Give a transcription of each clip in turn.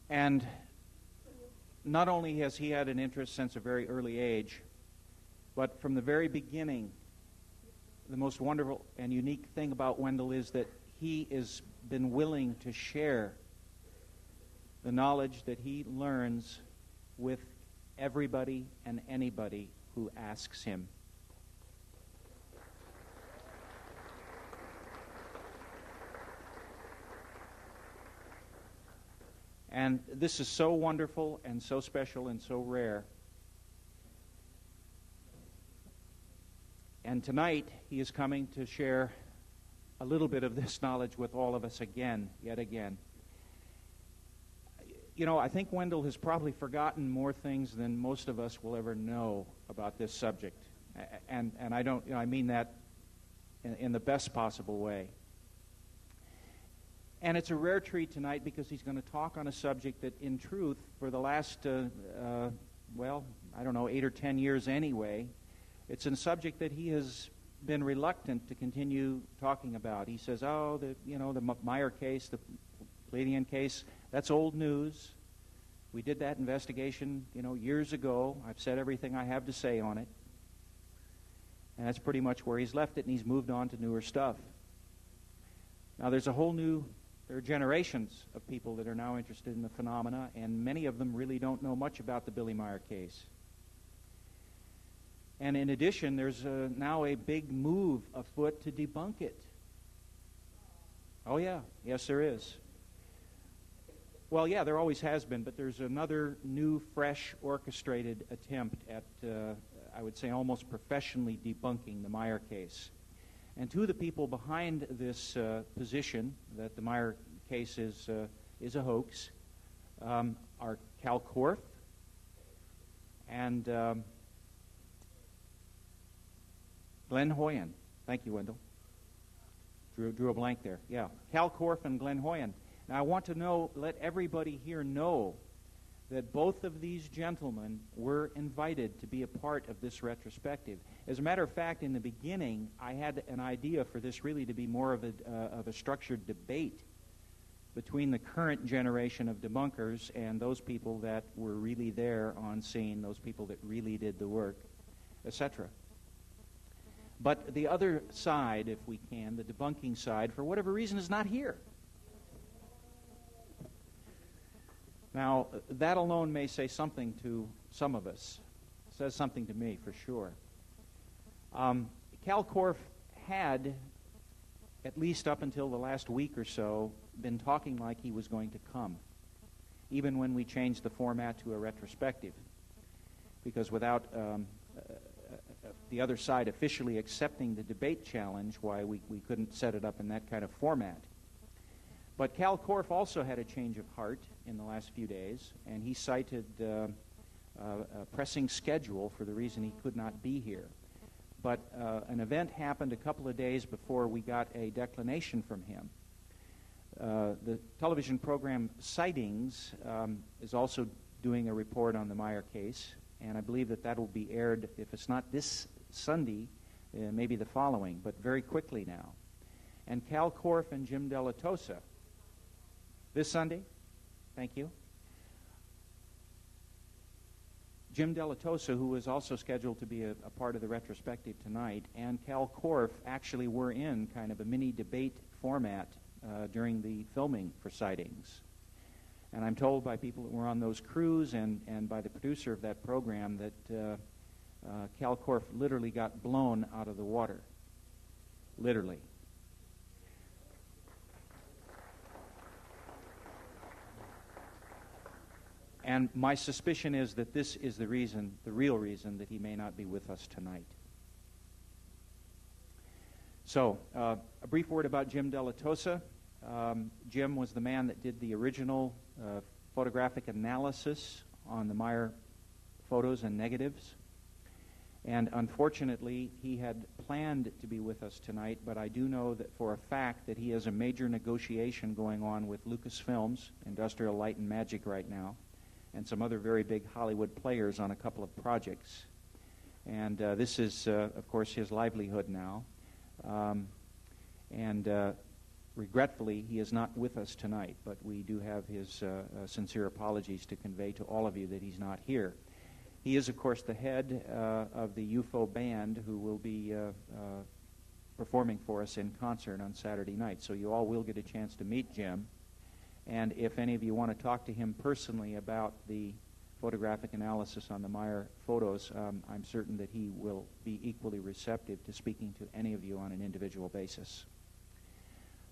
And not only has he had an interest since a very early age, but from the very beginning, the most wonderful and unique thing about Wendell is that he has been willing to share the knowledge that he learns with everybody and anybody who asks him. And this is so wonderful and so special and so rare. And tonight, he is coming to share a little bit of this knowledge with all of us again, yet again. You know, I think Wendell has probably forgotten more things than most of us will ever know about this subject. And I don't, I mean that in the best possible way. And it's a rare treat tonight because he's going to talk on a subject that, in truth, for the last, 8 or 10 years anyway, it's a subject that he has been reluctant to continue talking about. He says, the Meier case, the Palladian case, that's old news. We did that investigation, years ago. I've said everything I have to say on it. And that's pretty much where he's left it, and he's moved on to newer stuff. Now, there are generations of people that are now interested in the phenomena, and many of them really don't know much about the Billy Meier case. And in addition, there's now a big move afoot to debunk it. Oh, yeah. Yes, there is. Well, yeah, there always has been, but there's another new, fresh, orchestrated attempt at, I would say, almost professionally debunking the Meier case. And two of the people behind this position, that the Meier case is a hoax, are Cal Korff and Glenn Hoyen. Thank you, Wendell. Drew a blank there. Yeah, Cal Korff and Glenn Hoyen. Now, I want to let everybody here know that both of these gentlemen were invited to be a part of this retrospective. As a matter of fact, in the beginning, I had an idea for this really to be more of a structured debate between the current generation of debunkers and those people that were really there on scene, those people that really did the work, etc. But the other side, if we can, the debunking side, for whatever reason, is not here. Now, that alone may say something to some of us. It says something to me, for sure. Cal Korff had, at least up until the last week or so, been talking like he was going to come, even when we changed the format to a retrospective, because without the other side officially accepting the debate challenge, why we couldn't set it up in that kind of format. But Cal Korff also had a change of heart in the last few days, and he cited a pressing schedule for the reason he could not be here. But an event happened a couple of days before we got a declination from him. The television program Sightings is also doing a report on the Meier case, and I believe that will be aired, if it's not this Sunday, maybe the following, but very quickly now. And Cal Korff and Jim Della Tosa, this Sunday, thank you. Jim Della Tosa, who is also scheduled to be a part of the retrospective tonight, and Cal Korff actually were in kind of a mini debate format during the filming for Sightings. And I'm told by people that were on those crews and by the producer of that program that Cal Korff literally got blown out of the water. Literally. And my suspicion is that this is the real reason that he may not be with us tonight. So, a brief word about Jim Della Tosa. Jim was the man that did the original photographic analysis on the Meier photos and negatives. And unfortunately, he had planned to be with us tonight, but I do know that for a fact that he has a major negotiation going on with Lucasfilms, Industrial Light and Magic right now, and some other very big Hollywood players on a couple of projects. And this is, of course, his livelihood now. And Regretfully, he is not with us tonight, but we do have his sincere apologies to convey to all of you that he's not here. He is, of course, the head of the UFO band who will be performing for us in concert on Saturday night. So you all will get a chance to meet Jim. And if any of you want to talk to him personally about the photographic analysis on the Meier photos, I'm certain that he will be equally receptive to speaking to any of you on an individual basis.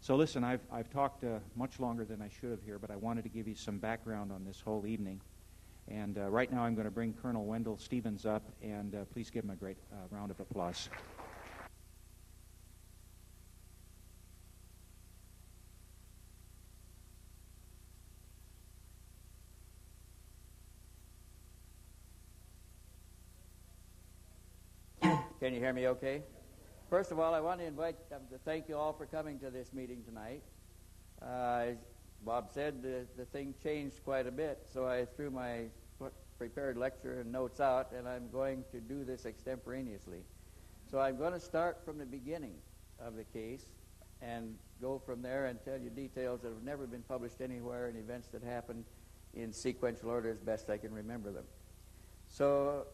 So listen, I've talked much longer than I should have here, but I wanted to give you some background on this whole evening. And right now I'm going to bring Colonel Wendell Stevens up, and please give him a great round of applause. Can you hear me okay? First of all, I want to to thank you all for coming to this meeting tonight. As Bob said, the thing changed quite a bit, so I threw my prepared lecture and notes out, and I'm going to do this extemporaneously. So I'm going to start from the beginning of the case and go from there and tell you details that have never been published anywhere and events that happened in sequential order as best I can remember them. So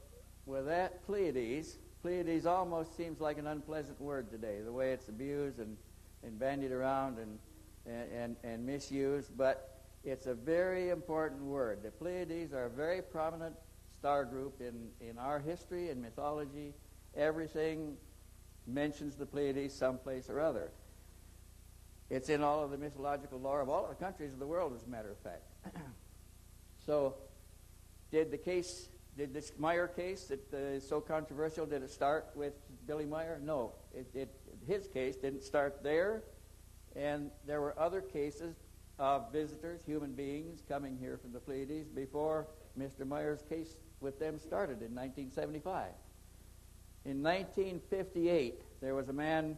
with that, Pleiades almost seems like an unpleasant word today, the way it's abused and bandied around and misused, but it's a very important word. The Pleiades are a very prominent star group in our history and mythology. Everything mentions the Pleiades someplace or other. It's in all of the mythological lore of all of the countries of the world, as a matter of fact. So, did this Meier case that is so controversial, did it start with Billy Meier? No. His case didn't start there, and there were other cases of visitors, human beings, coming here from the Pleiades before Mr. Meier's case with them started in 1975. In 1958, there was a man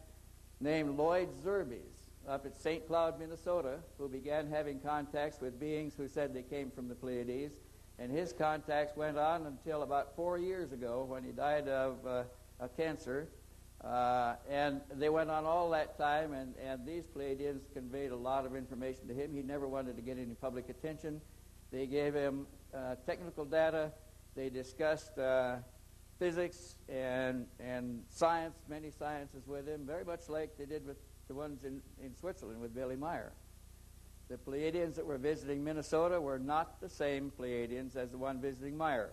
named Lloyd Zerbes up at St. Cloud, Minnesota, who began having contacts with beings who said they came from the Pleiades. And his contacts went on until about 4 years ago when he died of a cancer. And they went on all that time, and these Pleiadians conveyed a lot of information to him. He never wanted to get any public attention. They gave him technical data. They discussed physics and science, many sciences with him, very much like they did with the ones in Switzerland with Billy Meier. The Pleiadians that were visiting Minnesota were not the same Pleiadians as the one visiting Meier.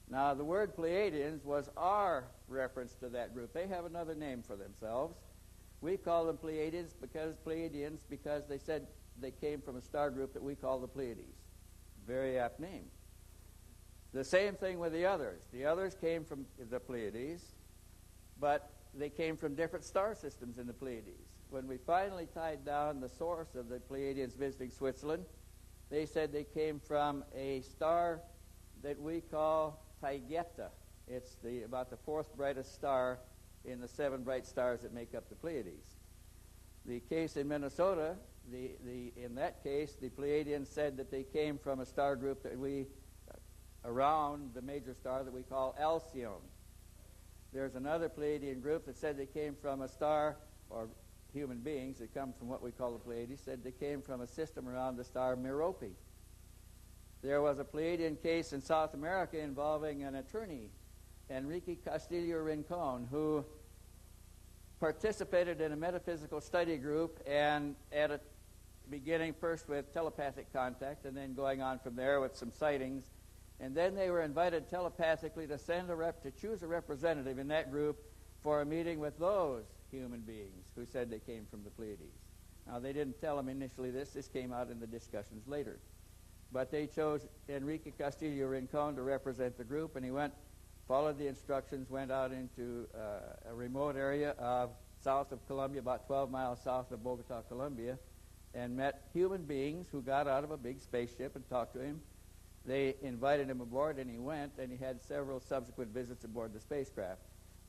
Now, the word Pleiadians was our reference to that group. They have another name for themselves. We call them Pleiadians because they said they came from a star group that we call the Pleiades. Very apt name. The same thing with the others. The others came from the Pleiades, but they came from different star systems in the Pleiades. When we finally tied down the source of the Pleiadians visiting Switzerland, they said they came from a star that we call Taygeta. It's about the fourth brightest star in the 7 bright stars that make up the Pleiades. The case in Minnesota, in that case, the Pleiadians said that they came from a star group that around the major star that we call Alcyone. There's another Pleiadian group that said they came from a star, or human beings that come from what we call the Pleiades, said they came from a system around the star Merope. There was a Pleiadian case in South America involving an attorney, Enrique Castillo Rincon, who participated in a metaphysical study group, and at a beginning first with telepathic contact and then going on from there with some sightings. And then they were invited telepathically to choose a representative in that group for a meeting with those human beings who said they came from the Pleiades. Now, they didn't tell them initially this. This came out in the discussions later. But they chose Enrique Castillo Rincon to represent the group, and he followed the instructions, went out into a remote area south of Colombia, about 12 miles south of Bogota, Colombia, and met human beings who got out of a big spaceship and talked to him. They invited him aboard, and he went, and he had several subsequent visits aboard the spacecraft.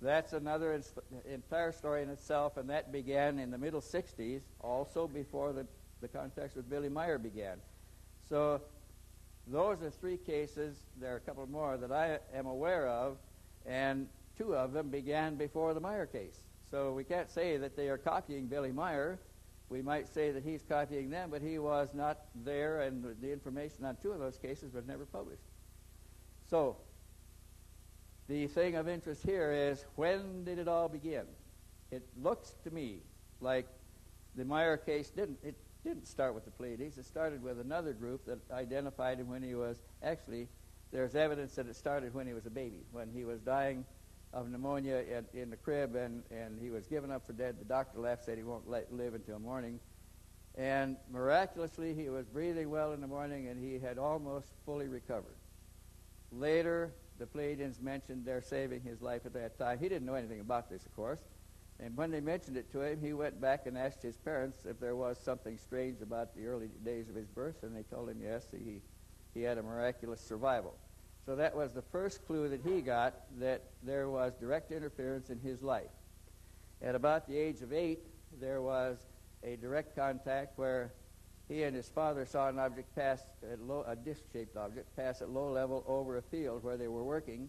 That's another entire story in itself, and that began in the middle 60s, also before the contacts with Billy Meier began. So those are 3 cases. There are a couple more that I am aware of, and 2 of them began before the Meier case. So we can't say that they are copying Billy Meier. we might say that he's copying them, but he was not there, and the information on 2 of those cases was never published. So, the thing of interest here is, when did it all begin? It looks to me like the Meier case didn't start with the Pleiades. It started with another group that identified him when he was, actually, there's evidence that it started when he was a baby, when he was dying of pneumonia in the crib, and he was given up for dead. The doctor left, said he won't live until morning. And miraculously, he was breathing well in the morning, and he had almost fully recovered. Later, the Pleiadians mentioned their saving his life at that time. He didn't know anything about this, of course. And when they mentioned it to him, he went back and asked his parents if there was something strange about the early days of his birth, and they told him yes, he had a miraculous survival. So that was the first clue that he got that there was direct interference in his life. At about the age of 8, there was a direct contact where he and his father saw an object pass a disc-shaped object pass at low level over a field where they were working.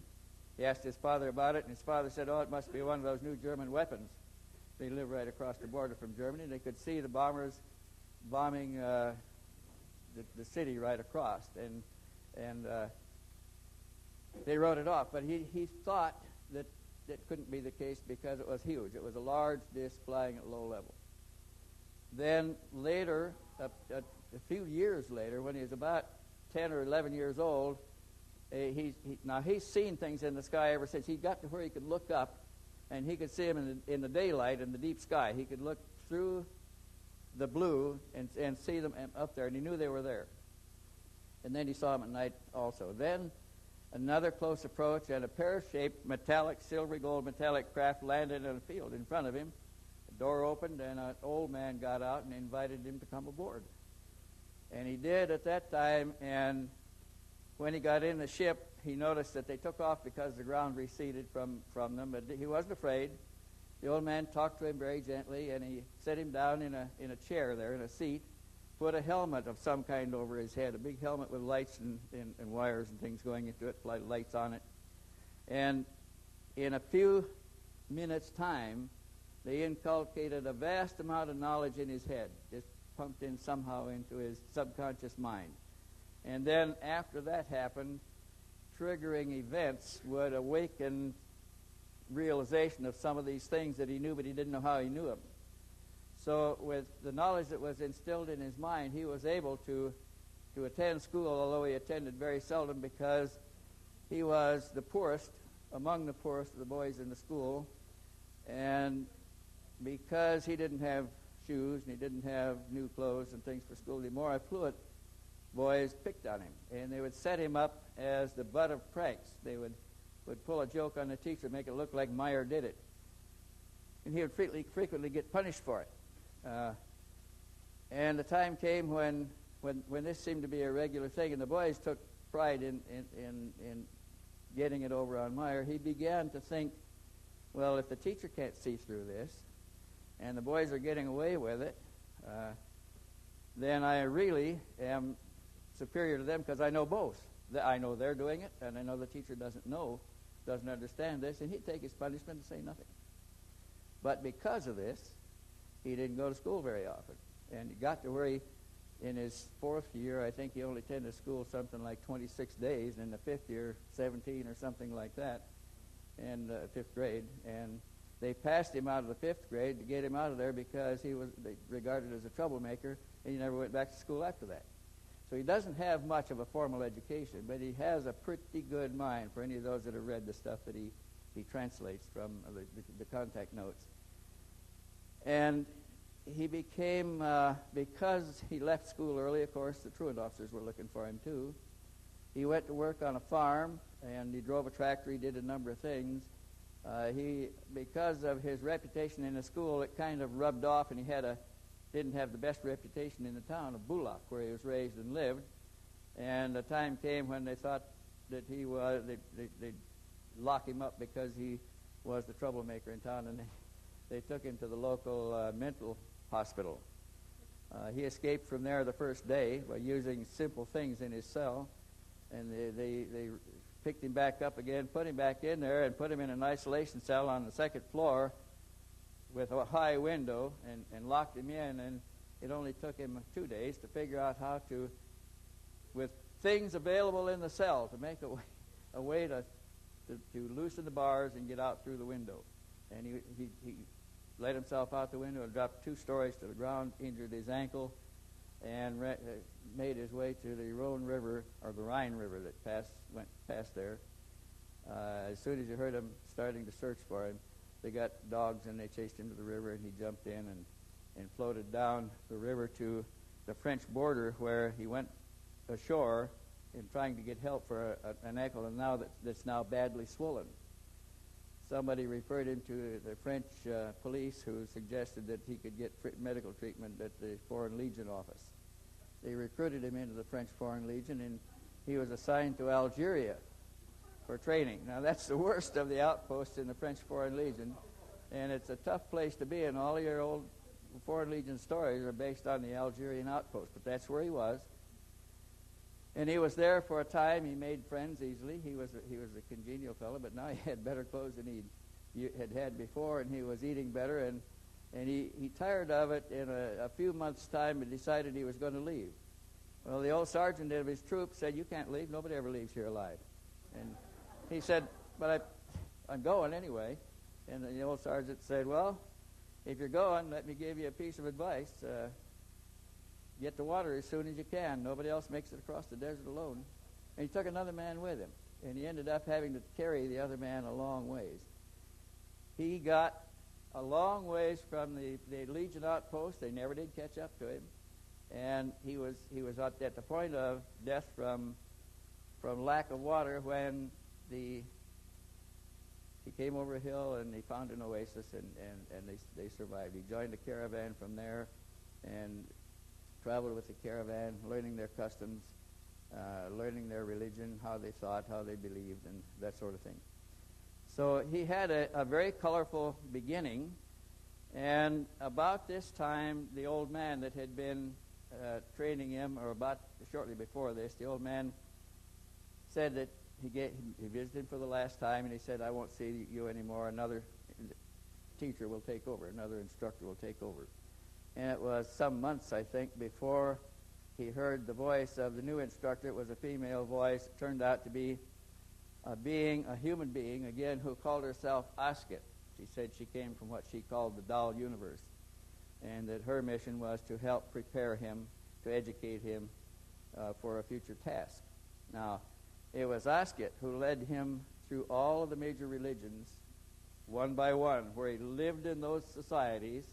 He asked his father about it, and his father said, "Oh, it must be one of those new German weapons." They live right across the border from Germany, and they could see the bombers bombing the city right across, and they wrote it off. But he thought that that couldn't be the case because it was huge. It was a large disc flying at low level. Then later, a few years later, when he was about 10 or 11 years old, now he's seen things in the sky ever since. He got to where he could look up, and he could see them in the daylight in the deep sky. He could look through the blue and see them up there, and he knew they were there. And then he saw them at night also. Then another close approach, and a pear-shaped metallic, silvery gold metallic craft landed in a field in front of him. The door opened, and an old man got out and invited him to come aboard. And he did at that time, and when he got in the ship, he noticed that they took off because the ground receded from them, but he wasn't afraid. The old man talked to him very gently, and he set him down in a chair there, in a seat, put a helmet of some kind over his head, a big helmet with lights and wires and things going into it, lights on it. And in a few minutes' time, they inculcated a vast amount of knowledge in his head, just pumped in somehow into his subconscious mind. And then after that happened, triggering events would awaken realization of some of these things that he knew, but he didn't know how he knew them. So with the knowledge that was instilled in his mind, he was able to attend school, although he attended very seldom because he was the poorest, among the poorest of the boys in the school. And because he didn't have shoes and he didn't have new clothes and things for school, the more affluent boys picked on him, and they would set him up as the butt of pranks. They would pull a joke on the teacher, make it look like Meier did it, and he would frequently get punished for it. And the time came when this seemed to be a regular thing, and the boys took pride in getting it over on Meier. He began to think, well, if the teacher can't see through this, and the boys are getting away with it, then I really am superior to them because I know both. I know they're doing it, and I know the teacher doesn't understand this, and he'd take his punishment and say nothing. But because of this, he didn't go to school very often. And he got to where in his 4th year, I think he only attended school something like 26 days, and in the 5th year, 17 or something like that, and 5th grade. And they passed him out of the 5th grade to get him out of there because they regarded as a troublemaker, and he never went back to school after that. So he doesn't have much of a formal education, but he has a pretty good mind for any of those that have read the stuff that he translates from the contact notes. And he became, because he left school early, of course, the truant officers were looking for him too. He went to work on a farm, and he drove a tractor. He did a number of things. Because of his reputation in the school, it kind of rubbed off, and he didn't have the best reputation in the town of Bulak, where he was raised and lived. And the time came when they thought that they'd lock him up because he was the troublemaker in town, and they took him to the local mental hospital. He escaped from there the first day by using simple things in his cell, and they picked him back up again, put him back in there, and put him in an isolation cell on the 2nd floor with a high window, and locked him in. And it only took him 2 days to figure out how to, with things available in the cell, to make a way to loosen the bars and get out through the window. And he let himself out the window and dropped 2 stories to the ground, injured his ankle, and made his way to the Rhone River, or the Rhine River that went past there. As soon as you heard them starting to search for him, they got dogs and they chased him to the river, and he jumped in and floated down the river to the French border, where he went ashore in trying to get help for an ankle that's now badly swollen. Somebody referred him to the French police, who suggested that he could get medical treatment at the Foreign Legion office. They recruited him into the French Foreign Legion, and he was assigned to Algeria for training. Now, that's the worst of the outposts in the French Foreign Legion, and it's a tough place to be, and all your old Foreign Legion stories are based on the Algerian outpost, but that's where he was. And he was there for a time. He made friends easily. He was a congenial fellow, but now he had better clothes than he had before, and he was eating better, and he tired of it in a few months' time and decided he was going to leave. Well, the old sergeant of his troop said, "You can't leave. Nobody ever leaves here alive." And he said, "But I'm going anyway." And the old sergeant said, "Well, if you're going, let me give you a piece of advice. Get to water as soon as you can. Nobody else makes it across the desert alone." And he took another man with him, and he ended up having to carry the other man a long ways. He got a long ways from the Legion outpost. They never did catch up to him, and he was at the point of death from lack of water when he came over a hill and he found an oasis, and they survived. He joined a caravan from there and traveled with the caravan, learning their customs, learning their religion, how they thought, how they believed, and that sort of thing. So he had a very colorful beginning, and about this time, the old man that had been training him, or about shortly before this, the old man said that he visited him for the last time, and he said, "I won't see you anymore. Another teacher will take over. Another instructor will take over." And it was some months, I think, before he heard the voice of the new instructor. It was a female voice. It turned out to be a human being, again, who called herself Asket. She said she came from what she called the doll universe, and that her mission was to help prepare him, to educate him for a future task. Now, it was Asket who led him through all of the major religions, one by one, where he lived in those societies.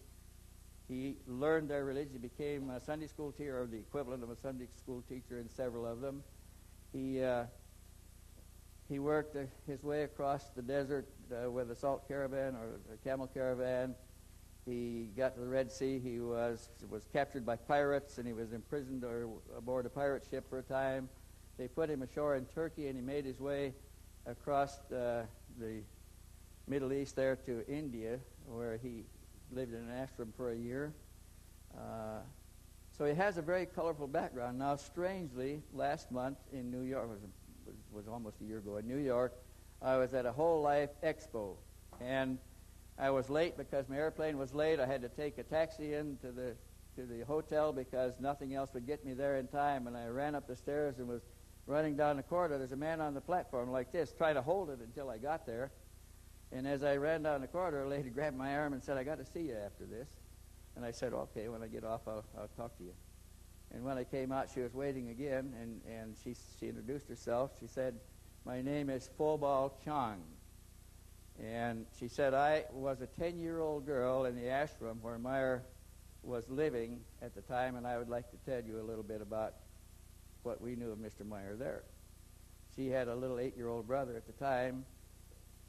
He learned their religion. He became a Sunday school teacher, or the equivalent of a Sunday school teacher in several of them. He worked his way across the desert with a salt caravan or a camel caravan. He got to the Red Sea. He was captured by pirates, and he was imprisoned aboard a pirate ship for a time. They put him ashore in Turkey, and he made his way across the Middle East there to India, where he lived in an ashram for a year. So he has a very colorful background. Now, strangely, last month in New York, was almost a year ago in New York, I was at a Whole Life Expo, and I was late because my airplane was late. I had to take a taxi in to the hotel because nothing else would get me there in time, and I ran up the stairs and was running down the corridor. There's a man on the platform like this, trying to hold it until I got there. And as I ran down the corridor, a lady grabbed my arm and said, "I got to see you after this." And I said, "Okay, when I get off, I'll talk to you." And when I came out, she was waiting again, and she introduced herself. She said, "My name is Phobal Chang." And she said, "I was a 10-year-old girl in the ashram where Meier was living at the time, and I would like to tell you a little bit about what we knew of Mr. Meier there." She had a little 8-year-old brother at the time.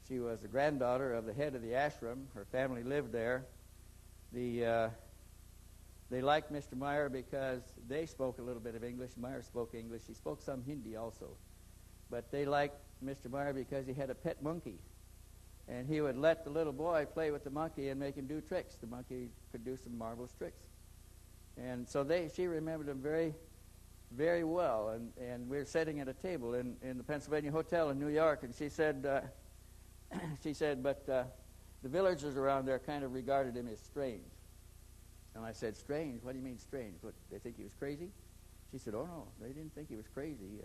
She was the granddaughter of the head of the ashram. Her family lived there. They liked Mr. Meier because they spoke a little bit of English. Meier spoke English. He spoke some Hindi also. But they liked Mr. Meier because he had a pet monkey. And he would let the little boy play with the monkey and make him do tricks. The monkey could do some marvelous tricks. And so she remembered him very, very well. And we were sitting at a table in the Pennsylvania Hotel in New York, and she said, but the villagers around there kind of regarded him as strange. And I said, strange? What do you mean strange? What, they think he was crazy? She said, oh, no, they didn't think he was crazy.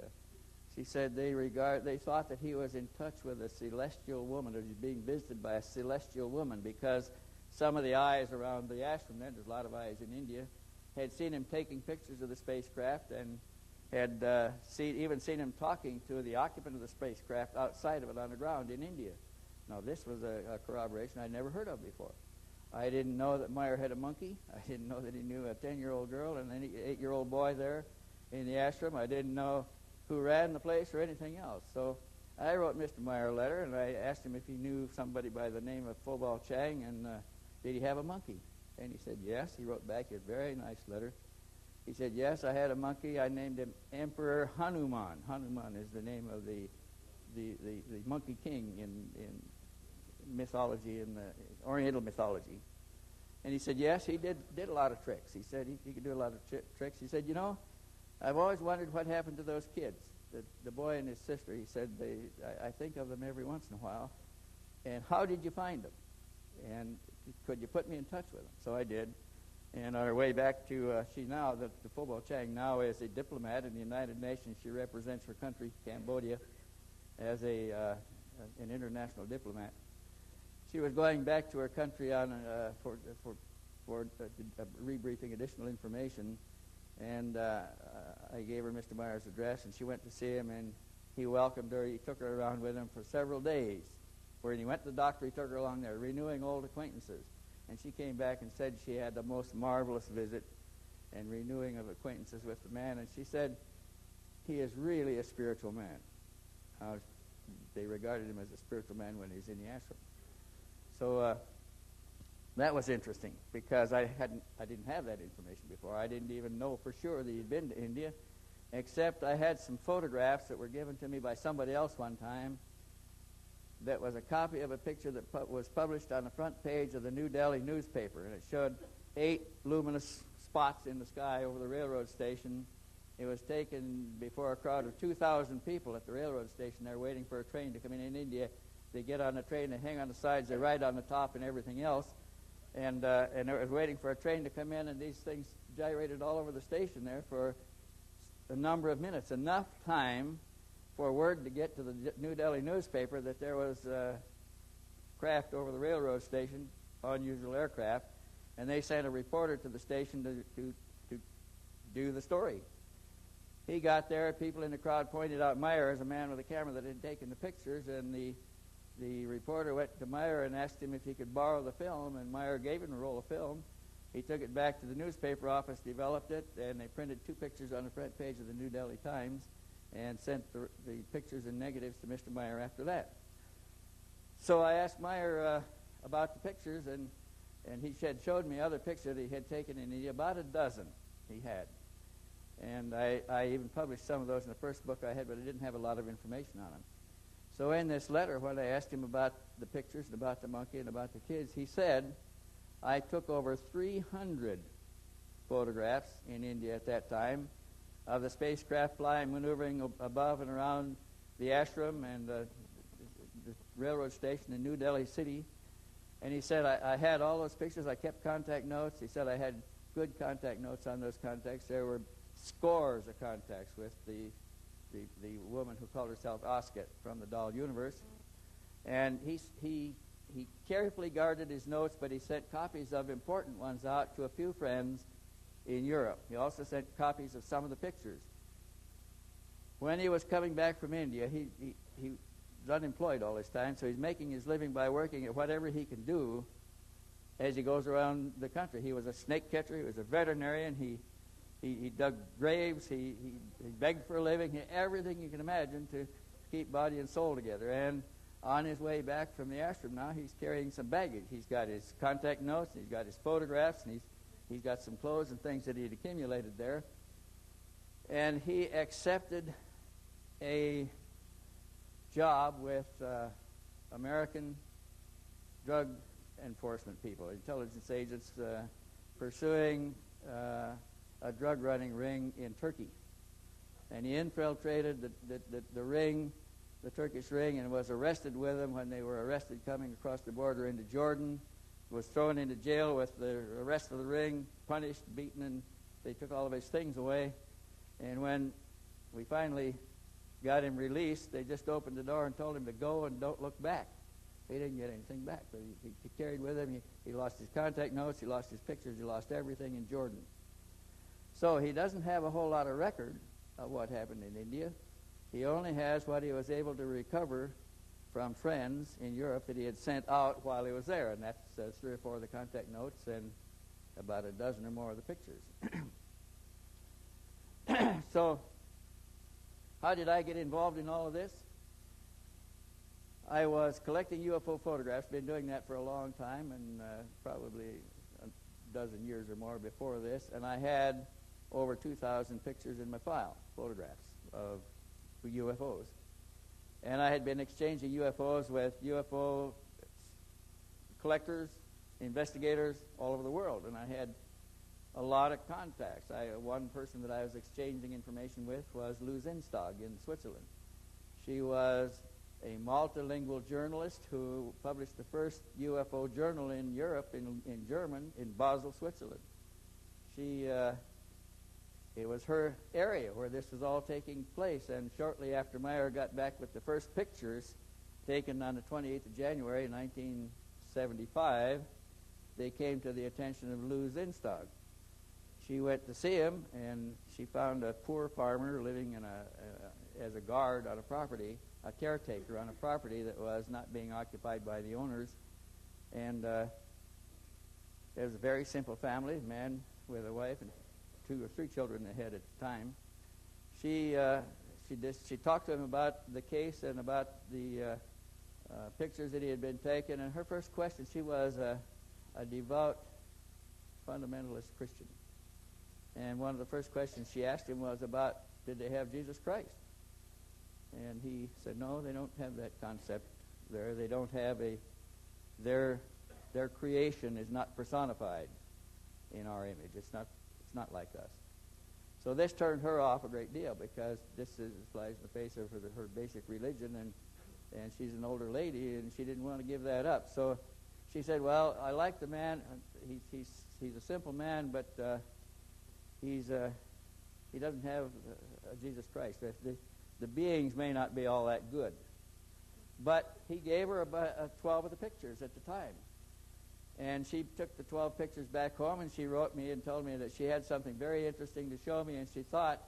She said they thought that he was in touch with a celestial woman, or he was being visited by a celestial woman, because some of the eyes around the ashram, there's a lot of eyes in India, had seen him taking pictures of the spacecraft and had even seen him talking to the occupant of the spacecraft outside of it on the ground in India. Now, this was a corroboration I'd never heard of before. I didn't know that Meier had a monkey. I didn't know that he knew a 10-year-old girl and an 8-year-old boy there in the ashram. I didn't know who ran the place or anything else. So I wrote Mr. Meier a letter, and I asked him if he knew somebody by the name of Fobal Chang, and did he have a monkey? And he said, yes. He wrote back a very nice letter. He said, yes, I had a monkey. I named him Emperor Hanuman. Hanuman is the name of the monkey king in mythology, in the Oriental mythology. And he said, yes, he did a lot of tricks. He said he could do a lot of tricks. He said, you know, I've always wondered what happened to those kids, the boy and his sister. He said, I think of them every once in a while. And how did you find them? And could you put me in touch with them? So I did. And on our way back to, the Fobal Chang now is a diplomat in the United Nations. She represents her country, Cambodia, as an international diplomat. She was going back to her country on for rebriefing additional information, and I gave her Mr. Meier's address, and she went to see him, and he welcomed her. He took her around with him for several days. When he went to the doctor, he took her along there, renewing old acquaintances. And she came back and said she had the most marvelous visit and renewing of acquaintances with the man. And she said, he is really a spiritual man. They regarded him as a spiritual man when he was in the ashram. So that was interesting, because I didn't have that information before. I didn't even know for sure that he'd been to India, except I had some photographs that were given to me by somebody else one time. That was a copy of a picture that was published on the front page of the New Delhi newspaper, and it showed 8 luminous spots in the sky over the railroad station. It was taken before a crowd of 2,000 people at the railroad station. They're waiting for a train to come in India. They get on the train, they hang on the sides, they ride on the top and everything else. And they were waiting for a train to come in, and these things gyrated all over the station there for a number of minutes, enough time for word to get to the New Delhi newspaper that there was a craft over the railroad station, unusual aircraft, and they sent a reporter to the station to do the story. He got there, people in the crowd pointed out Meier as a man with a camera that had taken the pictures, and the reporter went to Meier and asked him if he could borrow the film, and Meier gave him a roll of film. He took it back to the newspaper office, developed it, and they printed 2 pictures on the front page of the New Delhi Times, and sent the pictures and negatives to Mr. Meier after that. So I asked Meier about the pictures, and he showed me other pictures that he had taken in India, about a dozen he had. And I even published some of those in the first book I had, but I didn't have a lot of information on them. So in this letter, when I asked him about the pictures and about the monkey and about the kids, he said, I took over 300 photographs in India at that time of the spacecraft flying, maneuvering above and around the ashram and the railroad station in New Delhi City. And he said, I had all those pictures. I kept contact notes. He said I had good contact notes on those contacts. There were scores of contacts with the woman who called herself Osket from the Doll Universe. And he carefully guarded his notes, but he sent copies of important ones out to a few friends in Europe. He also sent copies of some of the pictures. When he was coming back from India, he was unemployed all this time, so he's making his living by working at whatever he can do as he goes around the country. He was a snake catcher. He was a veterinarian. He dug graves. He begged for a living. Everything you can imagine to keep body and soul together. And on his way back from the ashram now, he's carrying some baggage. He's got his contact notes, he's got his photographs, and he's got some clothes and things that he'd accumulated there. And he accepted a job with American drug enforcement people, intelligence agents, pursuing a drug running ring in Turkey. And he infiltrated the ring, the Turkish ring, and was arrested with them when they were arrested coming across the border into Jordan. was thrown into jail with the rest of the ring, punished, beaten, and they took all of his things away. And when we finally got him released, they just opened the door and told him to go and don't look back. He didn't get anything back, but he carried with him. He lost his contact notes, he lost his pictures, he lost everything in Jordan. So he doesn't have a whole lot of record of what happened in India. He only has what he was able to recover from friends in Europe that he had sent out while he was there, and that's 3 or 4 of the contact notes and about a dozen or more of the pictures. So how did I get involved in all of this? I was collecting UFO photographs, been doing that for a long time, and probably a dozen years or more before this, and I had over 2,000 pictures in my file, photographs of UFOs. And I had been exchanging UFOs with UFO collectors, investigators all over the world, and I had a lot of contacts. One person that I was exchanging information with was Lou Zinstag in Switzerland. She was a multilingual journalist who published the first UFO journal in Europe in German in Basel, Switzerland. It was her area where this was all taking place, and shortly after Meier got back with the first pictures taken on the 28th of January 1975, they came to the attention of Lou Zinstag. She went to see him, and she found a poor farmer living as a guard on a property, a caretaker on a property that was not being occupied by the owners. And it was a very simple family, a man with a wife and 2 or 3 children ahead at the time. She talked to him about the case and about the pictures that he had been taken. And her first question, she was a devout fundamentalist Christian. And one of the first questions she asked him was about, did they have Jesus Christ? And he said, no, they don't have that concept there. They don't have their creation is not personified in our image. It's not like us. So this turned her off a great deal, because this flies in the face of her basic religion, and she's an older lady, and she didn't want to give that up. So she said, well, I like the man. He's a simple man, but he doesn't have Jesus Christ. The beings may not be all that good. But he gave her about 12 of the pictures at the time. And she took the 12 pictures back home, and she wrote me and told me that she had something very interesting to show me, and she thought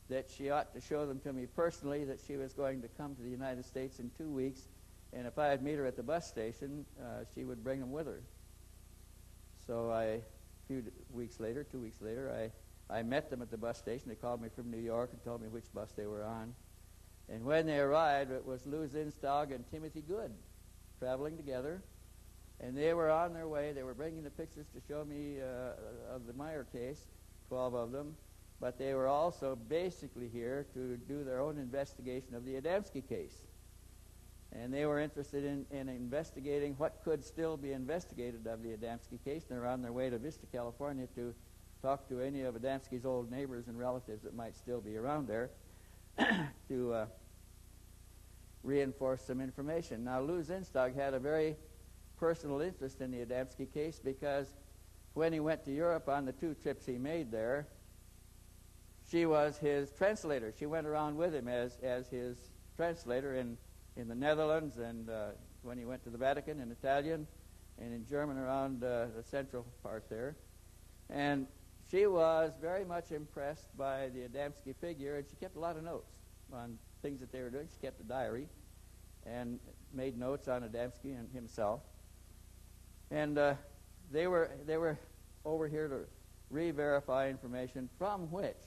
that she ought to show them to me personally, that she was going to come to the United States in 2 weeks, and if I'd meet her at the bus station, she would bring them with her. So a few weeks later, 2 weeks later, I met them at the bus station. They called me from New York and told me which bus they were on. And when they arrived, it was Lou Zinstag and Timothy Good traveling together. And they were on their way. They were bringing the pictures to show me of the Meier case, 12 of them. But they were also basically here to do their own investigation of the Adamski case. And they were interested in investigating what could still be investigated of the Adamski case. And they were on their way to Vista, California to talk to any of Adamski's old neighbors and relatives that might still be around there to reinforce some information. Now, Lou Zinstag had a very personal interest in the Adamski case, because when he went to Europe on the 2 trips he made there, she was his translator. She went around with him as his translator in the Netherlands, and when he went to the Vatican in Italian, and in German around the central part there. And she was very much impressed by the Adamski figure, and she kept a lot of notes on things that they were doing. She kept a diary and made notes on Adamski and himself. And they were over here to re-verify information, from which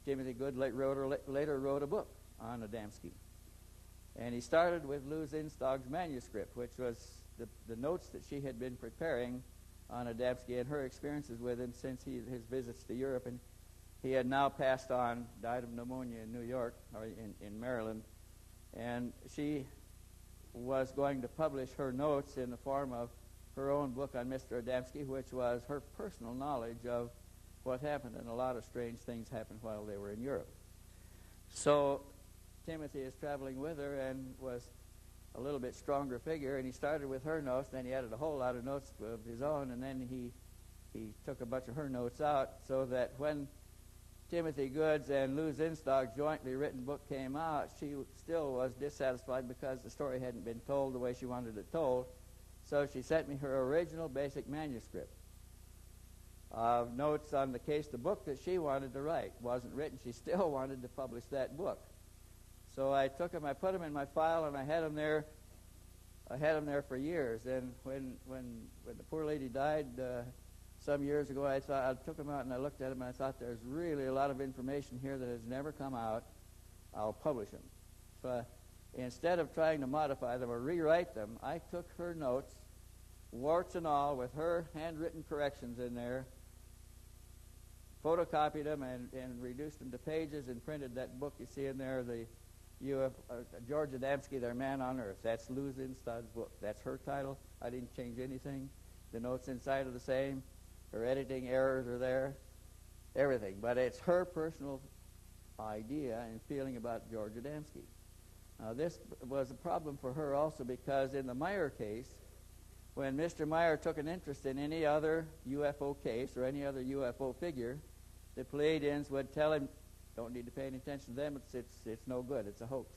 Timothy Good later wrote a book on Adamski. And he started with Lou Zinstag's manuscript, which was the notes that she had been preparing on Adamski and her experiences with him since his visits to Europe. And he had now passed on, died of pneumonia in New York, or in Maryland. And she was going to publish her notes in the form of her own book on Mr. Adamski, which was her personal knowledge of what happened. And a lot of strange things happened while they were in Europe. So Timothy is traveling with her and was a little bit stronger figure, and he started with her notes, then he added a whole lot of notes of his own, and then he took a bunch of her notes out, so that when Timothy Good's and Lou Zinstog's jointly written book came out, she still was dissatisfied because the story hadn't been told the way she wanted it told. So she sent me her original basic manuscript of notes on the case. The book that she wanted to write wasn't written. She still wanted to publish that book. So I took them, I put them in my file, and I had them there. I had them there for years. And when the poor lady died some years ago, I took them out and I looked at them, and I thought, there's really a lot of information here that has never come out. I'll publish them. So instead of trying to modify them or rewrite them, I took her notes, warts and all, with her handwritten corrections in there, photocopied them and reduced them to pages, and printed that book you see in there, the George Adamski, Their Man on Earth. That's Lou Zinstog's book. That's her title. I didn't change anything. The notes inside are the same. Her editing errors are there. Everything. But it's her personal idea and feeling about George Adamski. Now, this was a problem for her also because in the Meier case, when Mr. Meier took an interest in any other UFO case or any other UFO figure, the Pleiadians would tell him, don't need to pay any attention to them, it's no good, it's a hoax,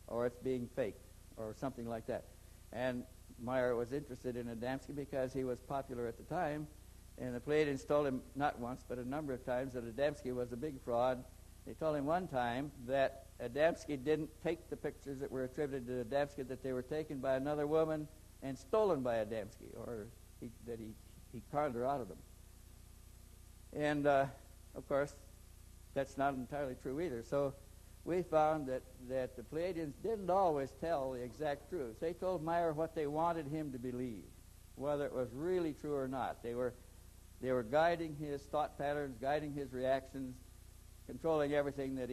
or it's being faked, or something like that. And Meier was interested in Adamski because he was popular at the time, and the Pleiadians told him not once, but a number of times, that Adamski was a big fraud. They told him one time that Adamski didn't take the pictures that were attributed to Adamski, that they were taken by another woman and stolen by Adamski, or that he conned her out of them. And, of course, that's not entirely true either. So we found that the Pleiadians didn't always tell the exact truth. They told Meier what they wanted him to believe, whether it was really true or not. They were guiding his thought patterns, guiding his reactions, controlling everything that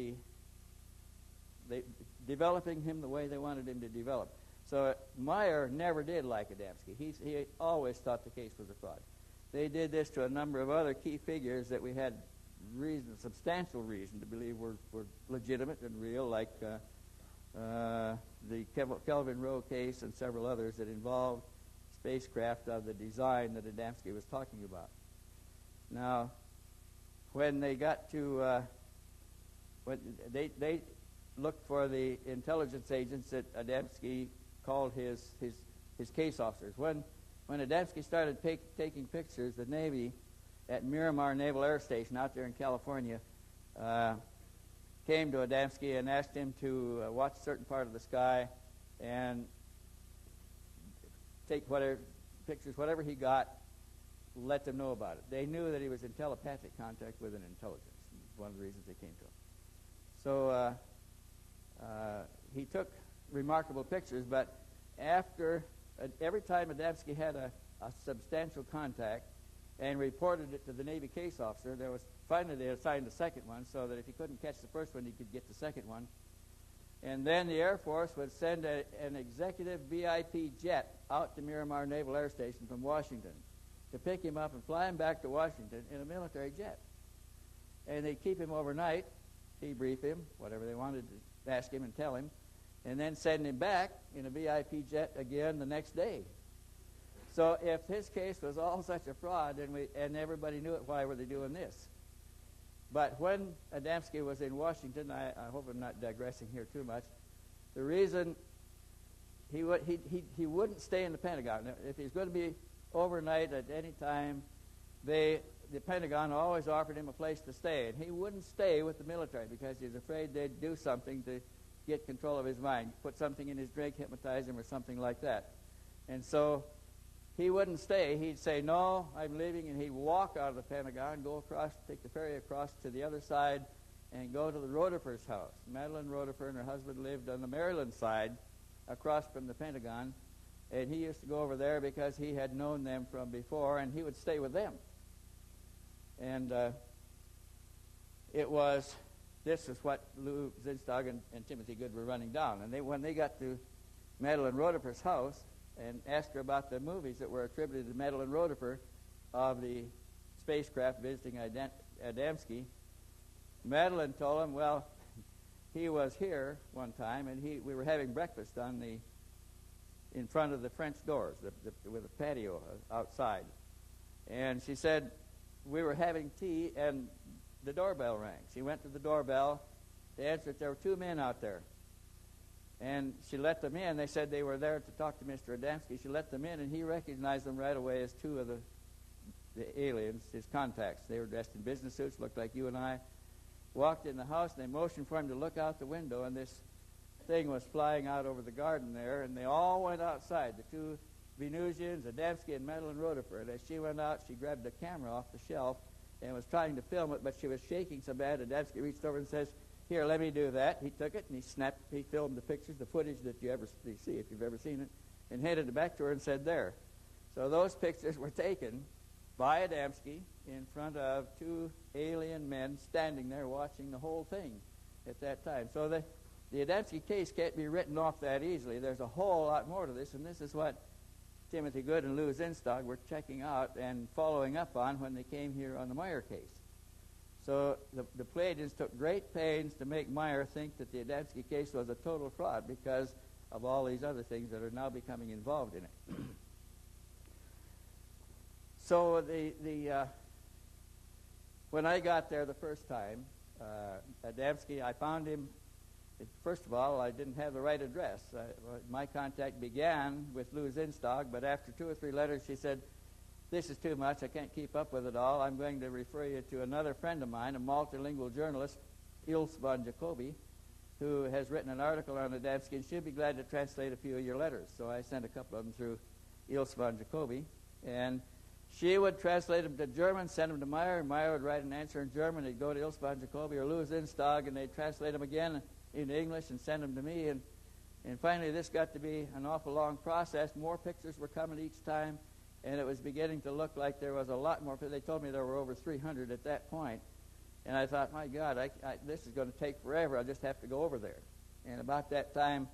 developing him the way they wanted him to develop. So Meier never did like Adamski. He always thought the case was a fraud. They did this to a number of other key figures that we had substantial reason to believe were legitimate and real, like the Kelvin Rowe case and several others that involved spacecraft of the design that Adamski was talking about. Now, when they got to when they looked for the intelligence agents that Adamski called his case officers. When Adamski started taking pictures, the Navy at Miramar Naval Air Station out there in California came to Adamski and asked him to watch a certain part of the sky and take whatever pictures, whatever he got, let them know about it. They knew that he was in telepathic contact with an intelligence. One of the reasons they came to him. So he took remarkable pictures, but every time Adamski had a substantial contact and reported it to the Navy case officer, finally they assigned a second one so that if he couldn't catch the first one, he could get the second one. And then the Air Force would send an executive VIP jet out to Miramar Naval Air Station from Washington to pick him up and fly him back to Washington in a military jet. And they'd keep him overnight, debrief him, whatever they wanted to ask him and tell him, and then send him back in a VIP jet again the next day. So if his case was all such a fraud, and everybody knew it, why were they doing this? But when Adamski was in Washington, I hope I'm not digressing here too much, the reason he wouldn't stay in the Pentagon. If he's going to be overnight at any time, the Pentagon always offered him a place to stay, and he wouldn't stay with the military because he was afraid they'd do something to get control of his mind, put something in his drink, hypnotize him, or something like that. And so he wouldn't stay. He'd say, no, I'm leaving, and he'd walk out of the Pentagon, go across, take the ferry across to the other side, and go to the Rotifer's house. Madeline Rotifer and her husband lived on the Maryland side across from the Pentagon, and he used to go over there because he had known them from before, and he would stay with them. And this is what Lou Zinstog and Timothy Good were running down. And when they got to Madeline Rotifer's house and asked her about the movies that were attributed to Madeline Rotifer of the spacecraft visiting Adamski, Madeline told him, well, he was here one time, and we were having breakfast on the in front of the French doors with a patio outside. And she said, we were having tea, and the doorbell rang. She went to the doorbell. They answered. There were two men out there. And she let them in. They said they were there to talk to Mr. Adamski. She let them in, and he recognized them right away as two of the aliens, his contacts. They were dressed in business suits, looked like you and I. Walked in the house, and they motioned for him to look out the window, and this thing was flying out over the garden there, and they all went outside, the two Venusians, Adamski and Madeline Rotifer. And as she went out, she grabbed the camera off the shelf and was trying to film it, but she was shaking so bad, Adamski reached over and says, here, let me do that. He took it, and he filmed the pictures, the footage that you see, if you've ever seen it, and handed it back to her and said, there. So those pictures were taken by Adamski in front of two alien men standing there watching the whole thing at that time. So the Adamski case can't be written off that easily. There's a whole lot more to this, and this is what Timothy Good and Lou Zinstag were checking out and following up on when they came here on the Meier case. So the Pleiadians took great pains to make Meier think that the Adamski case was a total fraud because of all these other things that are now becoming involved in it. So when I got there the first time, Adamski, I found him. First of all, I didn't have the right address. My contact began with Lou Zinstag, but after 2 or 3 letters, she said, this is too much. I can't keep up with it all. I'm going to refer you to another friend of mine, a multilingual journalist, Ilse von Jacobi, who has written an article on Adamski, and she'll be glad to translate a few of your letters. So I sent a couple of them through Ilse von Jacobi, and she would translate them to German, send them to Meier, and Meier would write an answer in German. He'd go to Ilse von Jacobi or Lou Zinstag, and they'd translate them again into English and send them to me. And finally, this got to be an awful long process. More pictures were coming each time, and it was beginning to look like there was a lot more. They told me there were over 300 at that point. And I thought, my God, this is going to take forever. I'll just have to go over there. And about that time,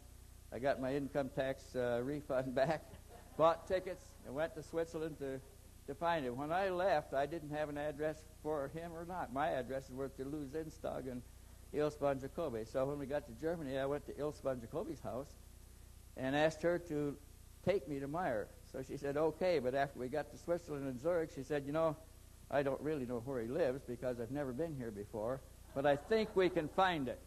I got my income tax refund back, bought tickets, and went to Switzerland to find him. When I left, I didn't have an address for him or not. My addresses were to Lou Zinstag and Ilse von Jacobi. So when we got to Germany, I went to Ilse von Jacobi's house and asked her to take me to Meier. So she said, okay, but after we got to Switzerland and Zurich, she said, you know, I don't really know where he lives because I've never been here before, but I think we can find it.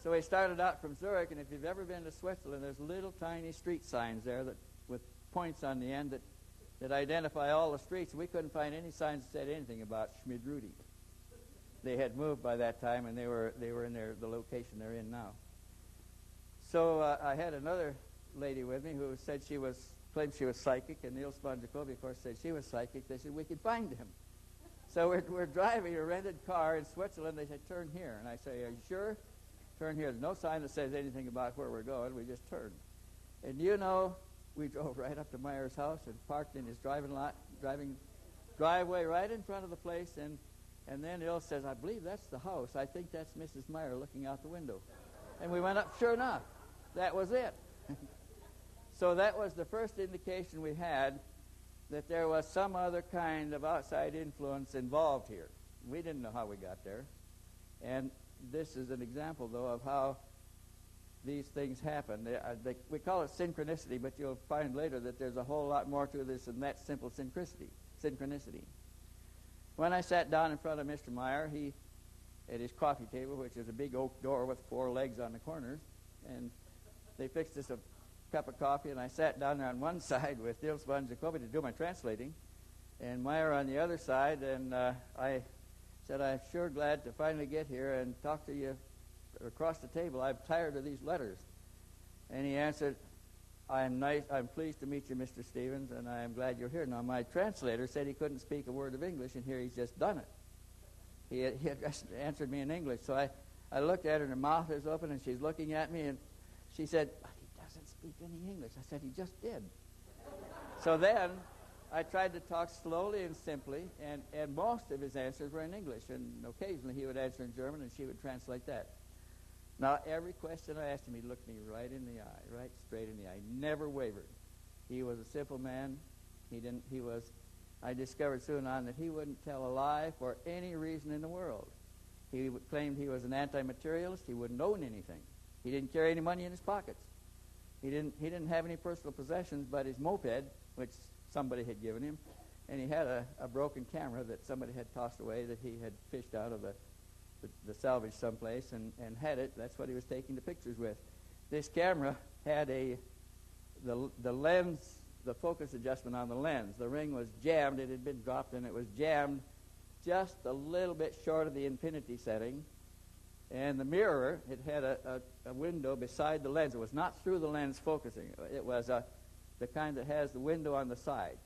So we started out from Zurich, and if you've ever been to Switzerland, there's little tiny street signs there that with points on the end that identify all the streets. We couldn't find any signs that said anything about Schmidrudi. They had moved by that time, and they were in the location they're in now. So I had another lady with me who said claimed she was psychic, and Ilse von Jacobi, of course, said she was psychic. They said, we could find him. So we're driving a rented car in Switzerland. They said, turn here. And I say, are you sure? Turn here. There's no sign that says anything about where we're going. We just turned. And you know, we drove right up to Meier's house and parked in his driveway right in front of the place. And then Ilse says, I believe that's the house. I think that's Mrs. Meier looking out the window. And we went up. Sure enough, that was it. So that was the first indication we had that there was some other kind of outside influence involved here. We didn't know how we got there. And this is an example, though, of how these things happen. We call it synchronicity, but you'll find later that there's a whole lot more to this than that simple synchronicity. When I sat down in front of Mr. Meier, he at his coffee table, which is a big oak door with 4 legs on the corners, and they fixed us a cup of coffee, and I sat down there on one side with Ilse von Jacobi to do my translating, and Meier on the other side, and I said, I'm sure glad to finally get here and talk to you across the table. I'm tired of these letters. And he answered, I'm pleased to meet you, Mr. Stevens, and I am glad you're here. Now, my translator said he couldn't speak a word of English, and here he's just done it. He had answered me in English. So I looked at her, and her mouth is open, and she's looking at me, and she said, but he doesn't speak any English. I said, he just did. So then I tried to talk slowly and simply, and most of his answers were in English, and occasionally he would answer in German, and she would translate that. Now, every question I asked him, he looked me right in the eye, right straight in the eye. Never wavered. He was a simple man. I discovered soon on that he wouldn't tell a lie for any reason in the world. He claimed he was an anti-materialist. He wouldn't own anything. He didn't carry any money in his pockets. He didn't have any personal possessions but his moped, which somebody had given him, and he had a broken camera that somebody had tossed away that he had fished out of the salvage someplace and had it. That's what he was taking the pictures with. This camera had the lens, the focus adjustment on the lens. The ring was jammed. It had been dropped, and it was jammed just a little bit short of the infinity setting. And the mirror, it had a window beside the lens. It was not through the lens focusing. It was the kind that has the window on the side.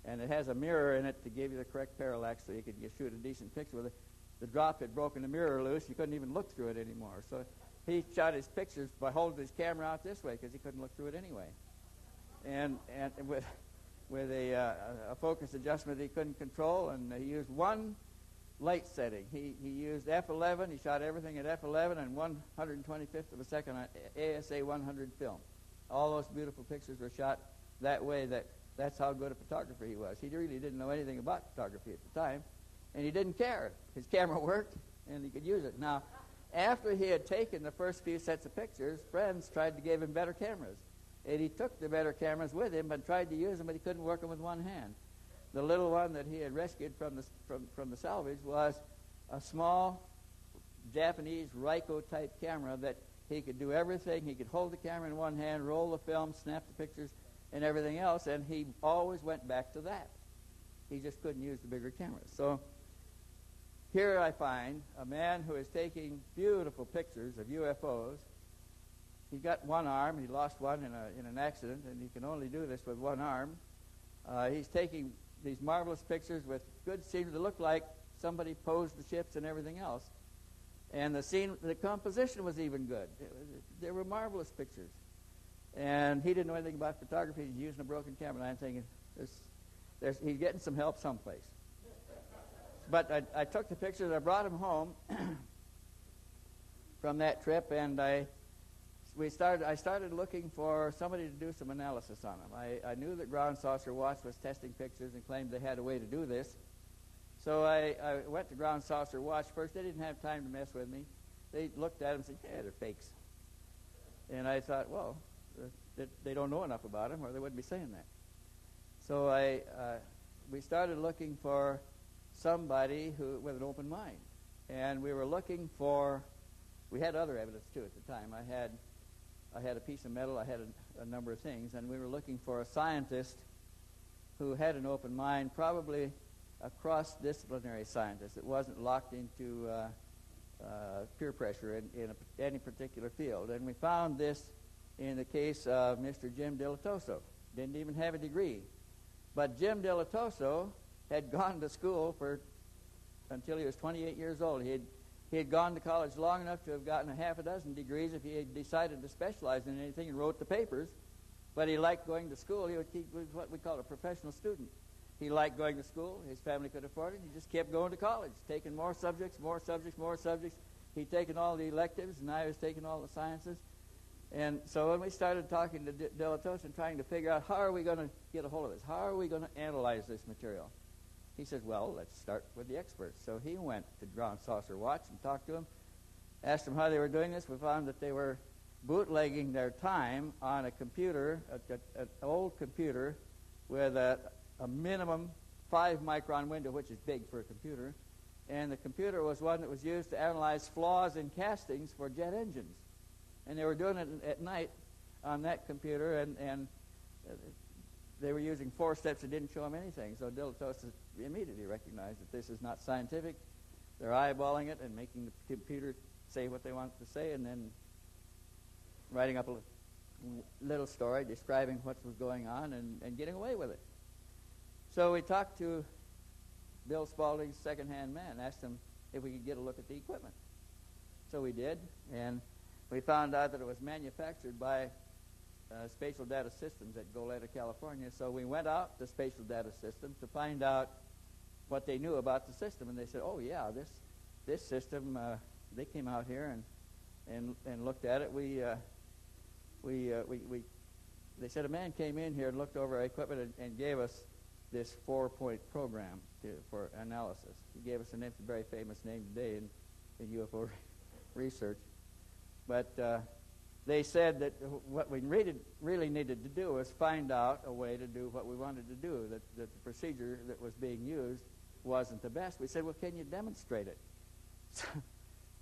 And it has a mirror in it to give you the correct parallax so you could shoot a decent picture with it. The drop had broken the mirror loose. You couldn't even look through it anymore. So he shot his pictures by holding his camera out this way because he couldn't look through it anyway. And with a focus adjustment that he couldn't control, and he used one light setting. He used f11. He shot everything at f11 and 125th of a second on ASA 100 film. All those beautiful pictures were shot that way. That's how good a photographer he was. He really didn't know anything about photography at the time, and he didn't care. His camera worked, and he could use it. Now, after he had taken the first few sets of pictures, friends tried to give him better cameras. And he took the better cameras with him and tried to use them, but he couldn't work them with one hand. The little one that he had rescued from the salvage was a small Japanese Ricoh-type camera that he could do everything. He could hold the camera in one hand, roll the film, snap the pictures, and everything else, and he always went back to that. He just couldn't use the bigger cameras. So here I find a man who is taking beautiful pictures of UFOs. He's got one arm. He lost one in an accident, and he can only do this with one arm. He's taking these marvelous pictures with good scenery that look like somebody posed the ships and everything else. And the composition was even good. They were marvelous pictures. And he didn't know anything about photography. He's using a broken camera. And I'm thinking, he's getting some help someplace. But I took the pictures. I brought them home from that trip, and I started looking for somebody to do some analysis on them. I knew that Ground Saucer Watch was testing pictures and claimed they had a way to do this. So I went to Ground Saucer Watch first. They didn't have time to mess with me. They looked at them and said, yeah, they're fakes. And I thought, well, they don't know enough about them, or they wouldn't be saying that. So we started looking for somebody with an open mind. And we were looking for, we had other evidence too at the time. I had a piece of metal, I had a number of things, and we were looking for a scientist who had an open mind, probably a cross-disciplinary scientist that wasn't locked into peer pressure in any particular field. And we found this in the case of Mr. Jim Dilatoso. Didn't even have a degree. But Jim Dilatoso had gone to school until he was 28 years old. He had gone to college long enough to have gotten a half a dozen degrees if he had decided to specialize in anything and wrote the papers. But he liked going to school. He was what we call a professional student. He liked going to school. His family could afford it. He just kept going to college, taking more subjects. He'd taken all the electives, and I was taking all the sciences. And so when we started talking to Dilatoso and trying to figure out how are we going to get a hold of this, how are we going to analyze this material, he said, well, let's start with the experts. So he went to Ground Saucer Watch and talked to them, asked them how they were doing this. We found that they were bootlegging their time on a computer, an old computer with a minimum 5-micron window, which is big for a computer. And the computer was one that was used to analyze flaws in castings for jet engines. And they were doing it at night on that computer, and they were using 4 steps that didn't show them anything. So Dilatoso immediately recognized that this is not scientific. They're eyeballing it and making the computer say what they want to say, and then writing up a little story describing what was going on and getting away with it. So we talked to Bill Spaulding's second-hand man, asked him if we could get a look at the equipment. So we did, and we found out that it was manufactured by Spatial Data Systems at Goleta, California. So we went out to Spatial Data Systems to find out what they knew about the system, and they said, "Oh yeah, this system." They came out here and looked at it. They said a man came in here and looked over our equipment and gave us this 4-point program for analysis. He gave us a very famous name today in UFO research. But they said that what we really needed to do was find out a way to do what we wanted to do, that the procedure that was being used wasn't the best. We said, well, can you demonstrate it? So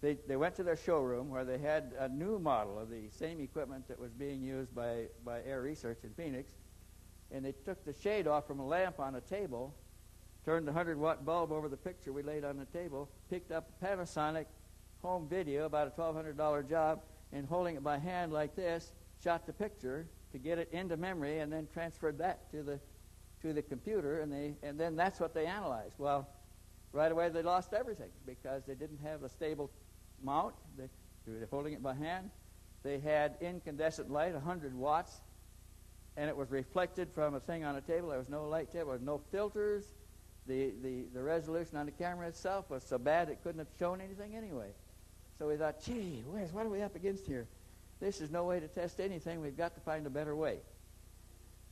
they went to their showroom where they had a new model of the same equipment that was being used by Air Research in Phoenix, and they took the shade off from a lamp on a table, turned the 100-watt bulb over the picture we laid on the table, picked up a Panasonic home video, about a $1,200 job, and holding it by hand like this, shot the picture to get it into memory, and then transferred that to the computer, and then that's what they analyzed. Well, right away they lost everything because they didn't have a stable mount. They were holding it by hand. They had incandescent light, 100 watts, and it was reflected from a thing on a table. There was no light table. There was no filters. The resolution on the camera itself was so bad it couldn't have shown anything anyway. So we thought, gee whiz, what are we up against here? This is no way to test anything. We've got to find a better way.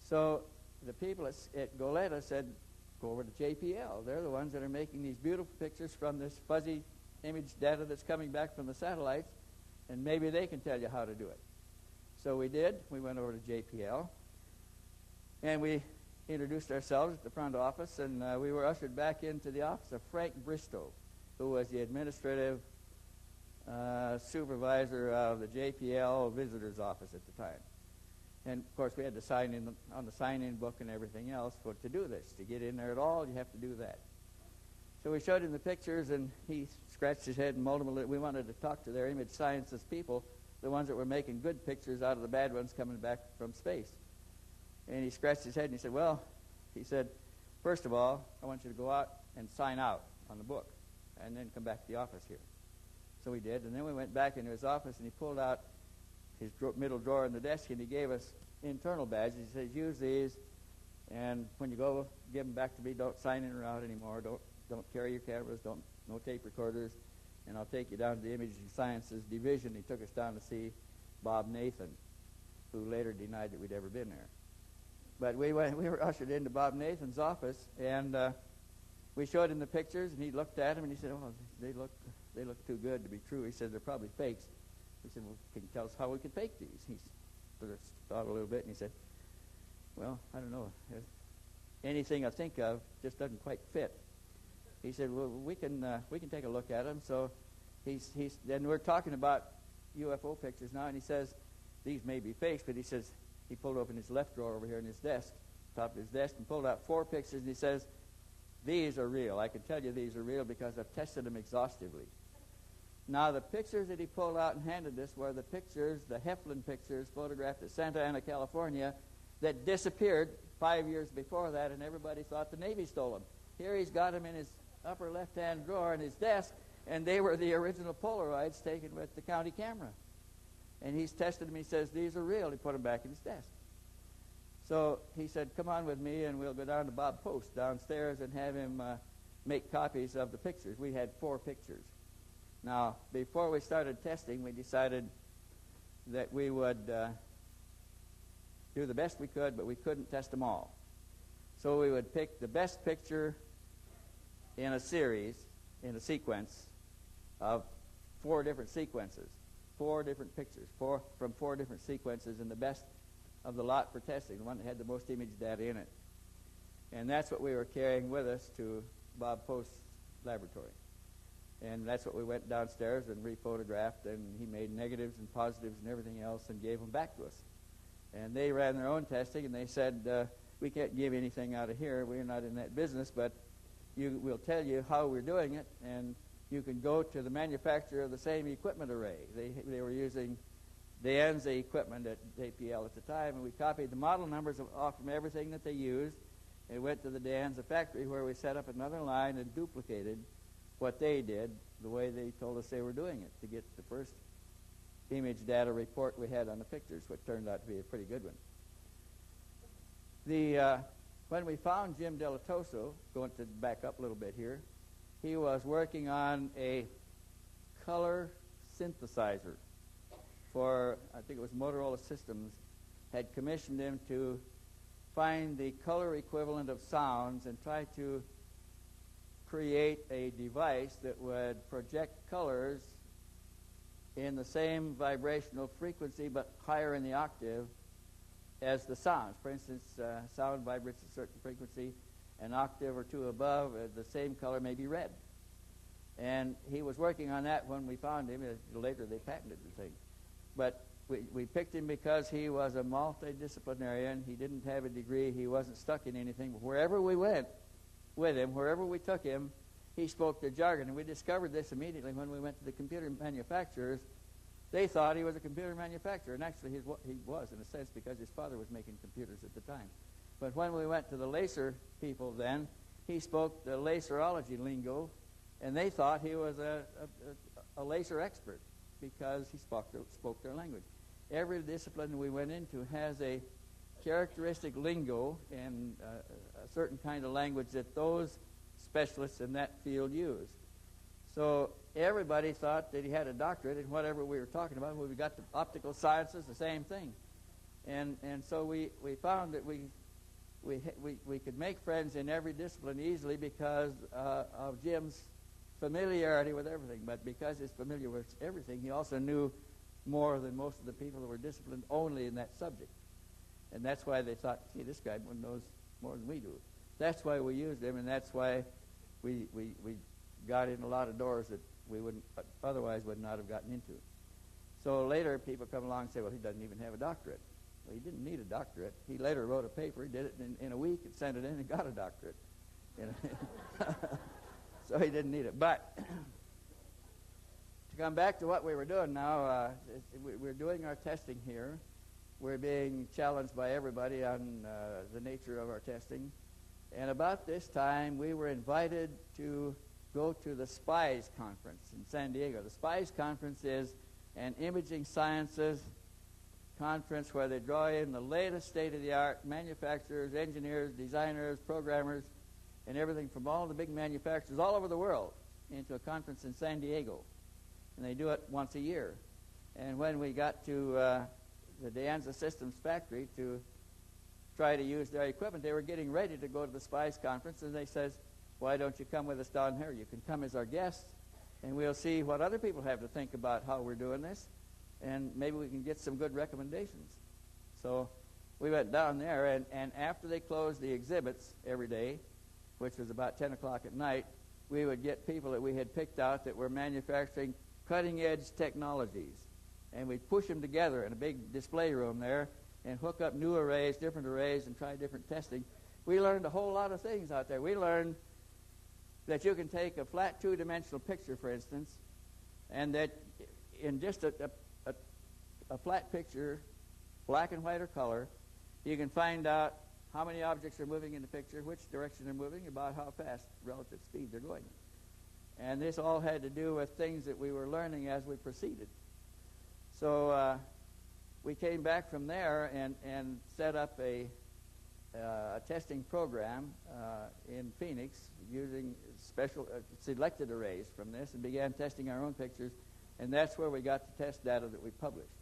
So the people at Goleta said, go over to JPL. They're the ones that are making these beautiful pictures from this fuzzy image data that's coming back from the satellites, and maybe they can tell you how to do it. So we did. We went over to JPL, and we introduced ourselves at the front office, and we were ushered back into the office of Frank Bristow, who was the administrative supervisor of the JPL visitors office at the time. And, of course, we had to sign in on the sign-in book and everything else to do this. To get in there at all, you have to do that. So we showed him the pictures, and he scratched his head and multiple. We wanted to talk to their image sciences people, the ones that were making good pictures out of the bad ones coming back from space. And he scratched his head, and he said, well, he said, first of all, I want you to go out and sign out on the book, and then come back to the office here. So we did, and then we went back into his office, and he pulled out his middle drawer in the desk, and he gave us internal badges. He says, use these, and when you go, give them back to me. Don't sign in or out anymore. Don't carry your cameras. No tape recorders. And I'll take you down to the Imaging Sciences Division. He took us down to see Bob Nathan, who later denied that we'd ever been there. But we were ushered into Bob Nathan's office, and we showed him the pictures, and he looked at them, and he said, oh, they look too good to be true. He said, they're probably fakes. We said, well, can you tell us how we can fake these? He sort of thought a little bit, and he said, well, I don't know. Anything I think of just doesn't quite fit. He said, well, we can take a look at them. So then we're talking about UFO pictures now, and he says, these may be fakes, but he says, he pulled open his left drawer over here in his desk, top of his desk, and pulled out 4 pictures, and he says, these are real. I can tell you these are real because I've tested them exhaustively. Now, the pictures that he pulled out and handed us were the pictures, the Heflin pictures, photographed at Santa Ana, California, that disappeared 5 years before that, and everybody thought the Navy stole them. Here he's got them in his upper left-hand drawer in his desk, and they were the original Polaroids taken with the county camera. And he's tested them. He says, these are real. He put them back in his desk. So he said, come on with me, and we'll go down to Bob Post downstairs and have him make copies of the pictures. We had 4 pictures. Now, before we started testing, we decided that we would do the best we could, but we couldn't test them all. So we would pick the best picture in a series, in a sequence of 4 different sequences, 4 different pictures, from 4 different sequences, and the best of the lot for testing, the one that had the most image data in it. And that's what we were carrying with us to Bob Post's laboratory. And that's what we went downstairs and rephotographed, and he made negatives and positives and everything else and gave them back to us. And they ran their own testing, and they said, we can't give anything out of here. We're not in that business, but we'll tell you how we're doing it, and you can go to the manufacturer of the same equipment array. They were using Dianza equipment at JPL at the time, and we copied the model numbers off from everything that they used, and went to the Dianza factory where we set up another line and duplicated what they did the way they told us they were doing it to get the first image data report we had on the pictures, which turned out to be a pretty good one. When we found Jim Delatoso, going to back up a little bit here, he was working on a color synthesizer for, I think it was Motorola Systems, had commissioned him to find the color equivalent of sounds and try to create a device that would project colors in the same vibrational frequency but higher in the octave as the sounds. For instance, sound vibrates at a certain frequency, an octave or two above, the same color may be red. And he was working on that when we found him. Later they patented the thing. But we picked him because he was a multidisciplinarian. He didn't have a degree. He wasn't stuck in anything. But wherever we went with him, wherever we took him, he spoke the jargon. And we discovered this immediately when we went to the computer manufacturers. They thought he was a computer manufacturer. And actually he was, in a sense, because his father was making computers at the time. But when we went to the laser people then, he spoke the laserology lingo, and they thought he was a laser expert because he spoke their language. Every discipline we went into has a characteristic lingo and a certain kind of language that those specialists in that field use. So everybody thought that he had a doctorate in whatever we were talking about. When we got to optical sciences, the same thing. And so we found that we could make friends in every discipline easily because of Jim's familiarity with everything. But because he's familiar with everything, he also knew more than most of the people who were disciplined only in that subject. And that's why they thought, gee, this guy knows more than we do. That's why we used him, and that's why we got in a lot of doors that we otherwise would not have gotten into. So later people come along and say, well, he doesn't even have a doctorate. Well, he didn't need a doctorate. He later wrote a paper. He did it in a week and sent it in and got a doctorate. You know? So he didn't need it. But to come back to what we were doing now, we're doing our testing here. We're being challenged by everybody on the nature of our testing. And about this time, we were invited to go to the SPIES conference in San Diego. The SPIES conference is an imaging sciences conference where they draw in the latest state-of-the-art manufacturers, engineers, designers, programmers, and everything from all the big manufacturers all over the world into a conference in San Diego. And they do it once a year. And when we got to the De Anza Systems factory to try to use their equipment, they were getting ready to go to the SPIES conference, and they says, why don't you come with us down here? You can come as our guests, and we'll see what other people have to think about how we're doing this, and maybe we can get some good recommendations. So we went down there, and after they closed the exhibits every day, which was about 10 o'clock at night, we would get people that we had picked out that were manufacturing cutting-edge technologies. And we'd push them together in a big display room there and hook up new arrays, different arrays, and try different testing. We learned a whole lot of things out there. We learned that you can take a flat two-dimensional picture, for instance, and that in just a flat picture, black and white or color, you can find out how many objects are moving in the picture, which direction they're moving, about how fast relative speed they're going. And this all had to do with things that we were learning as we proceeded. So we came back from there and set up a testing program in Phoenix using special selected arrays from this and began testing our own pictures, and that's where we got the test data that we published.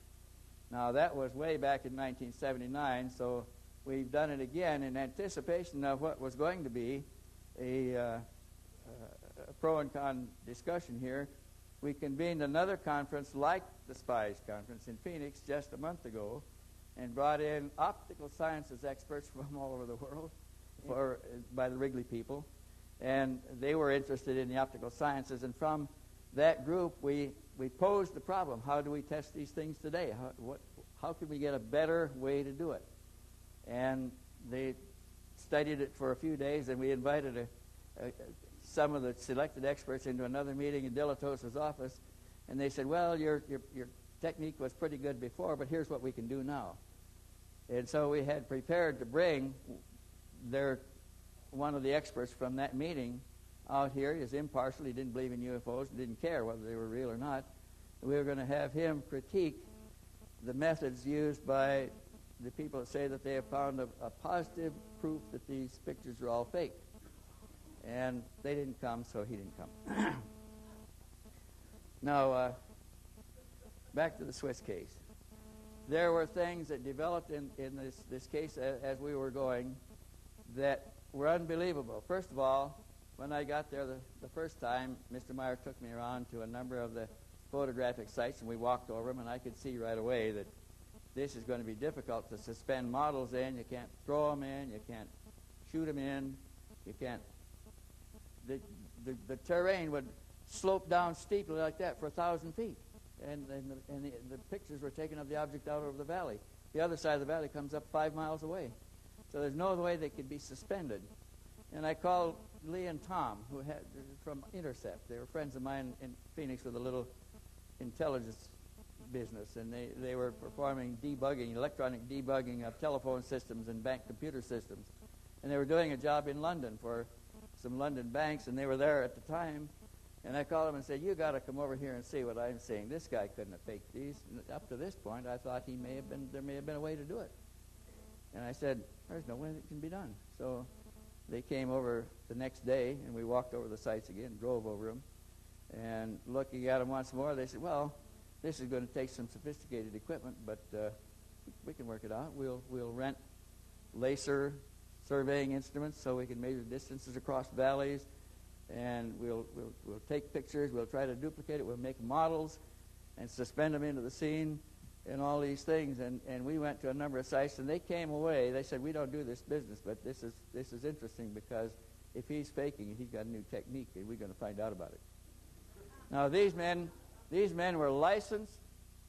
Now, that was way back in 1979, so we've done it again in anticipation of what was going to be a pro and con discussion here. We convened another conference like the SPIES conference in Phoenix just a month ago and brought in optical sciences experts from all over the world by the Wrigley people. And they were interested in the optical sciences. And from that group, we posed the problem. How do we test these things today? How can we get a better way to do it? And they studied it for a few days, and we invited some of the selected experts into another meeting in Dilatos's office, and they said, well, your technique was pretty good before, but here's what we can do now. And so we had prepared to bring one of the experts from that meeting out here. He was impartial. He didn't believe in UFOs, didn't care whether they were real or not. We were going to have him critique the methods used by the people that say that they have found a positive proof that these pictures are all fake. And they didn't come, so he didn't come. Now, back to the Swiss case. There were things that developed in this case as we were going that were unbelievable. First of all, when I got there the first time, Mr. Meier took me around to a number of the photographic sites, and we walked over them, and I could see right away that this is going to be difficult to suspend models in. You can't throw them in. You can't shoot them in. You can't. The terrain would slope down steeply like that for 1,000 feet, and the pictures were taken of the object out over the valley. The other side of the valley comes up 5 miles away, so there's no way they could be suspended. And I called Lee and Tom, who had from Intercept. They were friends of mine in Phoenix with a little intelligence business, and they were performing debugging, electronic debugging of telephone systems and bank computer systems. And they were doing a job in London for some London banks, and they were there at the time. And I called them and said, "You got to come over here and see what I'm seeing. This guy couldn't have faked these." And up to this point, I thought there may have been a way to do it. And I said, "There's no way that can be done." So they came over the next day, and we walked over the sites again, drove over them. And looking at them once more, they said, "Well, this is going to take some sophisticated equipment, but we can work it out. We'll rent laser surveying instruments so we can measure distances across valleys, and we'll take pictures. We'll try to duplicate it. We'll make models and suspend them into the scene and all these things." And we went to a number of sites, and they came away. They said, "We don't do this business, but this is interesting, because if he's faking it, he's got a new technique, and we're going to find out about it." Now, these men were licensed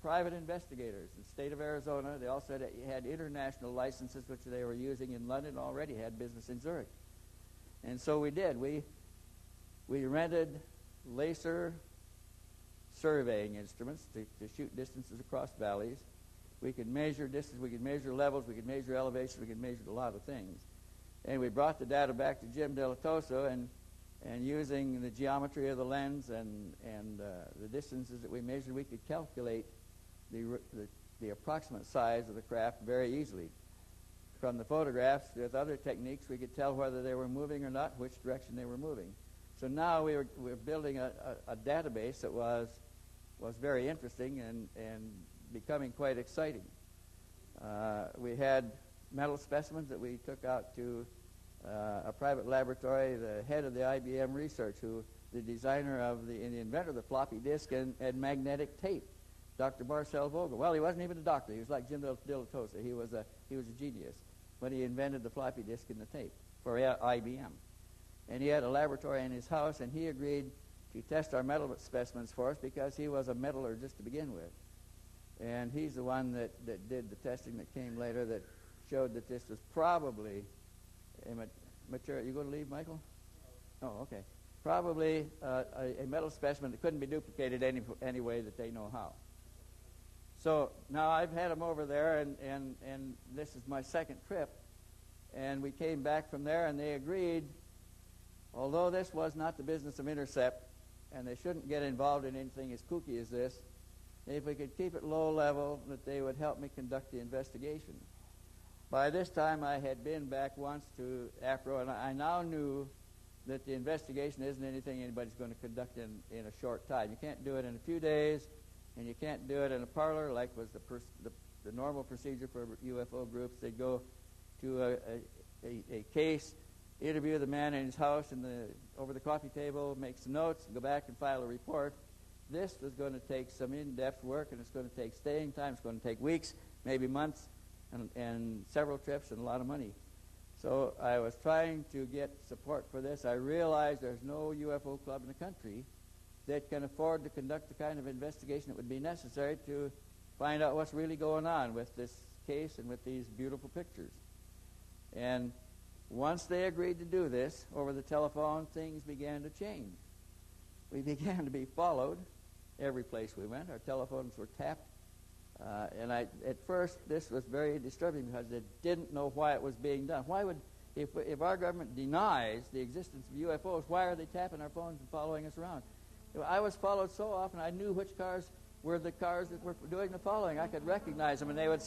private investigators in the state of Arizona. They also had international licenses, which they were using in London, already had business in Zurich. And so we did. We rented laser surveying instruments to shoot distances across valleys. We could measure distance, we could measure levels, we could measure elevation, we could measure a lot of things. And we brought the data back to Jim Delatoso, and using the geometry of the lens and the distances that we measured, we could calculate the approximate size of the craft very easily. From the photographs, with other techniques, we could tell whether they were moving or not, which direction they were moving. So now we were building a database that was very interesting and becoming quite exciting. We had metal specimens that we took out to a private laboratory. The head of the IBM research, the designer of the inventor of the floppy disk and magnetic tape, Dr. Marcel Vogel. Well, he wasn't even a doctor. He was like Jim Delatosa. He was a genius, but he invented the floppy disk and the tape for IBM. And he had a laboratory in his house, and he agreed to test our metal specimens for us because he was a metallurgist to begin with. And he's the one that did the testing that came later that showed that this was probably a material. You going to leave, Michael? Oh, okay. Probably a metal specimen that couldn't be duplicated any way that they know how. So now I've had them over there, and this is my second trip. And we came back from there, and they agreed, although this was not the business of Intercept, and they shouldn't get involved in anything as kooky as this, if we could keep it low level, that they would help me conduct the investigation. By this time, I had been back once to APRO, and I now knew that the investigation isn't anything anybody's going to conduct in a short time. You can't do it in a few days, and you can't do it in a parlor like was the normal procedure for UFO groups. They'd go to a case, interview the man in his house over the coffee table, make some notes, and go back and file a report. This was going to take some in-depth work, and it's going to take staying time. It's going to take weeks, maybe months, and several trips and a lot of money. So I was trying to get support for this. I realized there's no UFO club in the country that can afford to conduct the kind of investigation that would be necessary to find out what's really going on with this case and with these beautiful pictures. And once they agreed to do this over the telephone, things began to change. We began to be followed every place we went. Our telephones were tapped. And at first, this was very disturbing because they didn't know why it was being done. Why would, if our government denies the existence of UFOs, why are they tapping our phones and following us around? I was followed so often, I knew which cars were the cars that were doing the following. I could recognize them, and they would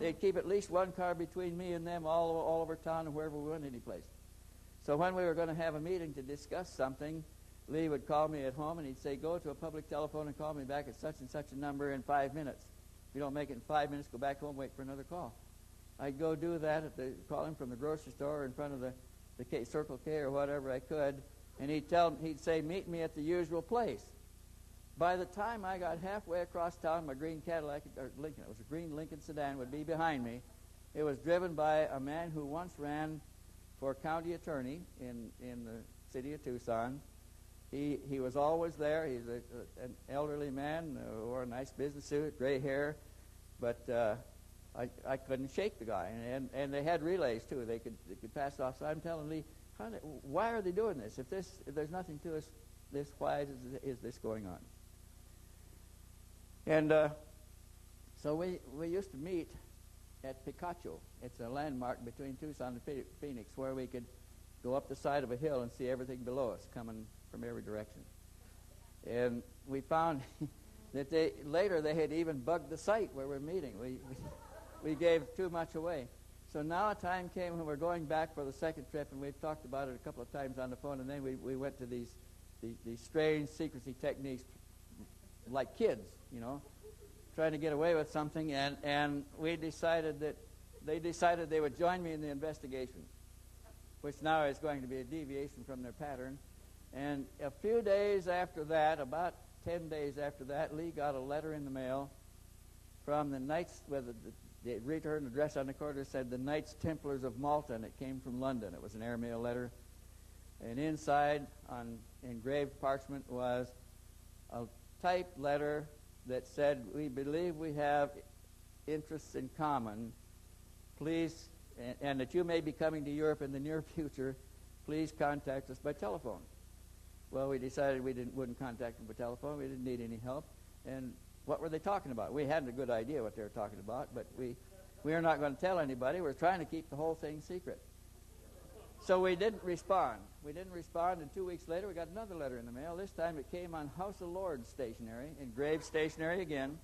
they'd keep at least one car between me and them all over town and wherever we went, any place. So when we were going to have a meeting to discuss something, Lee would call me at home, and he'd say, "Go to a public telephone and call me back at such and such a number in 5 minutes. If you don't make it in 5 minutes, go back home, wait for another call." I'd go do that, call him from the grocery store in front of the Circle K or whatever I could, and he'd say, "Meet me at the usual place." By the time I got halfway across town, my green Cadillac, or Lincoln, it was a green Lincoln sedan, would be behind me. It was driven by a man who once ran for county attorney in the city of Tucson. He was always there. He's an elderly man, wore a nice business suit, gray hair, but I couldn't shake the guy. And they had relays too. They could pass it off. So I'm telling Lee, why are they doing this? If there's nothing to this, why is this going on? And so we used to meet at Picacho. It's a landmark between Tucson and Phoenix where we could go up the side of a hill and see everything below us coming from every direction. And we found that later they had even bugged the site where we're meeting. We gave too much away. So now a time came when we're going back for the second trip, and we've talked about it a couple of times on the phone, and then we went to these strange secrecy techniques like kids, trying to get away with something, and we decided that they decided they would join me in the investigation, which now is going to be a deviation from their pattern. And a few days after that, about 10 days after that, Lee got a letter in the mail from the Knights, with the return address on the corner said the Knights Templars of Malta, and it came from London. It was an airmail letter. And inside, on engraved parchment, was a typed letter that said, "We believe we have interests in common. Please, and that you may be coming to Europe in the near future. Please contact us by telephone." Well, we decided we wouldn't contact them by telephone. We didn't need any help. And what were they talking about? We hadn't a good idea what they were talking about, but we were not going to tell anybody. We're trying to keep the whole thing secret. So we didn't respond. And 2 weeks later, we got another letter in the mail. This time it came on House of Lords stationery, engraved stationery again.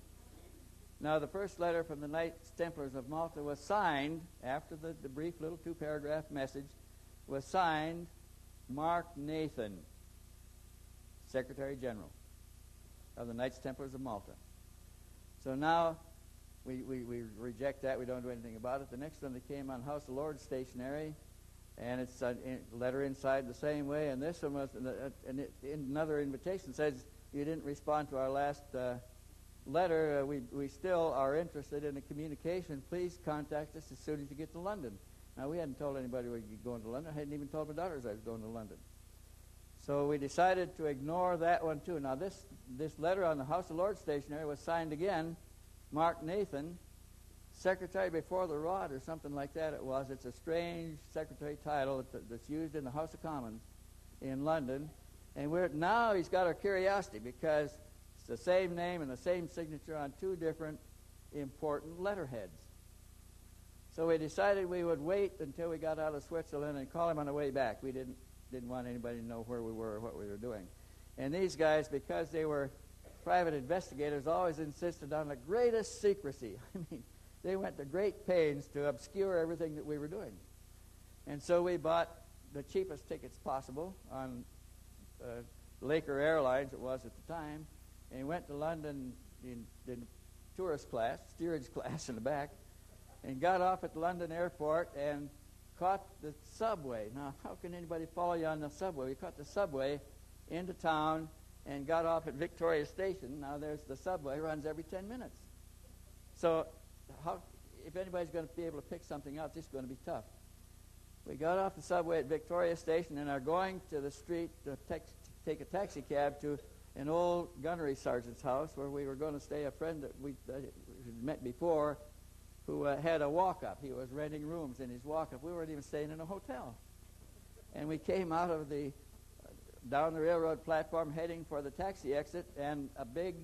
Now, the first letter from the Knights Templars of Malta was signed, after the brief little 2-paragraph message, was signed Mark Nathan, Secretary General of the Knights Templars of Malta. So now we reject that. We don't do anything about it. The next one that came on House of Lords stationery, and it's a letter inside the same way. And this one was another invitation. Says, you didn't respond to our last letter. We still are interested in a communication. Please contact us as soon as you get to London. Now, we hadn't told anybody we were going to London. I hadn't even told my daughters I was going to London. So we decided to ignore that one, too. Now, this letter on the House of Lords stationery was signed again, Mark Nathan, Secretary before the Rod, or something like that it was. It's a strange secretary title that's used in the House of Commons in London. And now he's got our curiosity because it's the same name and the same signature on 2 different important letterheads. So we decided we would wait until we got out of Switzerland and call him on the way back. We didn't want anybody to know where we were or what we were doing. And these guys, because they were private investigators, always insisted on the greatest secrecy. I mean, they went to great pains to obscure everything that we were doing. And so we bought the cheapest tickets possible on Laker Airlines, it was at the time, and went to London in tourist class, steerage class in the back, and got off at the London airport and caught the subway. Now, how can anybody follow you on the subway? We caught the subway into town and got off at Victoria Station. Now, there's the subway, runs every 10 minutes. So if anybody's going to be able to pick something out, this is going to be tough. We got off the subway at Victoria Station and are going to the street to take a taxi cab to an old gunnery sergeant's house where we were going to stay. A friend that we had met before who had a walk-up. He was renting rooms in his walk-up. We weren't even staying in a hotel. And we came out of down the railroad platform heading for the taxi exit, and a big,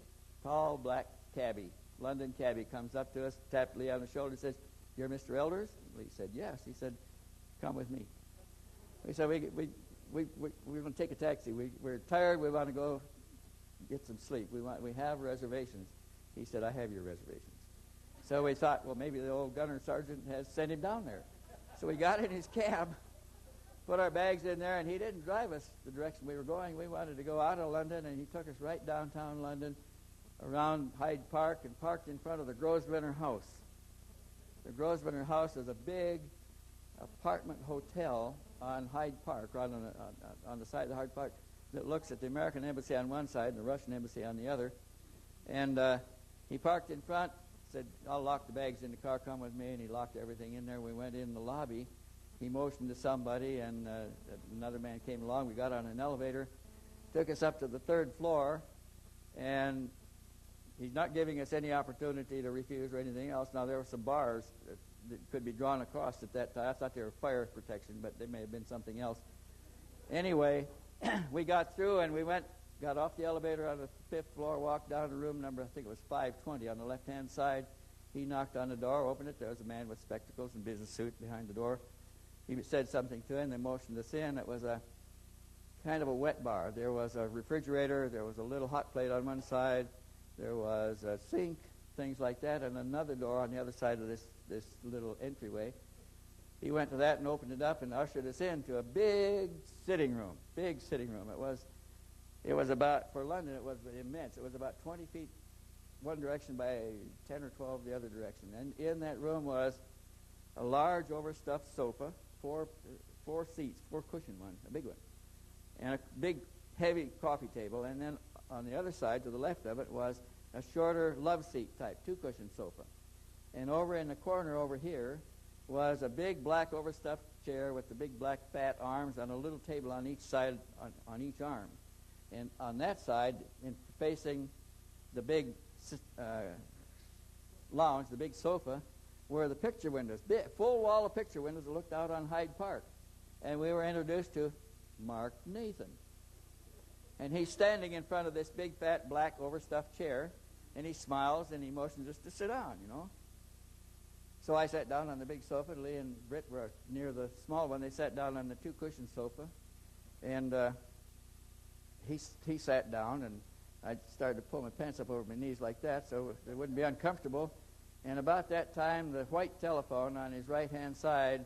tall, black cabbie, London cabbie, comes up to us, tapped Lee on the shoulder, and says, "You're Mr. Elders?" Lee said, "Yes." He said, "Come with me." We said, we're going to take a taxi. We're tired. We want to go get some sleep. We have reservations. He said, "I have your reservations." So we thought, well, maybe the old gunner sergeant has sent him down there. So we got in his cab, put our bags in there, and he didn't drive us the direction we were going. We wanted to go out of London, and he took us right downtown London, around Hyde Park, and parked in front of the Grosvenor House. The Grosvenor House is a big apartment hotel on Hyde Park, right on the side of the Hyde Park. that looks at the American embassy on one side and the Russian embassy on the other. And he parked in front, said, I'll lock the bags in the car, come with me, and he locked everything in there. We went in the lobby. He motioned to somebody, and another man came along. We got on an elevator, took us up to the third floor, and he's not giving us any opportunity to refuse or anything else. Now, there were some bars that could be drawn across at that time. I thought they were fire protection, but they may have been something else. Anyway, we got through, and we got off the elevator on the fifth floor, walked down to room number, I think it was 520 on the left-hand side. He knocked on the door, opened it. There was a man with spectacles and business suit behind the door. He said something to him. They motioned us in. It was a kind of a wet bar. There was a refrigerator. There was a little hot plate on one side. There was a sink, things like that, and another door on the other side of this little entryway. He went to that and opened it up and ushered us into a big sitting room. Big sitting room. It was about, for London, it was immense. It was about 20 feet one direction by 10 or 12 the other direction. And in that room was a large overstuffed sofa, four seats, four-cushion one, a big one, and a big, heavy coffee table. And then on the other side, to the left of it, was a shorter love seat type, two-cushion sofa. And over in the corner over here was a big black overstuffed chair with the big black fat arms on a little table on each side, on each arm. And on that side, facing the big lounge, the big sofa, were the picture windows, big, full wall of picture windows that looked out on Hyde Park. And we were introduced to Mark Nathan. And he's standing in front of this big, fat, black, overstuffed chair, and he smiles and he motions us to sit down, you know. So I sat down on the big sofa. Lee and Britt were near the small one. They sat down on the two-cushion sofa, and he sat down, and I started to pull my pants up over my knees like that so it wouldn't be uncomfortable. And about that time, the white telephone on his right-hand side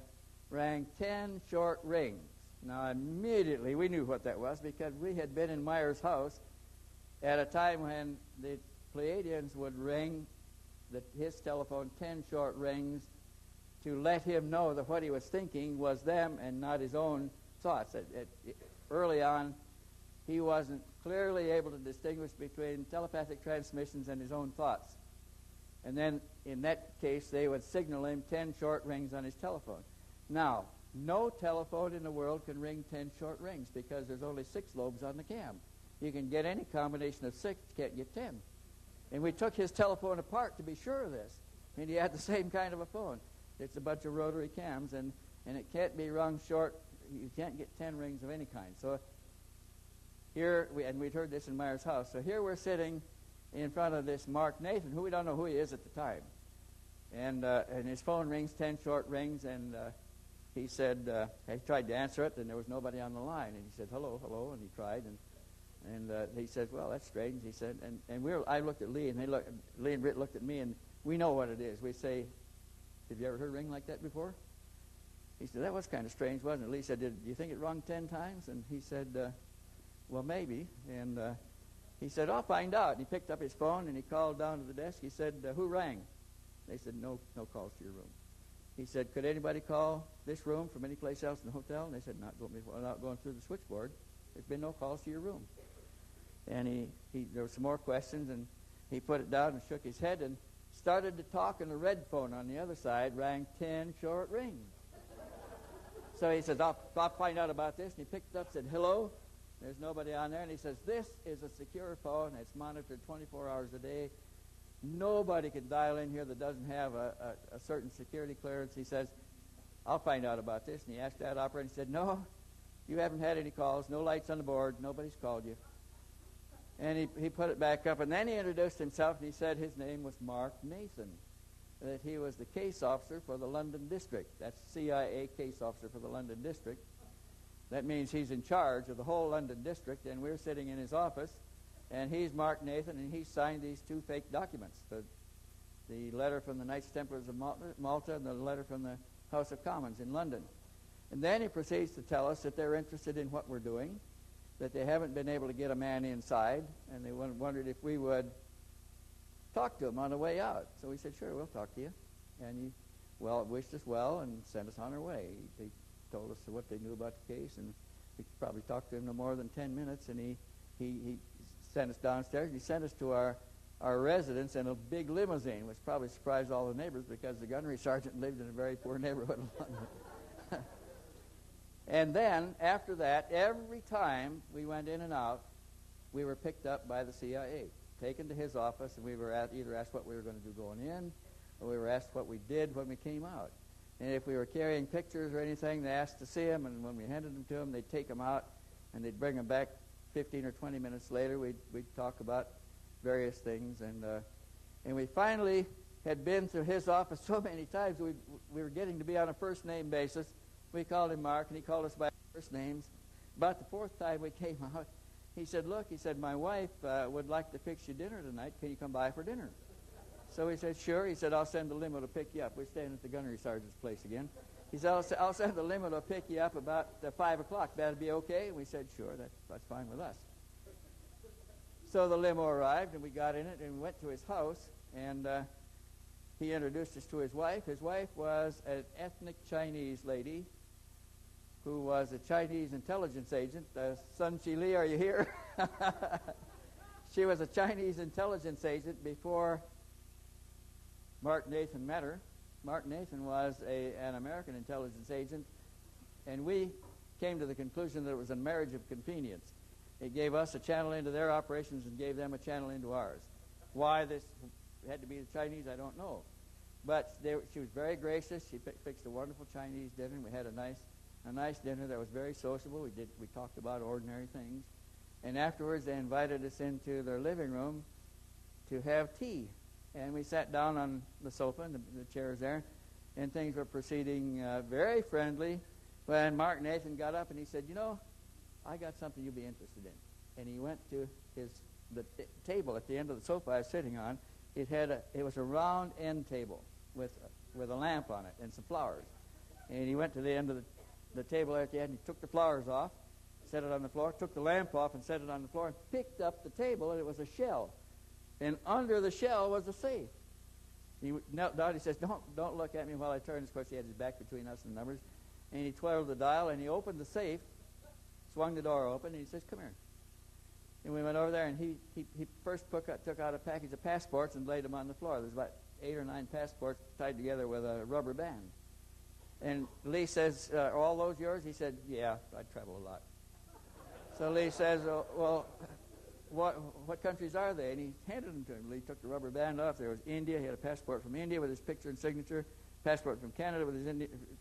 rang 10 short rings. Now, immediately, we knew what that was because we had been in Meier's house at a time when the Pleiadians would ring his telephone 10 short rings to let him know that what he was thinking was them and not his own thoughts. Early on, he wasn't clearly able to distinguish between telepathic transmissions and his own thoughts. And then, in that case, they would signal him 10 short rings on his telephone. Now, no telephone in the world can ring 10 short rings because there's only 6 lobes on the cam. You can get any combination of 6, you can't get 10. And we took his telephone apart to be sure of this. And he had the same kind of a phone. It's a bunch of rotary cams, and it can't be rung short. You can't get 10 rings of any kind. So here, we'd heard this in Meier's house. So here we're sitting in front of this Mark Nathan, who we don't know who he is at the time. And his phone rings 10 short rings, and he said, he tried to answer it, and there was nobody on the line. And he said, hello, hello, and he tried, and he said, well, that's strange, he said. And I looked at Lee, and Lee and Britt looked at me, and we know what it is. We say, have you ever heard a ring like that before? He said, that was kind of strange, wasn't it? Lee said, do you think it rung 10 times? And he said, well, maybe. And he said, I'll find out. And he picked up his phone, and he called down to the desk. He said, who rang? They said, no calls to your room. He said, could anybody call this room from any place else in the hotel? And they said, not going through the switchboard. There's been no calls to your room. And there were some more questions, and he put it down and shook his head and started to talk, and the red phone on the other side rang 10 short rings. So he says, I'll find out about this. And he picked it up and said, hello. There's nobody on there. And he says, this is a secure phone. It's monitored 24 hours a day. Nobody can dial in here that doesn't have a certain security clearance. He says, I'll find out about this. And he asked that operator, and he said, no, you haven't had any calls. No lights on the board. Nobody's called you. And he put it back up. And then he introduced himself, and he said his name was Mark Nathan, that he was the case officer for the London District. That's CIA case officer for the London District. That means he's in charge of the whole London District, and we're sitting in his office, and he's Mark Nathan, and he signed these 2 fake documents, the letter from the Knights Templars of Malta and the letter from the House of Commons in London. And then he proceeds to tell us that they're interested in what we're doing, that they haven't been able to get a man inside, and they wondered if we would talk to him on the way out. So we said, sure, we'll talk to you. And he wished us well and sent us on our way. He told us what they knew about the case, and We probably talked to him no more than 10 minutes, and he sent us downstairs. He sent us to our residence in a big limousine, which probably surprised all the neighbors because the gunnery sergeant lived in a very poor neighborhood of London. And then, after that, every time we went in and out, we were picked up by the CIA, taken to his office, and we were either asked what we were going to do going in, or we were asked what we did when we came out. And if we were carrying pictures or anything, they asked to see them, and when we handed them to them, they'd take them out, and they'd bring them back 15 or 20 minutes later. We'd talk about various things, and we finally had been to his office so many times we were getting to be on a first-name basis. We called him Mark, and he called us by first names. About the fourth time we came out, he said, look, he said, my wife would like to fix you dinner tonight. Can you come by for dinner? So we said, sure. He said, I'll send the limo to pick you up. We're staying at the gunnery sergeant's place again. He said, I'll send the limo to pick you up about 5 o'clock. That'll be okay? And we said, sure, that's fine with us. So the limo arrived, and we got in it, and we went to his house, and he introduced us to his wife. His wife was an ethnic Chinese lady who was a Chinese intelligence agent. Sun Chi Li, are you here? She was a Chinese intelligence agent before Mark Nathan met her. Mark Nathan was an American intelligence agent, and we came to the conclusion that it was a marriage of convenience. It gave us a channel into their operations and gave them a channel into ours. Why this had to be the Chinese, I don't know. But she was very gracious. She fixed a wonderful Chinese dinner. We had a nice dinner that was very sociable. We talked about ordinary things. And afterwards, they invited us into their living room to have tea. And we sat down on the sofa and the chairs there, and things were proceeding very friendly when Mark Nathan got up and he said, you know, I got something you'll be interested in. And he went to the table at the end of the sofa I was sitting on. It was a round end table with a lamp on it and some flowers. And he went to the end of the table at the end, and he took the flowers off, set it on the floor, took the lamp off and set it on the floor, and picked up the table, and it was a shell. And under the shell was a safe. He knelt down. He says, don't look at me while I turn. Of course, he had his back between us and the numbers. And he twirled the dial, and he opened the safe, swung the door open, and he says, come here. And we went over there, and he first took out a package of passports and laid them on the floor. There's about 8 or 9 passports tied together with a rubber band. And Lee says, are all those yours? He said, yeah, I travel a lot. So Lee says, well, what countries are they? And he handed them to him. Lee took the rubber band off. There was India. He had a passport from India with his picture and signature, passport from Canada with his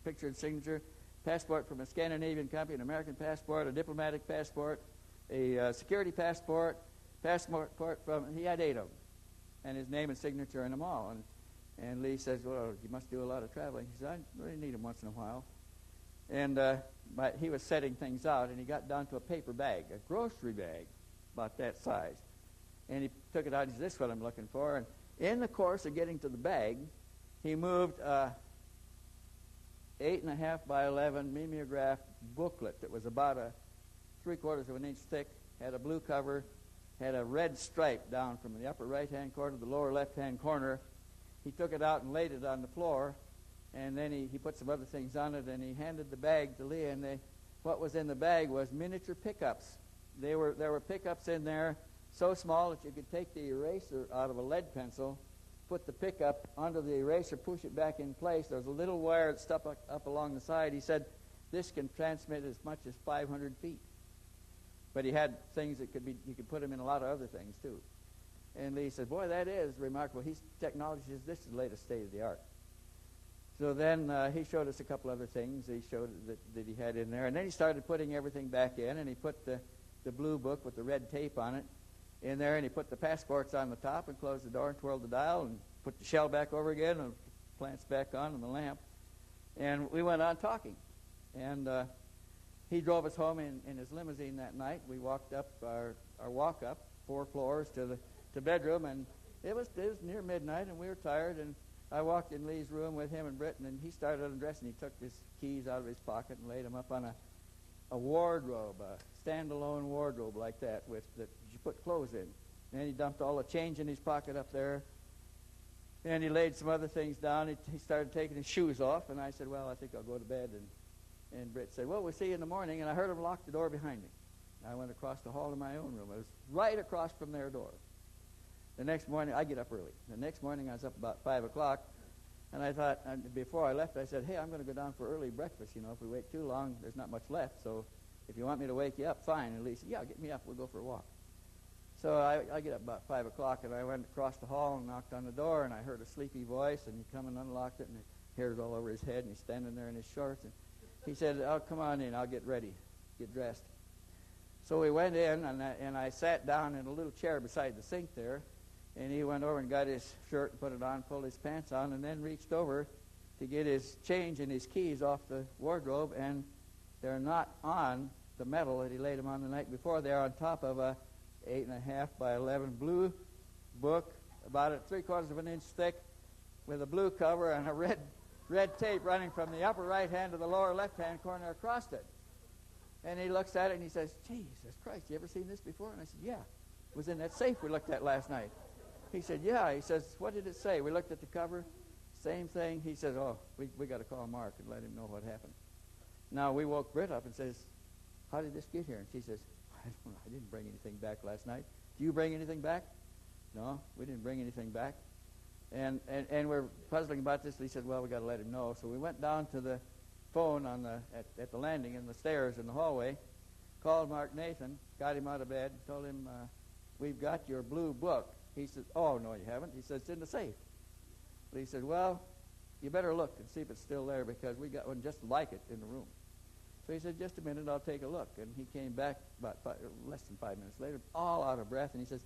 picture and signature, passport from a Scandinavian country, an American passport, a diplomatic passport, a security passport from, he had 8 of them, and his name and signature in them all. And Lee says, well, you must do a lot of traveling. He said, I really need them once in a while. And he was setting things out, and he got down to a paper bag, a grocery bag, about that size. And he took it out, and he said, this is what I'm looking for. And in the course of getting to the bag, he moved 8.5 by 11 mimeograph booklet that was about 3/4 of an inch thick, had a blue cover, had a red stripe down from the upper right-hand corner to the lower left-hand corner. He took it out and laid it on the floor, and then he put some other things on it, and he handed the bag to Lee, and what was in the bag was miniature pickups. There were pickups in there so small that you could take the eraser out of a lead pencil, put the pickup under the eraser, push it back in place. There was a little wire that stuck up along the side. He said, this can transmit as much as 500 feet. But he had things that you could put them in a lot of other things, too. And Lee said, boy, that is remarkable. Technology says this is the latest state of the art. So then he showed us a couple other things he showed that he had in there. And then he started putting everything back in, and he put the blue book with the red tape on it in there, and he put the passports on the top and closed the door and twirled the dial and put the shell back over again and plants back on and the lamp. And we went on talking. And he drove us home in his limousine that night. We walked up our walk up 4 floors to the bedroom, and it was near midnight, and we were tired, and I walked in Lee's room with him and Britton, and he started undressing. He took his keys out of his pocket and laid them up on a wardrobe, a standalone wardrobe like that that you put clothes in. And he dumped all the change in his pocket up there, and he laid some other things down. He started taking his shoes off, and I said, well, I think I'll go to bed. And Britt said, well, we'll see you in the morning. And I heard him lock the door behind me. I went across the hall to my own room. It was right across from their door. The next morning, I get up early. The next morning, I was up about 5 o'clock. And I thought, before I left, I said, hey, I'm going to go down for early breakfast. You know, if we wait too long, there's not much left. So if you want me to wake you up, fine. And Lee said, yeah, get me up. We'll go for a walk. So I get up about 5 o'clock, and I went across the hall and knocked on the door, and I heard a sleepy voice, and he come and unlocked it, and the hair's all over his head, and he's standing there in his shorts. And he said, oh, come on in. I'll get ready, get dressed. So we went in, and I sat down in a little chair beside the sink there, and he went over and got his shirt and put it on, pulled his pants on, and then reached over to get his change and his keys off the wardrobe, and they're not on the metal that he laid them on the night before. They're on top of a 8.5 by 11 blue book, about 3/4 of an inch thick, with a blue cover and a red tape running from the upper right hand to the lower left hand corner across it. And he looks at it and he says, Jesus Christ, you ever seen this before? And I said, yeah. It was in that safe we looked at last night. He said, yeah. He says, what did it say? We looked at the cover, same thing. He says, oh, we got to call Mark and let him know what happened. Now, we woke Britt up and says, how did this get here? And she says, I don't know. I didn't bring anything back last night. Do you bring anything back? No, we didn't bring anything back. And we're puzzling about this. He said, well, we got to let him know. So we went down to the phone at the landing in the stairs in the hallway, called Mark Nathan, got him out of bed, told him, we've got your blue book. He said, oh, no, you haven't. He said, it's in the safe. But he said, well, you better look and see if it's still there, because we got one just like it in the room. So he said, just a minute, I'll take a look. And he came back about less than 5 minutes later, all out of breath, and he says,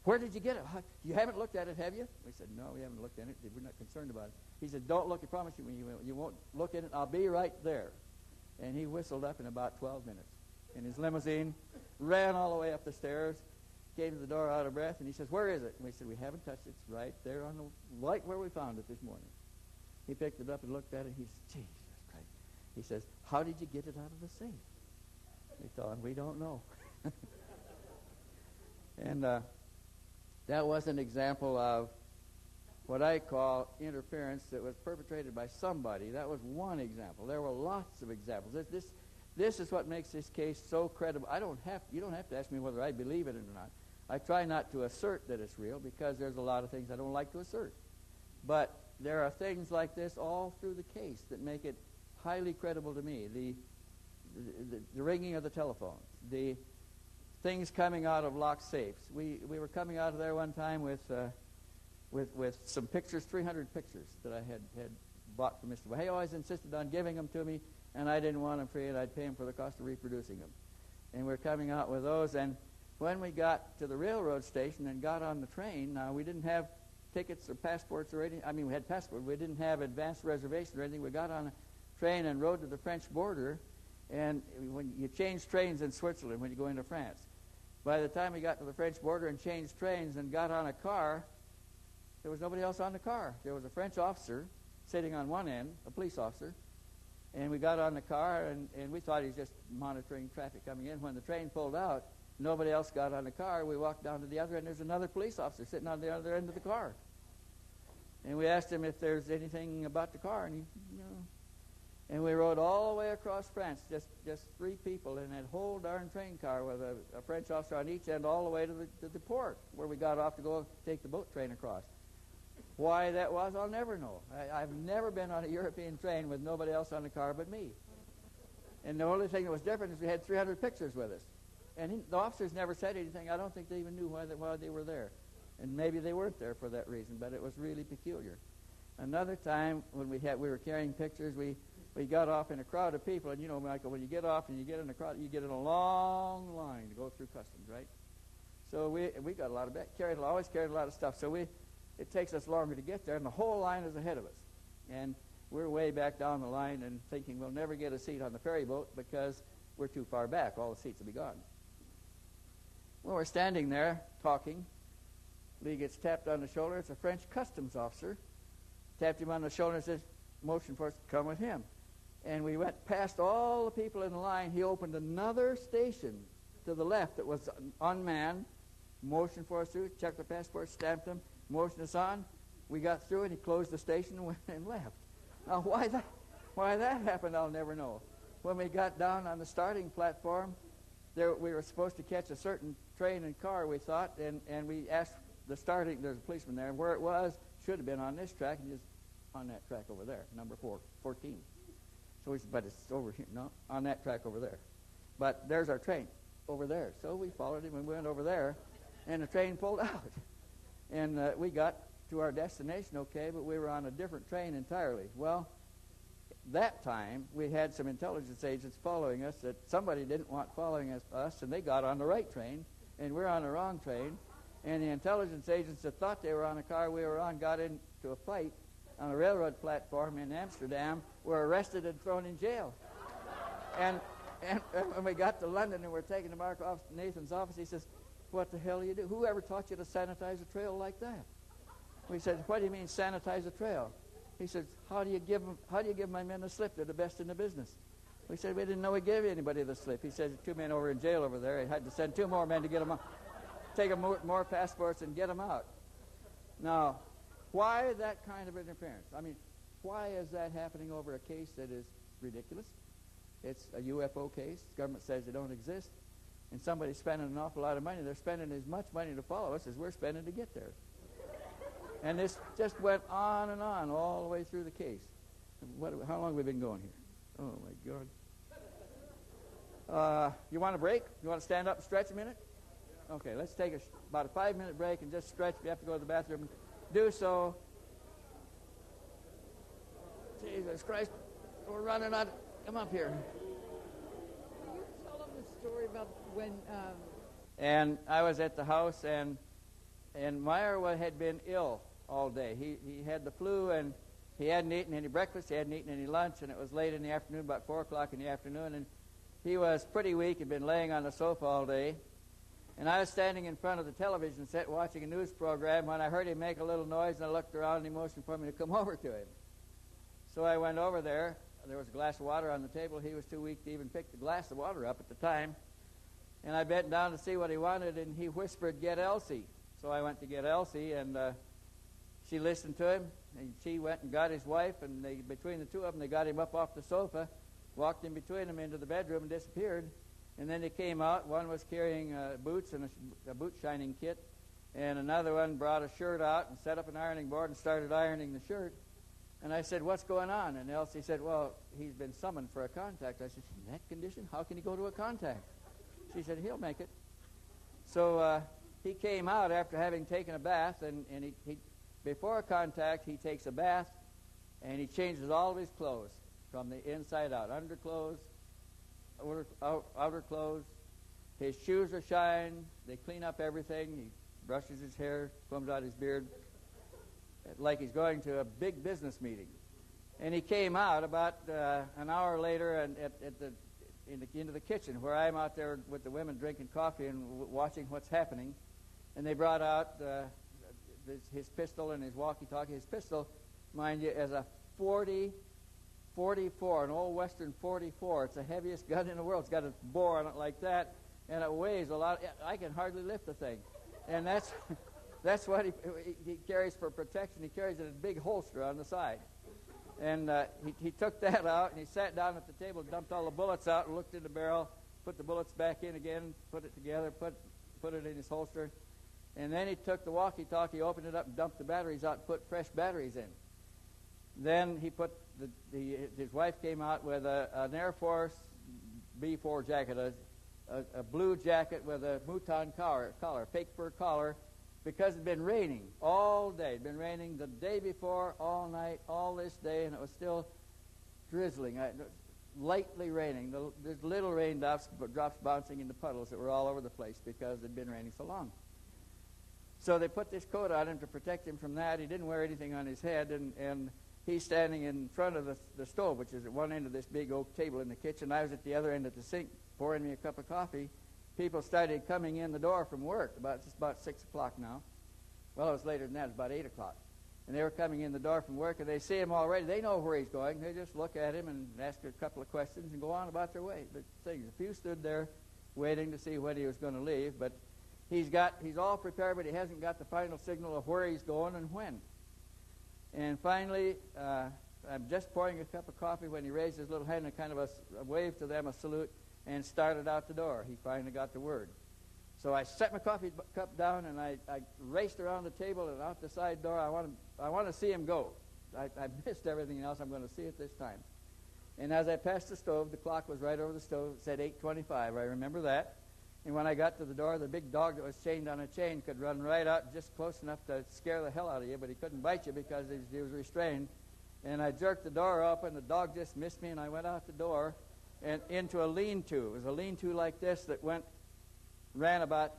where did you get it? You haven't looked at it, have you? We said, no, we haven't looked at it. We're not concerned about it. He said, don't look. I promise you, you won't look at it. I'll be right there. And he whistled up in about 12 minutes. In his limousine, ran all the way up the stairs, came to the door out of breath, and he says, where is it? And we said, we haven't touched it. It's right there on the right where we found it this morning. He picked it up and looked at it. He said, Jesus Christ. He says, how did you get it out of the safe? We thought, we don't know. And that was an example of what I call interference that was perpetrated by somebody. That was one example. There were lots of examples. This is what makes this case so credible. You don't have to ask me whether I believe it or not. I try not to assert that it's real, because there's a lot of things I don't like to assert. But there are things like this all through the case that make it highly credible to me. The ringing of the telephone, the things coming out of locked safes. We were coming out of there one time with some pictures, 300 pictures that I had bought from Mr. Well, he always insisted on giving them to me, and I didn't want them free, and I'd pay him for the cost of reproducing them. And we're coming out with those, and when we got to the railroad station and got on the train, now we didn't have tickets or passports or anything. I mean, we had passports. We didn't have advanced reservations or anything. We got on a train and rode to the French border, and when you change trains in Switzerland when you go into France, by the time we got to the French border and changed trains and got on a car, there was nobody else on the car. There was a French officer sitting on one end, a police officer, and we got on the car, and we thought he was just monitoring traffic coming in. When the train pulled out, nobody else got on the car. We walked down to the other end. There's another police officer sitting on the other end of the car. And we asked him if there's anything about the car, and he, no. And we rode all the way across France, just 3 people in that whole darn train car with a French officer on each end all the way to the port, where we got off to go take the boat train across. Why that was, I'll never know. I've never been on a European train with nobody else on the car but me. And the only thing that was different is we had 300 pictures with us. And the officers never said anything. I don't think they even knew why they were there. And maybe they weren't there for that reason, but it was really peculiar. Another time when we were carrying pictures, we got off in a crowd of people, and you know, Michael, when you get off and you get in a crowd, you get in a long line to go through customs, right? So we got a lot of always carried a lot of stuff. So it takes us longer to get there, and the whole line is ahead of us. And we're way back down the line and thinking we'll never get a seat on the ferry boat because we're too far back. All the seats will be gone. Well, we're standing there talking. Lee gets tapped on the shoulder. It's a French customs officer. Tapped him on the shoulder and says, motion for us to come with him. And we went past all the people in the line. He opened another station to the left that was unmanned. Motioned for us through, checked the passports, stamped them, motioned us on. We got through, and he closed the station and went and left. Now, why that happened, I'll never know. when we got down on the starting platform, we were supposed to catch a certain train and car, we thought, and we asked there's a policeman there, where it was, should have been on this track, and just on that track over there, number 14. So we said, but it's over here. No, on that track over there. But there's our train over there. So we followed him and we went over there, and the train pulled out. And we got to our destination okay, but we were on a different train entirely. Well, that time we had some intelligence agents following us that somebody didn't want following us, and they got on the right train, and we're on the wrong train. And the intelligence agents that thought they were on the car we were on got into a fight on a railroad platform in Amsterdam, were arrested and thrown in jail. And when we got to London and we're taking to Mark Nathan's office, he says, what the hell do you do? Who ever taught you to sanitize a trail like that? We said, what do you mean sanitize a trail? He says, how do you give my men the slip? They're the best in the business. We said, we didn't know we gave anybody the slip. He said, 2 men over in jail over there. He had to send 2 more men to get them out, take more passports and get them out. Now, why that kind of interference? I mean, why is that happening over a case that is ridiculous? It's a UFO case. The government says they don't exist. And somebody's spending an awful lot of money. They're spending as much money to follow us as we're spending to get there. And this just went on and on all the way through the case. How long have we been going here? Oh, my God. You want a break? You want to stand up and stretch a minute? Okay, let's take about a 5-minute break and just stretch. If you have to go to the bathroom, do so. Jesus Christ, we're running out. Come up here. Can you tell them the story about when... And I was at the house, and Meier had been ill all day. He had the flu, and he hadn't eaten any breakfast, he hadn't eaten any lunch, and it was late in the afternoon, about 4 o'clock in the afternoon, and he was pretty weak. He'd been laying on the sofa all day. And I was standing in front of the television set watching a news program when I heard him make a little noise, and I looked around and he motioned for me to come over to him. So I went over there. There was a glass of water on the table. He was too weak to even pick the glass of water up at the time. And I bent down to see what he wanted, and he whispered, "Get Elsie." So I went to get Elsie, and she listened to him, and she went and got his wife, and between the two of them, they got him up off the sofa, walked in between them into the bedroom and disappeared. And then they came out. One was carrying boots and a boot shining kit, and another one brought a shirt out and set up an ironing board and started ironing the shirt. And I said, "What's going on?" And Elsie said, "Well, he's been summoned for a contact." I said, "In that condition, how can he go to a contact?" She said, "He'll make it." So he came out after having taken a bath, and he before a contact, he takes a bath, and he changes all of his clothes from the inside out, underclothes, outer clothes. His shoes are shined. They clean up everything. He brushes his hair, combs out his beard, like he's going to a big business meeting. And he came out about an hour later and into the kitchen, where I'm out there with the women drinking coffee and watching what's happening. And they brought out his pistol and his walkie-talkie. His pistol, mind you, is a 44, an old Western 44. It's the heaviest gun in the world. It's got a bore on it like that, and it weighs a lot. I can hardly lift the thing. And that's what he carries for protection. He carries it in a big holster on the side. And he took that out, and he sat down at the table, dumped all the bullets out, and looked in the barrel, put the bullets back in again, put it together, put it in his holster. And then he took the walkie-talkie, opened it up, and dumped the batteries out, and put fresh batteries in. Then he put his wife came out with an Air Force B-4 jacket, a blue jacket with a mouton collar, fake fur collar, because it had been raining all day. It had been raining the day before, all night, all this day, and it was still drizzling, lightly raining. There's little raindrops bouncing into puddles that were all over the place because it had been raining so long. So they put this coat on him to protect him from that. He didn't wear anything on his head, and he's standing in front of the stove, which is at one end of this big oak table in the kitchen. I was at the other end at the sink pouring me a cup of coffee. People started coming in the door from work. It's about 6 o'clock now. Well, it was later than that. It was about 8 o'clock. And they were coming in the door from work, and they see him already. They know where he's going. They just look at him and ask a couple of questions and go on about their way. But a few stood there waiting to see when he was going to leave. But he's all prepared, but he hasn't got the final signal of where he's going and when. And finally, I'm just pouring a cup of coffee when he raised his little hand and kind of a wave to them, a salute, and started out the door. He finally got the word. So I set my coffee cup down, and I raced around the table and out the side door. I want to see him go. I missed everything else. I'm going to see it this time. And as I passed the stove, the clock was right over the stove. It said 8:25. I remember that. And when I got to the door, the big dog that was chained on a chain could run right out just close enough to scare the hell out of you, but he couldn't bite you because he was restrained. And I jerked the door open. The dog just missed me, and I went out the door and into a lean-to. It was a lean-to like this that ran about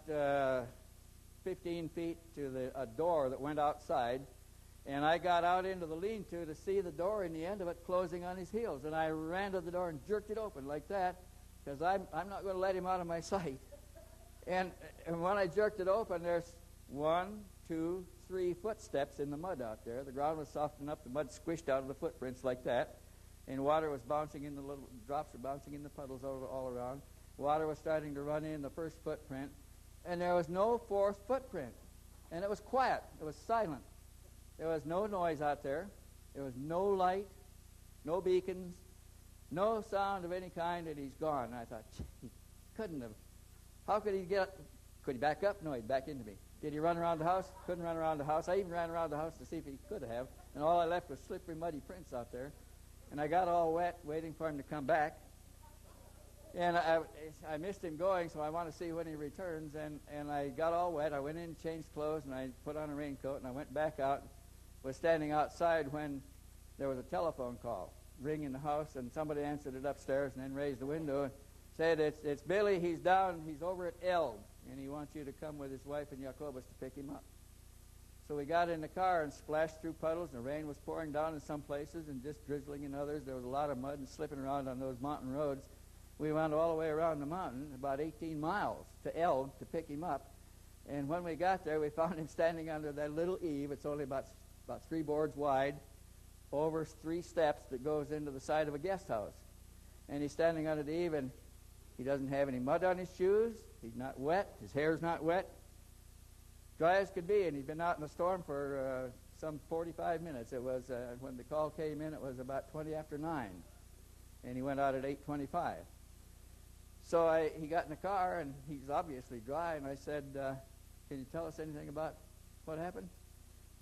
15 feet to a door that went outside. And I got out into the lean-to to see the door in the end of it closing on his heels. And I ran to the door and jerked it open like that because I'm not going to let him out of my sight. And when I jerked it open, there's 1, 2, 3 footsteps in the mud out there. The ground was soft enough, the mud squished out of the footprints like that. And water was bouncing in the little drops were bouncing in the puddles all around. Water was starting to run in the first footprint. And there was no fourth footprint. And it was quiet. It was silent. There was no noise out there. There was no light, no beacons, no sound of any kind, and he's gone. And I thought, he couldn't have. How could he get? Could he back up? No, he'd back into me. Did he run around the house? Couldn't run around the house. I even ran around the house to see if he could have, and all I left was slippery, muddy prints out there. And I got all wet waiting for him to come back. And I missed him going, so I want to see when he returns. And I got all wet. I went in, changed clothes, and I put on a raincoat, and I went back out. Was standing outside when there was a telephone call ring in the house, and somebody answered it upstairs and then raised the window and said, it's Billy, he's down, he's over at Elb, and he wants you to come with his wife and Jacobus to pick him up. So we got in the car and splashed through puddles, and the rain was pouring down in some places and just drizzling in others. There was a lot of mud and slipping around on those mountain roads. We went all the way around the mountain, about 18 miles to Elb to pick him up. And when we got there, we found him standing under that little eave. It's only about 3 boards wide, over 3 steps that goes into the side of a guest house. And he's standing under the eave, and he doesn't have any mud on his shoes. He's not wet. His hair's not wet. Dry as could be, and he'd been out in the storm for some 45 minutes. It was, when the call came in, it was about 20 after 9, and he went out at 8:25. So he got in the car, and he's obviously dry, and I said, can you tell us anything about what happened?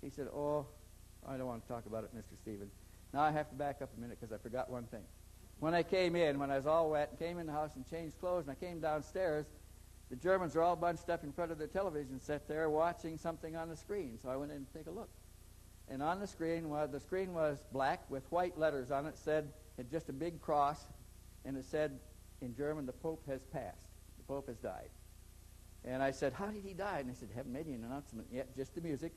He said, oh, I don't want to talk about it, Mr. Stevens. Now I have to back up a minute because I forgot one thing. When I came in, when I was all wet, came in the house and changed clothes, and I came downstairs, the Germans were all bunched up in front of their television set there watching something on the screen. So I went in to take a look. And on the screen was black with white letters on it. It just a big cross, and it said in German, the Pope has passed. The Pope has died. And I said, how did he die? And they said, haven't made any announcement yet, just the music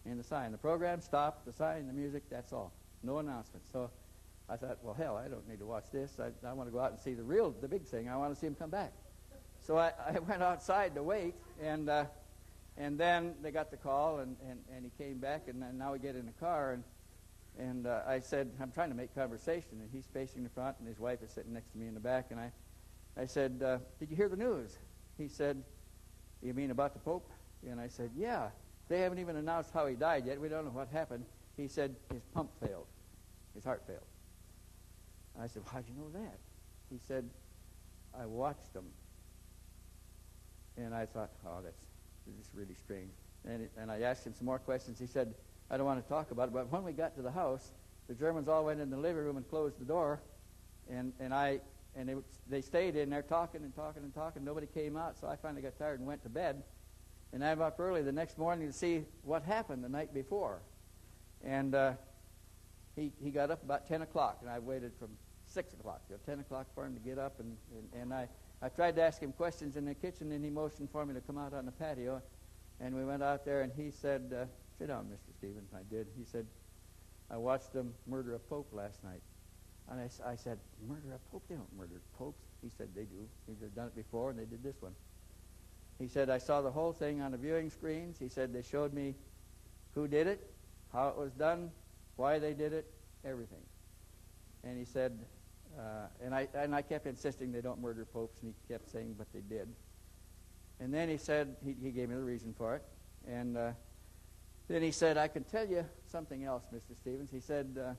and the sign. The program stopped, the sign, the music, that's all. No announcement. So I thought, well, hell, I don't need to watch this. I want to go out and see the big thing. I want to see him come back. So I went outside to wait, and then they got the call, and he came back, and then now we get in the car, and I said, I'm trying to make conversation, and he's facing the front, and his wife is sitting next to me in the back, and I said, did you hear the news? He said, you mean about the Pope? And I said, yeah. They haven't even announced how he died yet. We don't know what happened. He said his pump failed. His heart failed. I said, how'd you know that? He said, I watched them. And I thought, oh, that's really strange. And I asked him some more questions. He said, I don't want to talk about it. But when we got to the house, the Germans all went in the living room and closed the door. And they stayed in there talking and talking and talking. Nobody came out. So I finally got tired and went to bed. And I got up early the next morning to see what happened the night before. And he got up about 10 o'clock, and I waited from 6 o'clock till 10 o'clock for him to get up. And I tried to ask him questions in the kitchen, and he motioned for me to come out on the patio. And we went out there, and he said, sit down, Mr. Stevens. I did. He said, I watched them murder a pope last night. And I said, murder a pope? They don't murder popes. He said, they do. They've done it before, and they did this one. He said, I saw the whole thing on the viewing screens. He said, they showed me who did it, how it was done, why they did it, everything. And he said, and I kept insisting they don't murder popes, and he kept saying, but they did. And then he said, he gave me the reason for it. And then he said, I can tell you something else, Mr. Stevens. He said,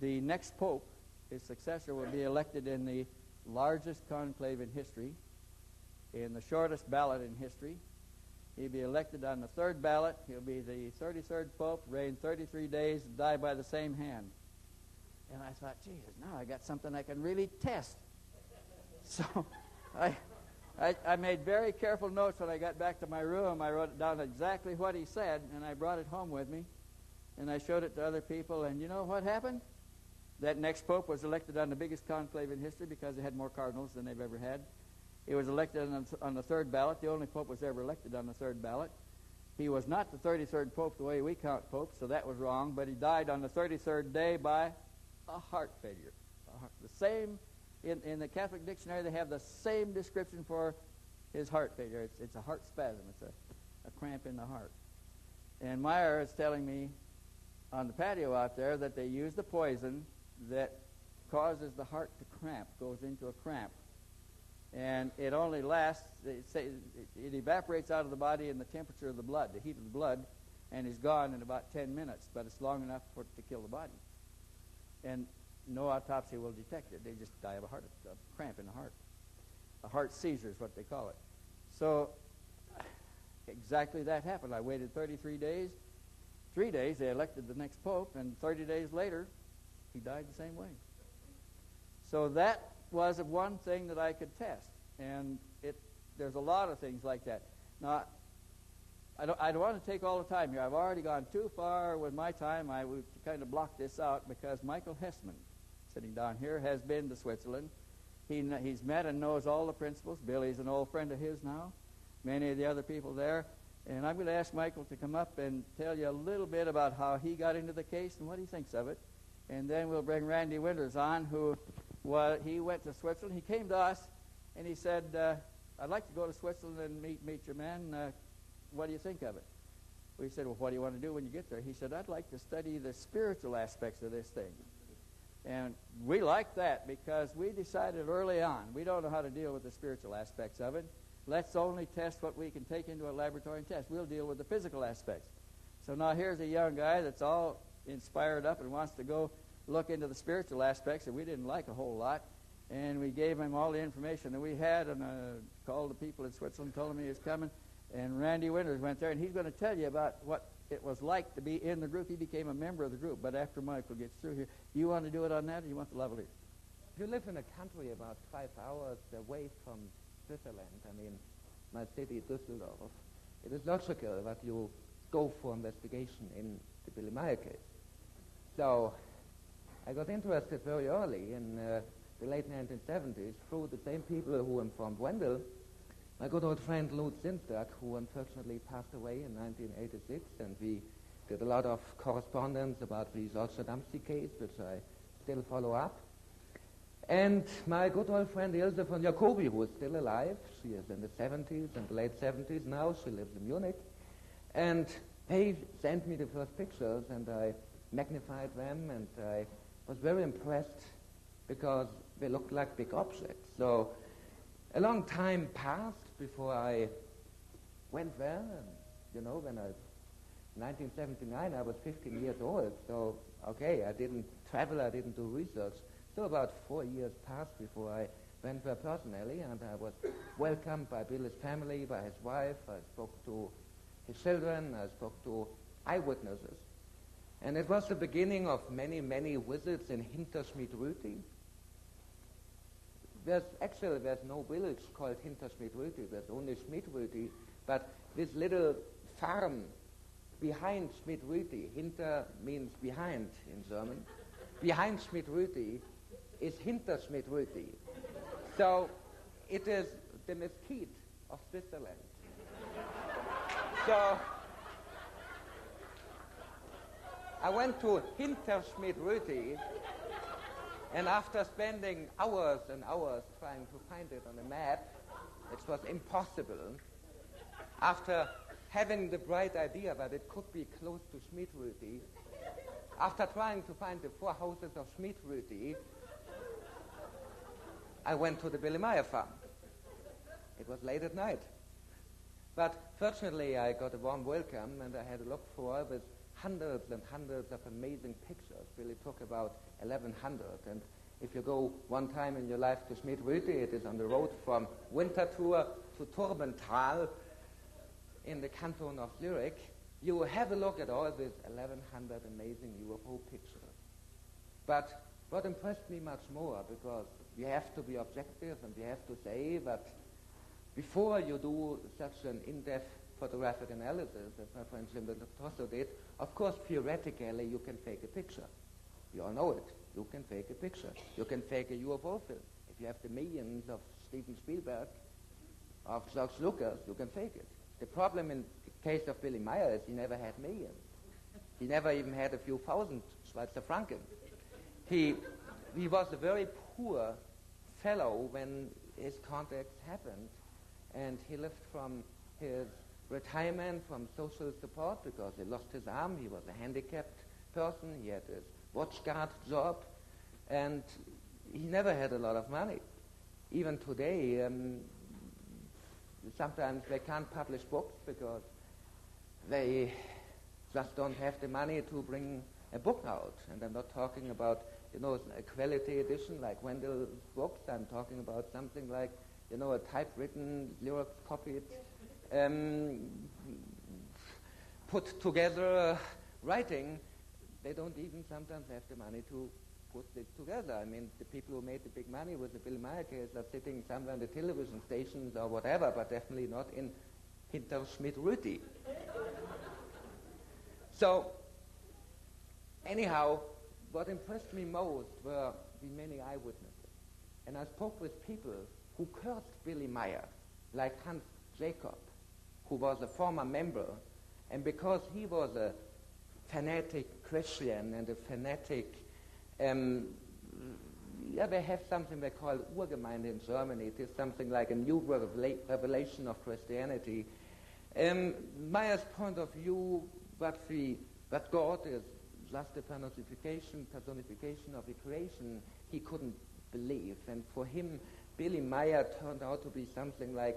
the next pope, his successor, will be elected in the largest conclave in history, in the shortest ballot in history. He'll be elected on the third ballot. He'll be the 33rd pope, reign 33 days, die by the same hand. And I thought, Jesus, now I got something I can really test. So I made very careful notes when I got back to my room. I wrote down exactly what he said, and I brought it home with me. And I showed it to other people, and you know what happened? That next pope was elected on the biggest conclave in history because they had more cardinals than they've ever had. He was elected on the third ballot. The only pope was ever elected on the third ballot. He was not the 33rd pope the way we count popes, so that was wrong, but he died on the 33rd day by a heart failure. The same, in the Catholic dictionary, they have the same description for his heart failure. It's a heart spasm. It's a cramp in the heart. And Meier is telling me on the patio out there that they use the poison that causes the heart to cramp, goes into a cramp. And it only lasts, it evaporates out of the body in the temperature of the blood, the heat of the blood, and is gone in about 10 minutes, but it's long enough for it to kill the body. And no autopsy will detect it. They just die of a cramp in the heart. A heart seizure is what they call it. So exactly that happened. I waited 33 days. 3 days, they elected the next pope, and 30 days later, he died the same way. So that was one thing that I could test, and there's a lot of things like that. Now, I don't want to take all the time here. I've already gone too far with my time. I would kind of block this out because Michael Hessman, sitting down here, has been to Switzerland. He's met and knows all the principals. Billy's an old friend of his now, many of the other people there. And I'm going to ask Michael to come up and tell you a little bit about how he got into the case and what he thinks of it. And then we'll bring Randy Winters on, he went to Switzerland. He came to us, and he said, I'd like to go to Switzerland and meet your man. What do you think of it? We said, well, what do you want to do when you get there? He said, I'd like to study the spiritual aspects of this thing. And we liked that because we decided early on, we don't know how to deal with the spiritual aspects of it. Let's only test what we can take into a laboratory and test. We'll deal with the physical aspects. So now here's a young guy that's all inspired up and wants to go look into the spiritual aspects that we didn't like a whole lot. And we gave him all the information that we had and called the people in Switzerland, told him he was coming. And Randy Winters went there, and he's going to tell you about what it was like to be in the group. He became a member of the group. But after Michael gets through here, you want to do it on that, or you want the lavalier? If you live in a country about 5 hours away from Switzerland, I mean, my city, Düsseldorf, it is logical that you go for investigation in the Billy Meier case. So I got interested very early in the late 1970s through the same people who informed Wendell. My good old friend Lutz Zinsberg, who unfortunately passed away in 1986, and we did a lot of correspondence about the Solzhenitsyn case, which I still follow up. And my good old friend Ilse von Jacobi, who is still alive. She is in the 70s, in the late 70s now. She lives in Munich. And they sent me the first pictures, and I magnified them, and I was very impressed because they looked like big objects. So a long time passed before I went there. And, you know, in 1979, I was 15 years old. So, okay, I didn't travel, I didn't do research. So about 4 years passed before I went there personally, and I was welcomed by Billy's family, by his wife. I spoke to his children. I spoke to eyewitnesses. And it was the beginning of many, many visits in Hinterschmidt-Rüti. There's no village called Hinterschmidt-Rüti. There's only Schmidt-Rüti. But this little farm behind Schmidt-Rüti, Hinter means behind in German, behind Schmidt-Rüti is Hinterschmidt-Rüti. So it is the mesquite of Switzerland. So I went to Hinterschmidt-Rüti, and after spending hours and hours trying to find it on a map, which was impossible, after having the bright idea that it could be close to Schmidt-Rüti, after trying to find the 4 houses of Schmidt-Rüti, I went to the Billy Meier farm. It was late at night. But fortunately, I got a warm welcome, and I had a look for with hundreds and hundreds of amazing pictures. Billy took about 1,100. And if you go one time in your life to Schmidt-Rüti, it is on the road from Winterthur to Turbental in the canton of Zurich. You will have a look at all these 1,100 amazing UFO pictures. But what impressed me much more, because we have to be objective and we have to say that before you do such an in-depth photographic analysis, as my friend Jim Tosso did, of course, theoretically, you can fake a picture. You all know it. You can fake a picture. You can fake a UFO film. If you have the millions of Steven Spielberg, of George Lucas, you can fake it. The problem in the case of Billy Meier is he never had millions. He never even had a few thousand Schweizer Franken. He was a very poor fellow when his contacts happened, and he lived from his retirement from social support because he lost his arm. He was a handicapped person. He had his watch guard job, and he never had a lot of money. Even today, sometimes they can't publish books because they just don't have the money to bring a book out. And I'm not talking about, a quality edition like Wendell's books. I'm talking about something like, a typewritten, Xerox copied, put together writing. They don't even sometimes have the money to put it together. I mean, the people who made the big money with the Billy Meier case are sitting somewhere in the television stations or whatever, but definitely not in hinter Schmidt-Rüti. So, anyhow, what impressed me most were the many eyewitnesses. And I spoke with people who cursed Billy Meier, like Hans Jacob, who was a former member, and because he was a fanatic Christian and a fanatic, they have something they call Urgemeinde in Germany. It is something like a new revelation of Christianity. Meier's point of view, that God is just a personification of the creation, he couldn't believe. And for him, Billy Meier turned out to be something like,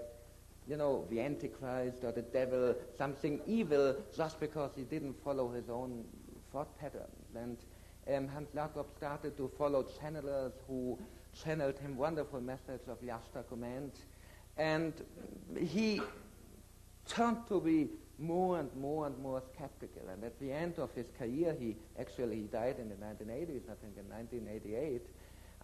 the Antichrist or the devil, something evil, just because he didn't follow his own thought patterns. And Hans Jakob started to follow channelers who channeled him wonderful message of Yashta command. And he turned to be more and more and more skeptical. And at the end of his career, he died in the 1980s, I think in 1988.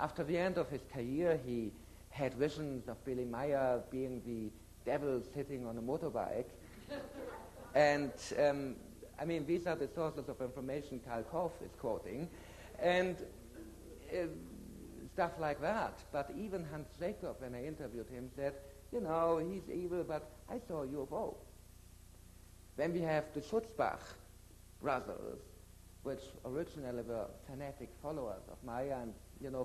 After the end of his career, he had visions of Billy Meier being the devil sitting on a motorbike. And, these are the sources of information Karl Korff is quoting. And stuff like that. But even Hans Jacob, when I interviewed him, said, he's evil, but I saw a UFO. Then we have the Schutzbach brothers, which originally were fanatic followers of Meier, and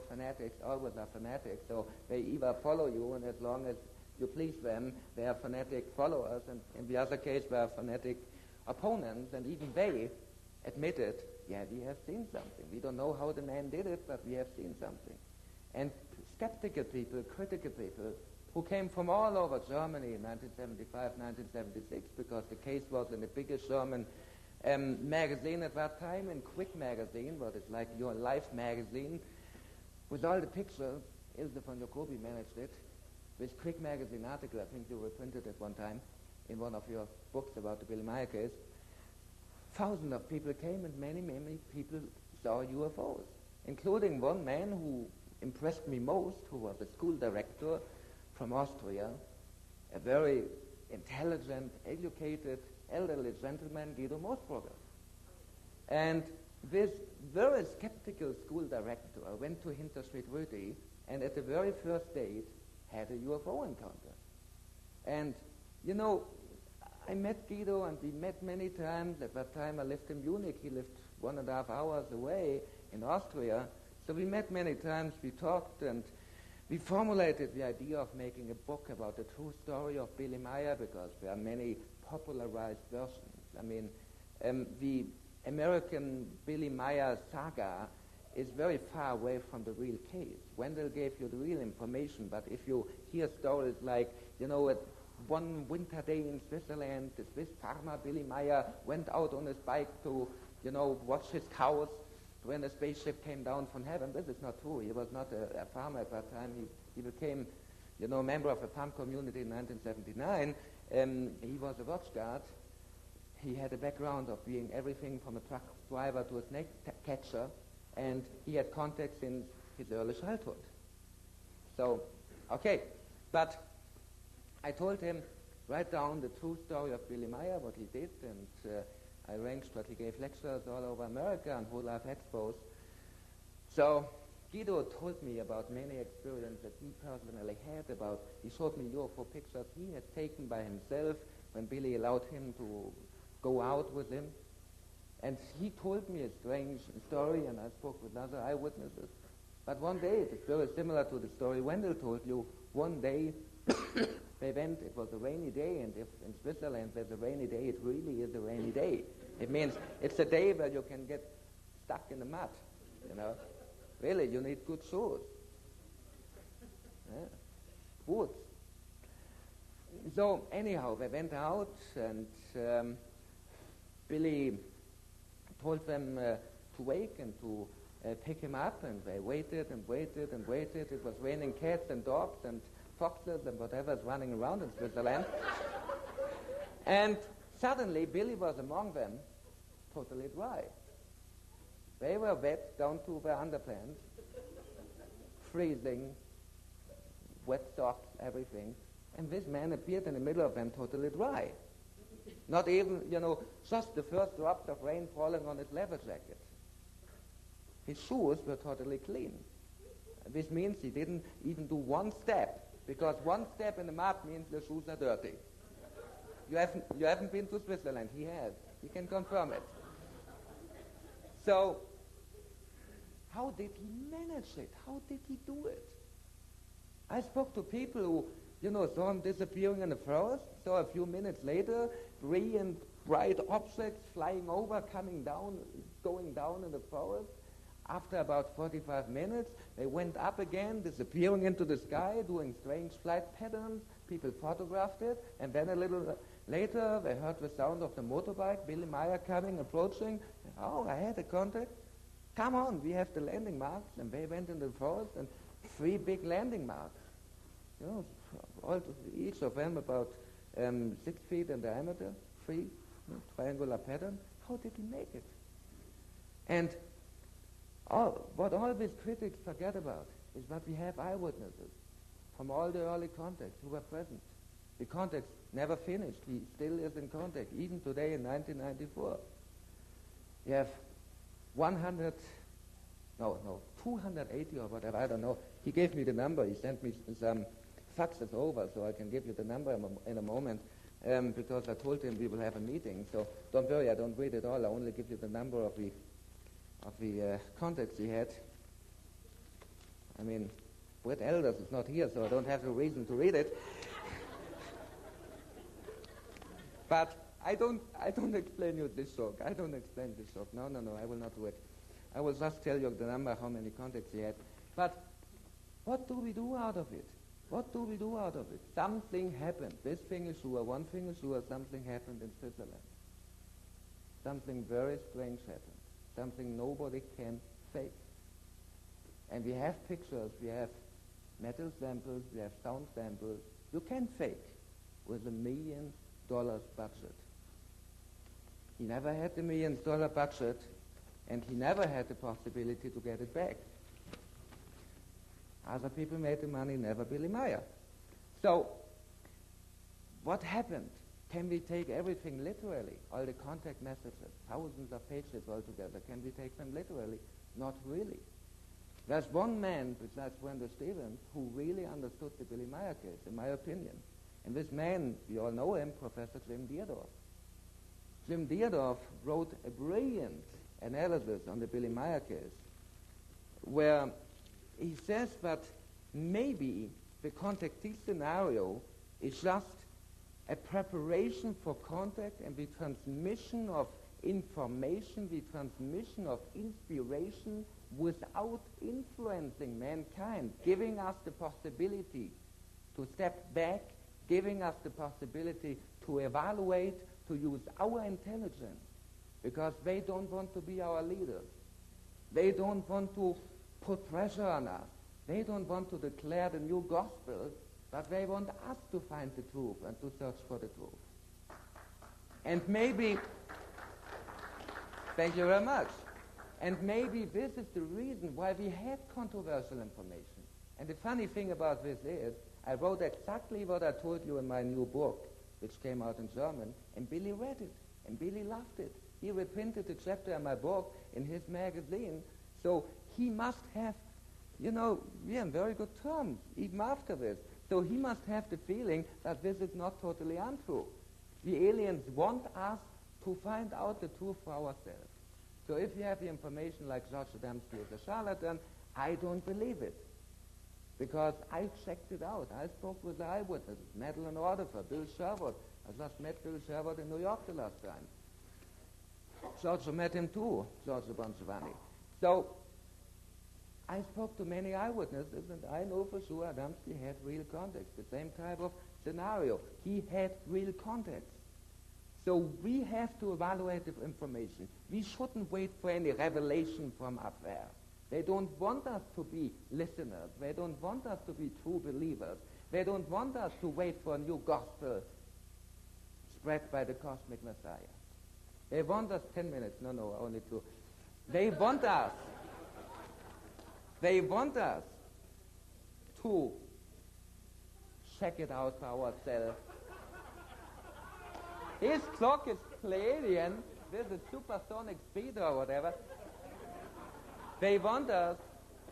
fanatics always are fanatics, so they either follow you, and as long as you please them, they are fanatic followers, and in the other case, they are fanatic opponents, and even they admitted, we have seen something. We don't know how the man did it, but we have seen something. And skeptical people, critical people, who came from all over Germany in 1975, 1976, because the case was in the biggest German magazine at that time, in Quick magazine, what is like your Life magazine, with all the pictures. Ilse von Jacobi managed it. This Quick magazine article, I think you reprinted it one time in one of your books about the Billy Meier case. Thousands of people came, and many, many people saw UFOs, including one man who impressed me most, who was a school director from Austria, a very intelligent, educated, elderly gentleman, Guido Moosbrugger. And this very skeptical school director went to Hinter Schmidt-Rüti, and at the very first date had a UFO encounter. And, I met Guido, and we met many times. At that time I lived in Munich. He lived 1.5 hours away in Austria. So we met many times, we talked, and we formulated the idea of making a book about the true story of Billy Meier, because there are many popularized versions. The American Billy Meier saga is very far away from the real case. Wendell gave you the real information, but if you hear stories like, one winter day in Switzerland, the Swiss farmer Billy Meier went out on his bike to, watch his cows when a spaceship came down from heaven. This is not true. He was not a farmer at that time. He became, a member of a farm community in 1979. He was a watch guard. He had a background of being everything from a truck driver to a snake catcher, and he had contacts in his early childhood. So, okay, but I told him, write down the true story of Billy Meier, what he did, and I arranged that he gave lectures all over America and whole life expos. So Guido told me about many experiences that he personally had about, he showed me UFO pictures he had taken by himself when Billy allowed him to go out with him. And he told me a strange story, and I spoke with other eyewitnesses. But one day, it is very similar to the story Wendell told you. One day, they went, it was a rainy day, and if in Switzerland there's a rainy day, it really is a rainy day. It means it's a day where you can get stuck in the mud, Really, you need good shoes. Yeah. Boots. So anyhow, they went out, and Billy told them to wake and to pick him up, and they waited and waited and waited. It was raining cats and dogs and foxes and whatever's running around in Switzerland. And suddenly, Billy was among them, totally dry. They were wet down to their underpants, freezing, wet socks, everything. And this man appeared in the middle of them totally dry. Not even, just the first drops of rain falling on his leather jacket. His shoes were totally clean. This means he didn't even do one step, because one step in the mud means the shoes are dirty. You haven't been to Switzerland. He has. He can confirm it. So, how did he manage it? How did he do it? I spoke to people who, saw him disappearing in the forest, saw a few minutes later, brilliant, bright objects flying over, coming down, going down in the forest. After about 45 minutes, they went up again, disappearing into the sky, doing strange flight patterns. People photographed it, and then a little later, they heard the sound of the motorbike, Billy Meier coming, approaching. Oh, I had a contact. Come on, we have the landing marks. And they went in the forest, and 3 big landing marks. Each of them about 6 feet in diameter, 3 triangular pattern. How did he make it? And what all these critics forget about is that we have eyewitnesses from all the early contacts who were present. The contacts never finished. He still is in contact, even today in 1994. You have 280 or whatever, I don't know. He gave me the number. He sent me some faxes over, so I can give you the number in a moment, because I told him we will have a meeting. So don't worry, I don't read it all. I only give you the number of the contacts he had. I mean, Britt Elders is not here, so I don't have a reason to read it. But I don't explain you this joke. I don't explain this joke. No, I will not do it. I will just tell you the number, how many contacts he had. But what do we do out of it? What do we do out of it? Something happened. This thing is sure. One thing is sure. Something happened in Switzerland. Something very strange happened. Something nobody can fake. And we have pictures. We have metal samples. We have sound samples. You can fake with $1 million budget. He never had $1 million budget, and he never had the possibility to get it back. Other people made the money, never Billy Meier. So, what happened? Can we take everything literally? All the contact messages, thousands of pages altogether, can we take them literally? Not really. There's one man, besides Wendell Stevens, who really understood the Billy Meier case, in my opinion. And this man, we all know him, Professor Jim Deardorff. Jim Deardorff wrote a brilliant analysis on the Billy Meier case, where he says that maybe the contactee scenario is just a preparation for contact and the transmission of information, the transmission of inspiration without influencing mankind, giving us the possibility to step back giving us the possibility to evaluate, to use our intelligence, because they don't want to be our leaders. They don't want to put pressure on us. They don't want to declare the new gospel, but they want us to find the truth and to search for the truth. And maybe, thank you very much, and maybe this is the reason why we have controversial information. And the funny thing about this is, I wrote exactly what I told you in my new book, which came out in German, and Billy read it, and Billy loved it. He reprinted the chapter in my book in his magazine, so he must have, we are in very good terms, even after this. So he must have the feeling that this is not totally untrue. The aliens want us to find out the truth for ourselves. So if you have the information like George Adamski is a charlatan, I don't believe it. Because I checked it out. I spoke with the eyewitnesses, Madeline Ordifer, Bill Sherwood. I just met Bill Sherwood in New York the last time. George met him too, George Bongiovanni. So I spoke to many eyewitnesses, and I know for sure Adamski had real contacts, the same type of scenario. He had real contacts. So we have to evaluate the information. We shouldn't wait for any revelation from up there. They don't want us to be listeners. They don't want us to be true believers. They don't want us to wait for a new gospel spread by the cosmic Messiah. They want us 10 minutes. No, only 2. They want us to check it out for ourselves. His clock is Pleiadian. This is supersonic speed or whatever. They want us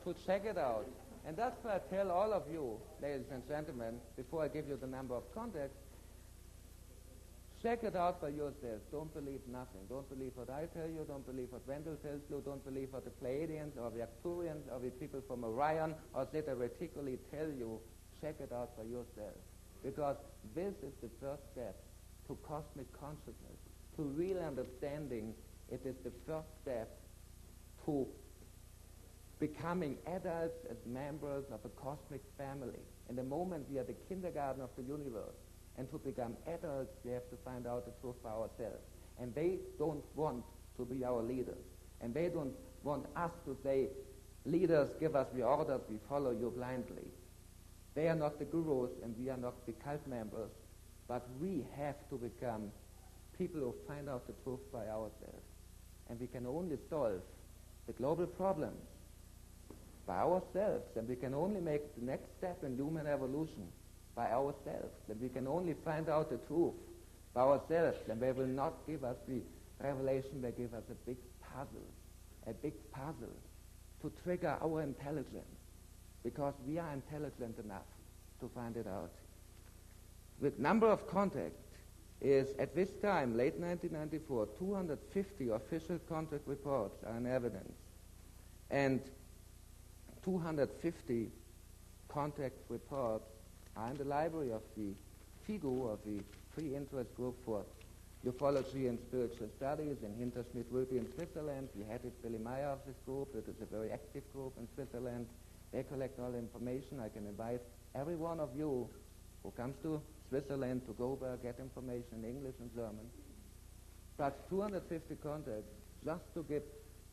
to check it out. And that's why I tell all of you, ladies and gentlemen, before I give you the number of contacts, check it out for yourself. Don't believe nothing. Don't believe what I tell you. Don't believe what Wendell tells you. Don't believe what the Pleiadians or the Arcturians or the people from Orion or Zeta Reticuli tell you. Check it out for yourself. Because this is the first step to cosmic consciousness, to real understanding. It is the first step to becoming adults as members of a cosmic family. In the moment we are the kindergarten of the universe. And to become adults, we have to find out the truth for ourselves. And they don't want to be our leaders. And they don't want us to say, leaders, give us the orders, we follow you blindly. They are not the gurus, and we are not the cult members. But we have to become people who find out the truth by ourselves. And we can only solve the global problems by ourselves. And we can only make the next step in human evolution by ourselves, and we can only find out the truth by ourselves, and they will not give us the revelation, they give us a big puzzle to trigger our intelligence, because we are intelligent enough to find it out. The number of contacts is, at this time, late 1994, 250 official contact reports are in evidence, and 250 contact reports are in the library of the FIGU, of the Free Interest Group for Ufology and Spiritual Studies in Hinterschmidt-Rübi in Switzerland. We had it, Billy Meier of this group. It is a very active group in Switzerland. They collect all the information. I can invite every one of you who comes to Switzerland to go there, get information in English and German. But 250 contacts just to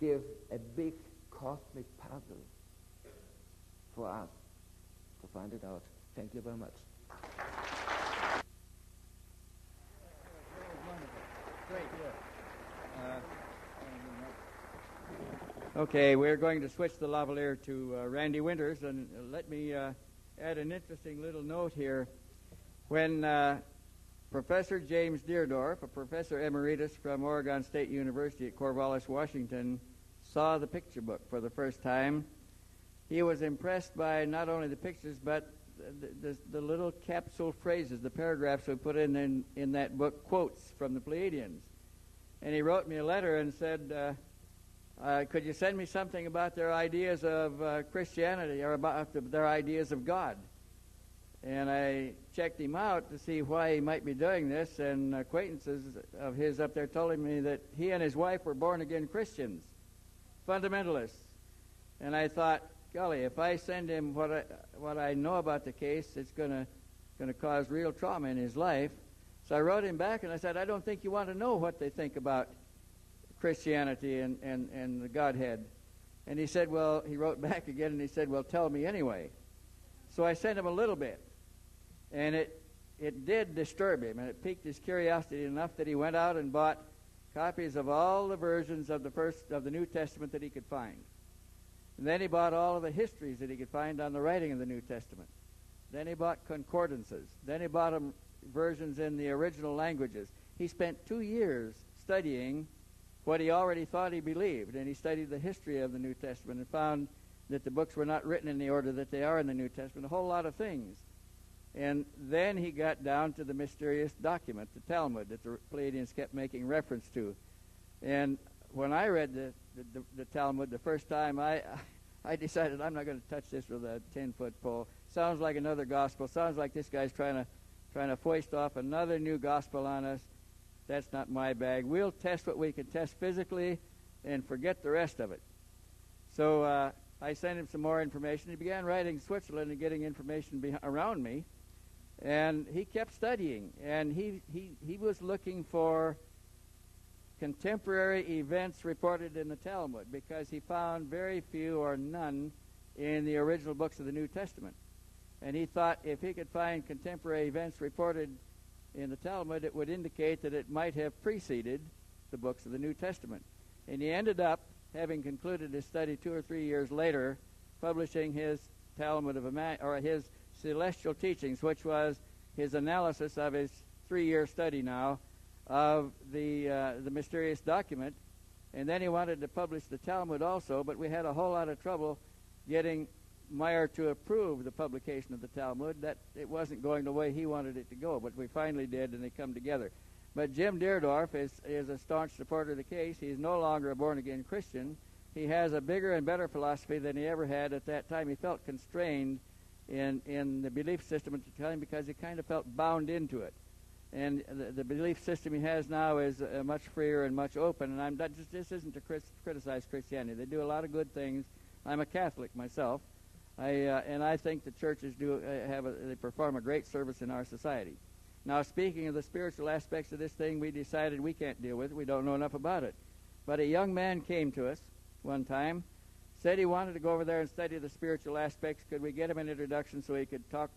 give a big cosmic puzzle for us to find it out. Thank you very much. Okay, we're going to switch the lavalier to Randy Winters, and let me add an interesting little note here. When Professor James Deardorff, a professor emeritus from Oregon State University at Corvallis, Washington, saw the picture book for the first time, he was impressed by not only the pictures, but the little capsule phrases, the paragraphs we put in that book, quotes from the Pleiadians. And he wrote me a letter and said, could you send me something about their ideas of Christianity or about their ideas of God? And I checked him out to see why he might be doing this, and acquaintances of his up there told me that he and his wife were born-again Christians, fundamentalists. And I thought, golly, if I send him what I know about the case, it's going to going to cause real trauma in his life. So I wrote him back and I said, I don't think you want to know what they think about Christianity and the Godhead. And he said, well, he wrote back again and he said, well, tell me anyway. So I sent him a little bit. And it did disturb him, and it piqued his curiosity enough that he went out and bought copies of all the versions of the New Testament that he could find. And then he bought all of the histories that he could find on the writing of the New Testament. Then he bought concordances. Then he bought versions in the original languages. He spent 2 years studying what he already thought he believed, and he studied the history of the New Testament and found that the books were not written in the order that they are in the New Testament, a whole lot of things. And then he got down to the mysterious document, the Talmud, that the Pleiadians kept making reference to. And when I read the Talmud the first time, I decided I'm not going to touch this with a 10-foot pole. Sounds like another gospel. Sounds like this guy's trying to foist off another new gospel on us. That's not my bag. We'll test what we can test physically and forget the rest of it. So I sent him some more information. He began writing Switzerland and getting information around me. And he kept studying. And he was looking for contemporary events reported in the Talmud because he found very few or none in the original books of the New Testament. And he thought if he could find contemporary events reported in the Talmud, it would indicate that it might have preceded the books of the New Testament. And he ended up, having concluded his study 2 or 3 years later, publishing his Talmud of his Celestial Teachings, which was his analysis of his 3-year study now of the mysterious document. And then he wanted to publish the Talmud also, but we had a whole lot of trouble getting Meier to approve the publication of the Talmud. That it wasn't going the way he wanted it to go, but we finally did, and they come together. But Jim Deerdorf is a staunch supporter of the case. He's no longer a born-again Christian. He has a bigger and better philosophy than he ever had at that time. He felt constrained in the belief system at the time because he kind of felt bound into it. And the belief system he has now is much freer and much open. And this isn't to criticize Christianity. They do a lot of good things. I'm a Catholic myself. And I think the churches they perform a great service in our society. Now, speaking of the spiritual aspects of this thing, we decided we can't deal with it. We don't know enough about it. But a young man came to us one time, said he wanted to go over there and study the spiritual aspects. Could we get him an introduction so he could talk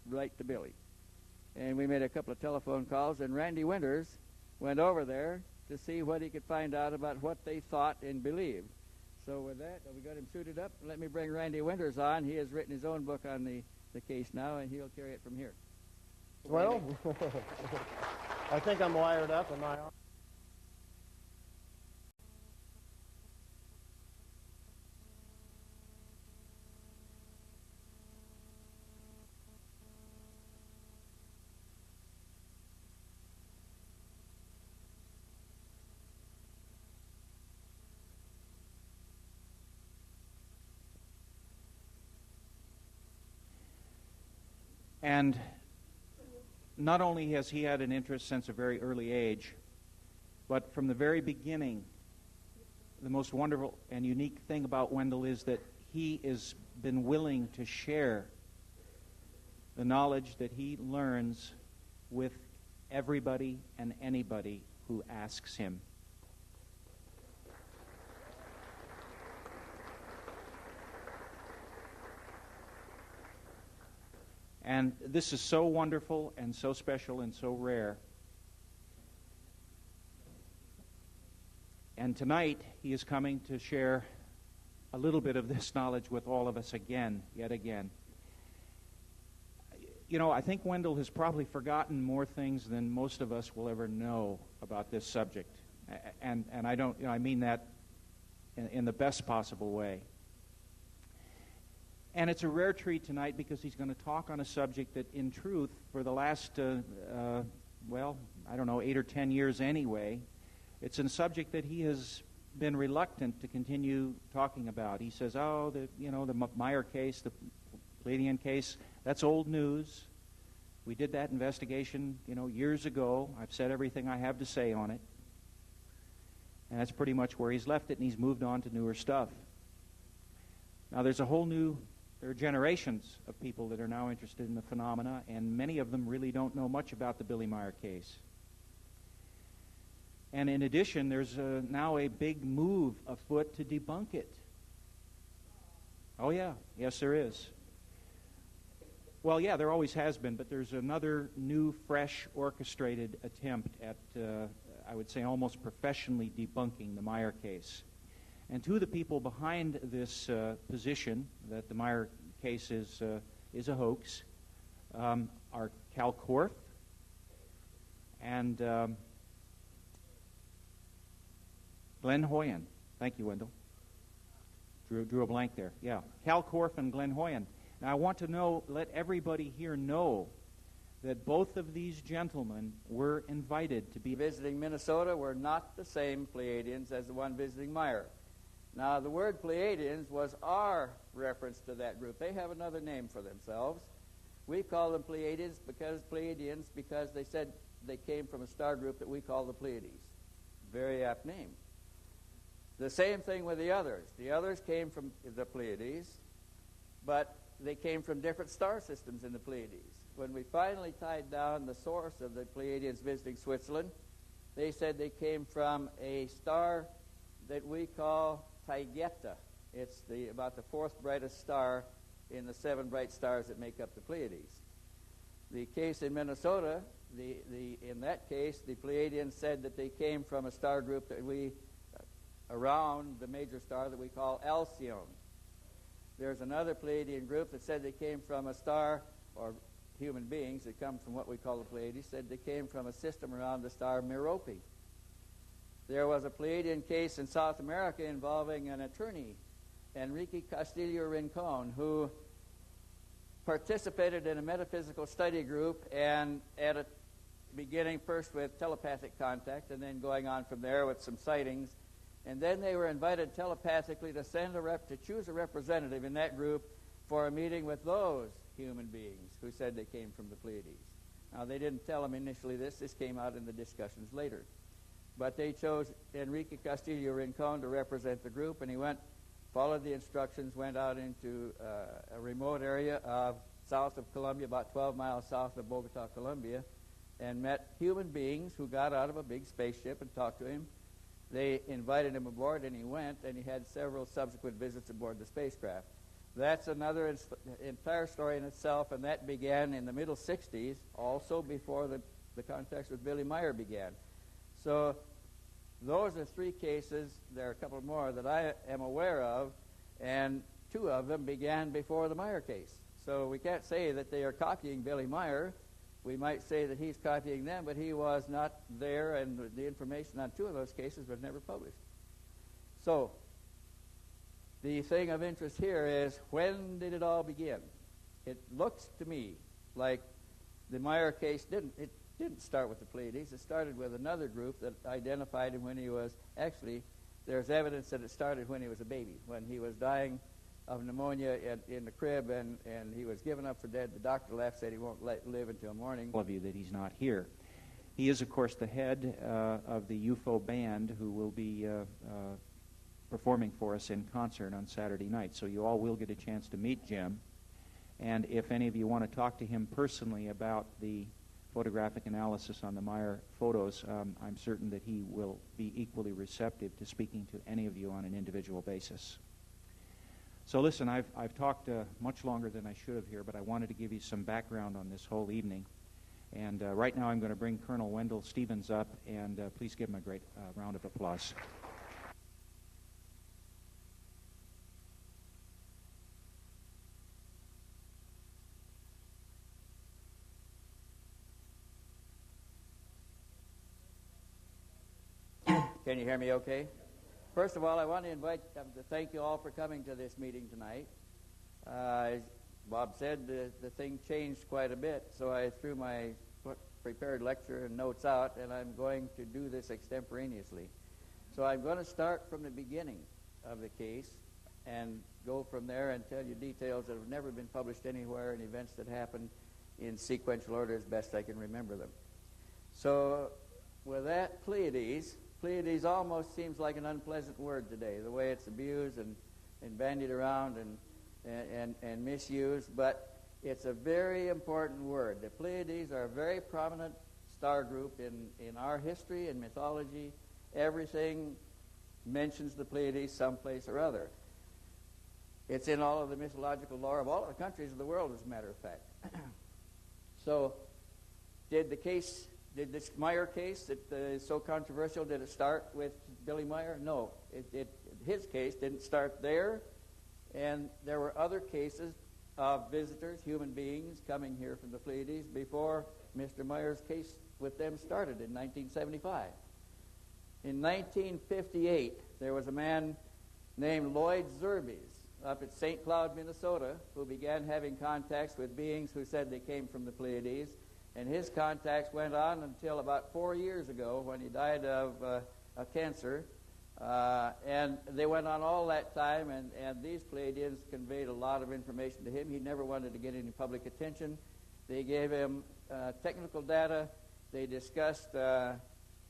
right to Billy? And we made a couple of telephone calls, and Randy Winters went over there to see what he could find out about what they thought and believed. So with that, we got him suited up. Let me bring Randy Winters on. He has written his own book on the case now, and he'll carry it from here. Well, I think I'm wired up. Am I on? And not only has he had an interest since a very early age, but from the very beginning, the most wonderful and unique thing about Wendell is that he has been willing to share the knowledge that he learns with everybody and anybody who asks him. And this is so wonderful and so special and so rare. And tonight, he is coming to share a little bit of this knowledge with all of us yet again. You know, I think Wendell has probably forgotten more things than most of us will ever know about this subject. And I don't, I mean that in the best possible way. And it's a rare treat tonight because he's going to talk on a subject that, in truth, for the last, 8 or 10 years anyway, it's a subject that he has been reluctant to continue talking about. He says, the Meier case, the Pleiadian case, that's old news. We did that investigation, years ago. I've said everything I have to say on it. And that's pretty much where he's left it, and he's moved on to newer stuff. Now, there's a whole new There are generations of people that are now interested in the phenomena, and many of them really don't know much about the Billy Meier case. And in addition, there's now a big move afoot to debunk it. Oh, yeah. Yes, there is. Well, yeah, there always has been, but there's another new, fresh, orchestrated attempt at, I would say, almost professionally debunking the Meier case. And two of the people behind this position, that the Meier case is a hoax, are Cal Korff and Glenn Hoyen. Thank you, Wendell. Drew a blank there. Yeah, Cal Korff and Glenn Hoyen. Now, I want to let everybody here know that both of these gentlemen were invited to be Visiting Minnesota were not the same Pleiadians as the one visiting Meier. Now, the word Pleiadians was our reference to that group. They have another name for themselves. We call them Pleiadians because they said they came from a star group that we call the Pleiades. Very apt name. The same thing with the others. The others came from the Pleiades, but they came from different star systems in the Pleiades. When we finally tied down the source of the Pleiadians visiting Switzerland, they said they came from a star that we call Taygeta. It's about the fourth brightest star in the 7 bright stars that make up the Pleiades. The case in Minnesota, in that case, the Pleiadians said that they came from a star group that around the major star that we call Alcyone. There's another Pleiadian group that said they came from a star, or human beings that come from what we call the Pleiades, said they came from a system around the star Merope. There was a Pleiadian case in South America involving an attorney, Enrique Castillo Rincon, who participated in a metaphysical study group, and beginning first with telepathic contact and then going on from there with some sightings. And then they were invited telepathically to choose a representative in that group for a meeting with those human beings who said they came from the Pleiades. Now, they didn't tell them initially this. This came out in the discussions later. But they chose Enrique Castillo Rincon to represent the group, and he followed the instructions, went out into a remote area south of Colombia, about 12 miles south of Bogota, Colombia, and met human beings who got out of a big spaceship and talked to him. They invited him aboard, and he went, and he had several subsequent visits aboard the spacecraft. That's another entire story in itself, and that began in the middle 60s, also before the contacts with Billy Meier began. So those are 3 cases. There are a couple more that I am aware of, and 2 of them began before the Meier case. So we can't say that they are copying Billy Meier. We might say that he's copying them, but he was not there, and the information on 2 of those cases was never published. So the thing of interest here is, when did it all begin? It looks to me like the Meier case didn't start with the Pleiades. It started with another group that identified him when he was, actually, there's evidence that it started when he was a baby, when he was dying of pneumonia in the crib, and he was given up for dead. The doctor left, said he won't live until morning. All of you that he's not here. He is, of course, the head of the UFO band who will be performing for us in concert on Saturday night. So you all will get a chance to meet Jim. And if any of you want to talk to him personally about the photographic analysis on the Meier photos, I'm certain that he will be equally receptive to speaking to any of you on an individual basis. So listen, I've talked much longer than I should have here, but I wanted to give you some background on this whole evening. And right now I'm going to bring Colonel Wendell Stevens up, and please give him a great round of applause. Can you hear me okay? First of all, I want to thank you all for coming to this meeting tonight. As Bob said, the thing changed quite a bit, so I threw my prepared lecture and notes out, and I'm going to do this extemporaneously. So I'm going to start from the beginning of the case and go from there and tell you details that have never been published anywhere and events that happened in sequential order as best I can remember them. So with that, Pleiades almost seems like an unpleasant word today, the way it's abused and bandied around. And and misused, but it's a very important word. The Pleiades are a very prominent star group in our history and mythology. Everything mentions the Pleiades someplace or other. It's in all of the mythological lore of all of the countries of the world, as a matter of fact. So, did this Meier case that is so controversial, did it start with Billy Meier? No. His case didn't start there, and there were other cases of visitors, human beings, coming here from the Pleiades before Mr. Meier's case with them started in 1975. In 1958, there was a man named Lloyd Zerbes up at St. Cloud, Minnesota, who began having contacts with beings who said they came from the Pleiades, and his contacts went on until about 4 years ago when he died of a cancer. And they went on all that time, and these Pleiadians conveyed a lot of information to him. He never wanted to get any public attention. They gave him technical data. They discussed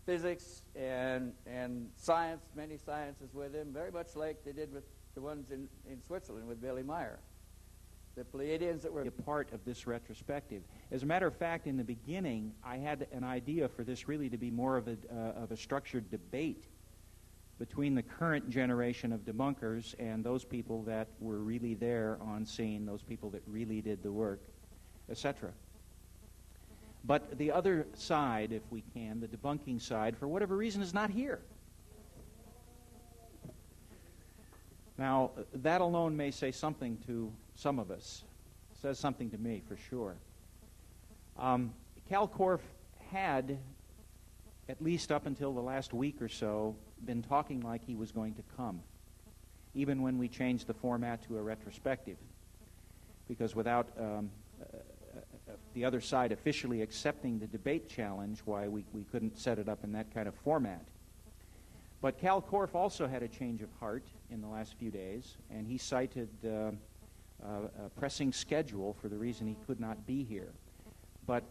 physics and science, many sciences with him, very much like they did with the ones in Switzerland with Billy Meier. The Pleiadians that were a part of this retrospective. As a matter of fact, in the beginning, I had an idea for this really to be more of a structured debate between the current generation of debunkers and those people that were really there on scene, those people that really did the work, etc. But the other side, if we can, the debunking side, for whatever reason, is not here. Now, that alone may say something to some of us. It says something to me, for sure. Cal Korff had, at least up until the last week or so, been talking like he was going to come, even when we changed the format to a retrospective, because without the other side officially accepting the debate challenge, why we couldn't set it up in that kind of format. But Cal Korff also had a change of heart in the last few days, and he cited a pressing schedule for the reason he could not be here. But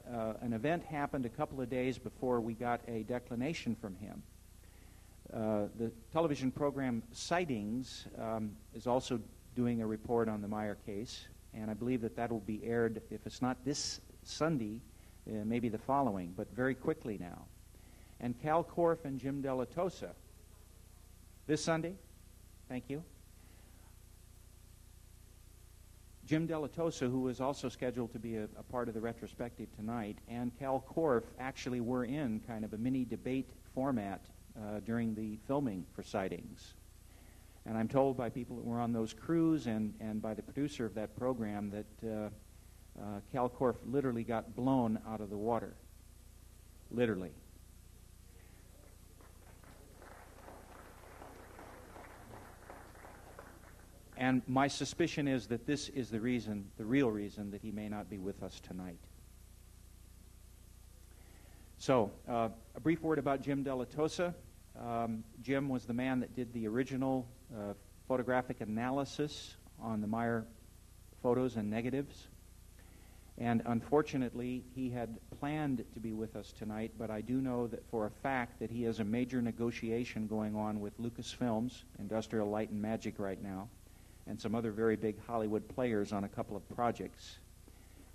an event happened a couple of days before we got a declination from him. The television program Sightings is also doing a report on the Meier case, and I believe that will be aired, if it's not this Sunday, maybe the following, but very quickly now. And Cal Korff and Jim Della Tosa, this Sunday, thank you. Jim Della Tosa, who was also scheduled to be a part of the retrospective tonight, and Cal Korff actually were in kind of a mini debate format during the filming for Sightings. And I'm told by people that were on those crews and by the producer of that program that Cal Korff literally got blown out of the water. Literally. And my suspicion is that this is the reason, the real reason, that he may not be with us tonight. So, a brief word about Jim Della Tosa. Jim was the man that did the original photographic analysis on the Meier photos and negatives. And unfortunately, he had planned to be with us tonight, but I do know that for a fact that he has a major negotiation going on with Lucasfilms, Industrial Light and Magic right now, and some other very big Hollywood players on a couple of projects.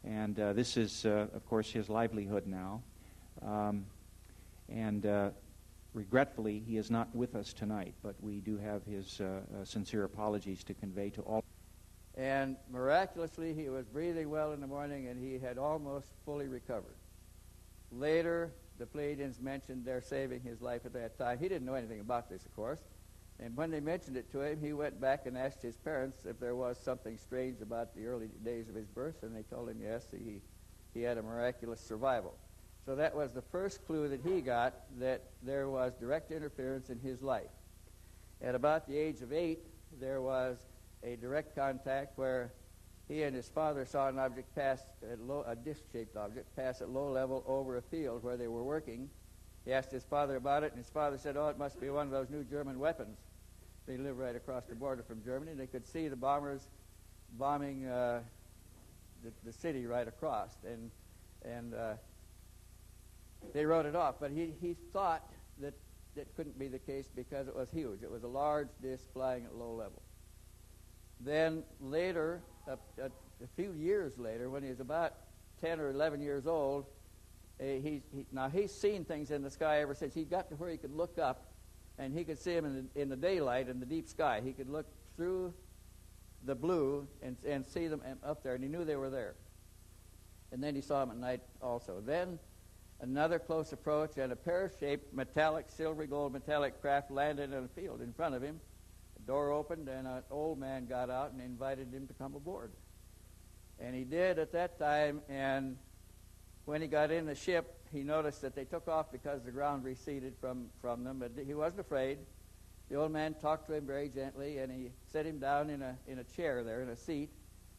And this is, of course, his livelihood now. Regretfully, he is not with us tonight, but we do have his sincere apologies to convey to all. And miraculously, he was breathing well in the morning, and he had almost fully recovered. Later, the Pleiadians mentioned their saving his life at that time. He didn't know anything about this, of course. And when they mentioned it to him, he went back and asked his parents if there was something strange about the early days of his birth, and they told him yes, he had a miraculous survival. So that was the first clue that he got that there was direct interference in his life. At about the age of 8, there was a direct contact where he and his father saw an object pass, a disc-shaped object, pass at low level over a field where they were working. He asked his father about it, and his father said, "Oh, it must be one of those new German weapons." They live right across the border from Germany. They could see the bombers bombing the city right across, and they wrote it off. But he thought that couldn't be the case because it was huge. It was a large disc flying at low level. Then later, a few years later, when he was about 10 or 11 years old, now he's seen things in the sky ever since. He got to where he could look up, and he could see them in the daylight in the deep sky. He could look through the blue and see them up there, and he knew they were there. And then he saw them at night also. Then another close approach, and a pear-shaped metallic, silvery gold metallic craft landed in a field in front of him. The door opened, and an old man got out and invited him to come aboard. And he did at that time, and when he got in the ship, he noticed that they took off because the ground receded from them, but he wasn't afraid. The old man talked to him very gently, and he set him down in a chair there, in a seat,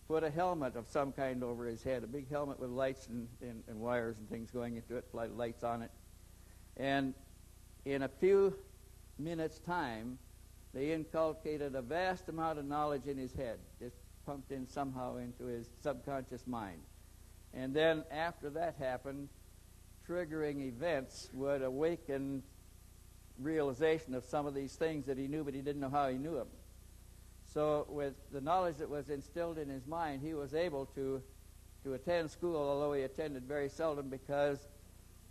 put a helmet of some kind over his head, a big helmet with lights and wires and things going into it, lights on it. And in a few minutes' time, they inculcated a vast amount of knowledge in his head, just pumped in somehow into his subconscious mind. And then after that happened, triggering events would awaken realization of some of these things that he knew, but he didn't know how he knew them. So with the knowledge that was instilled in his mind, he was able to attend school, although he attended very seldom because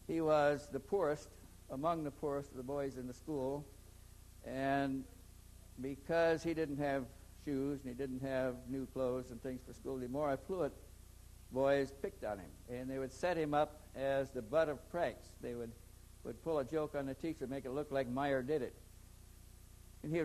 he was the poorest, among the poorest of the boys in the school. And because he didn't have shoes and he didn't have new clothes and things for school anymore, affluent boys picked on him. And they would set him up as the butt of pranks. They would pull a joke on the teacher, make it look like Meier did it. And he would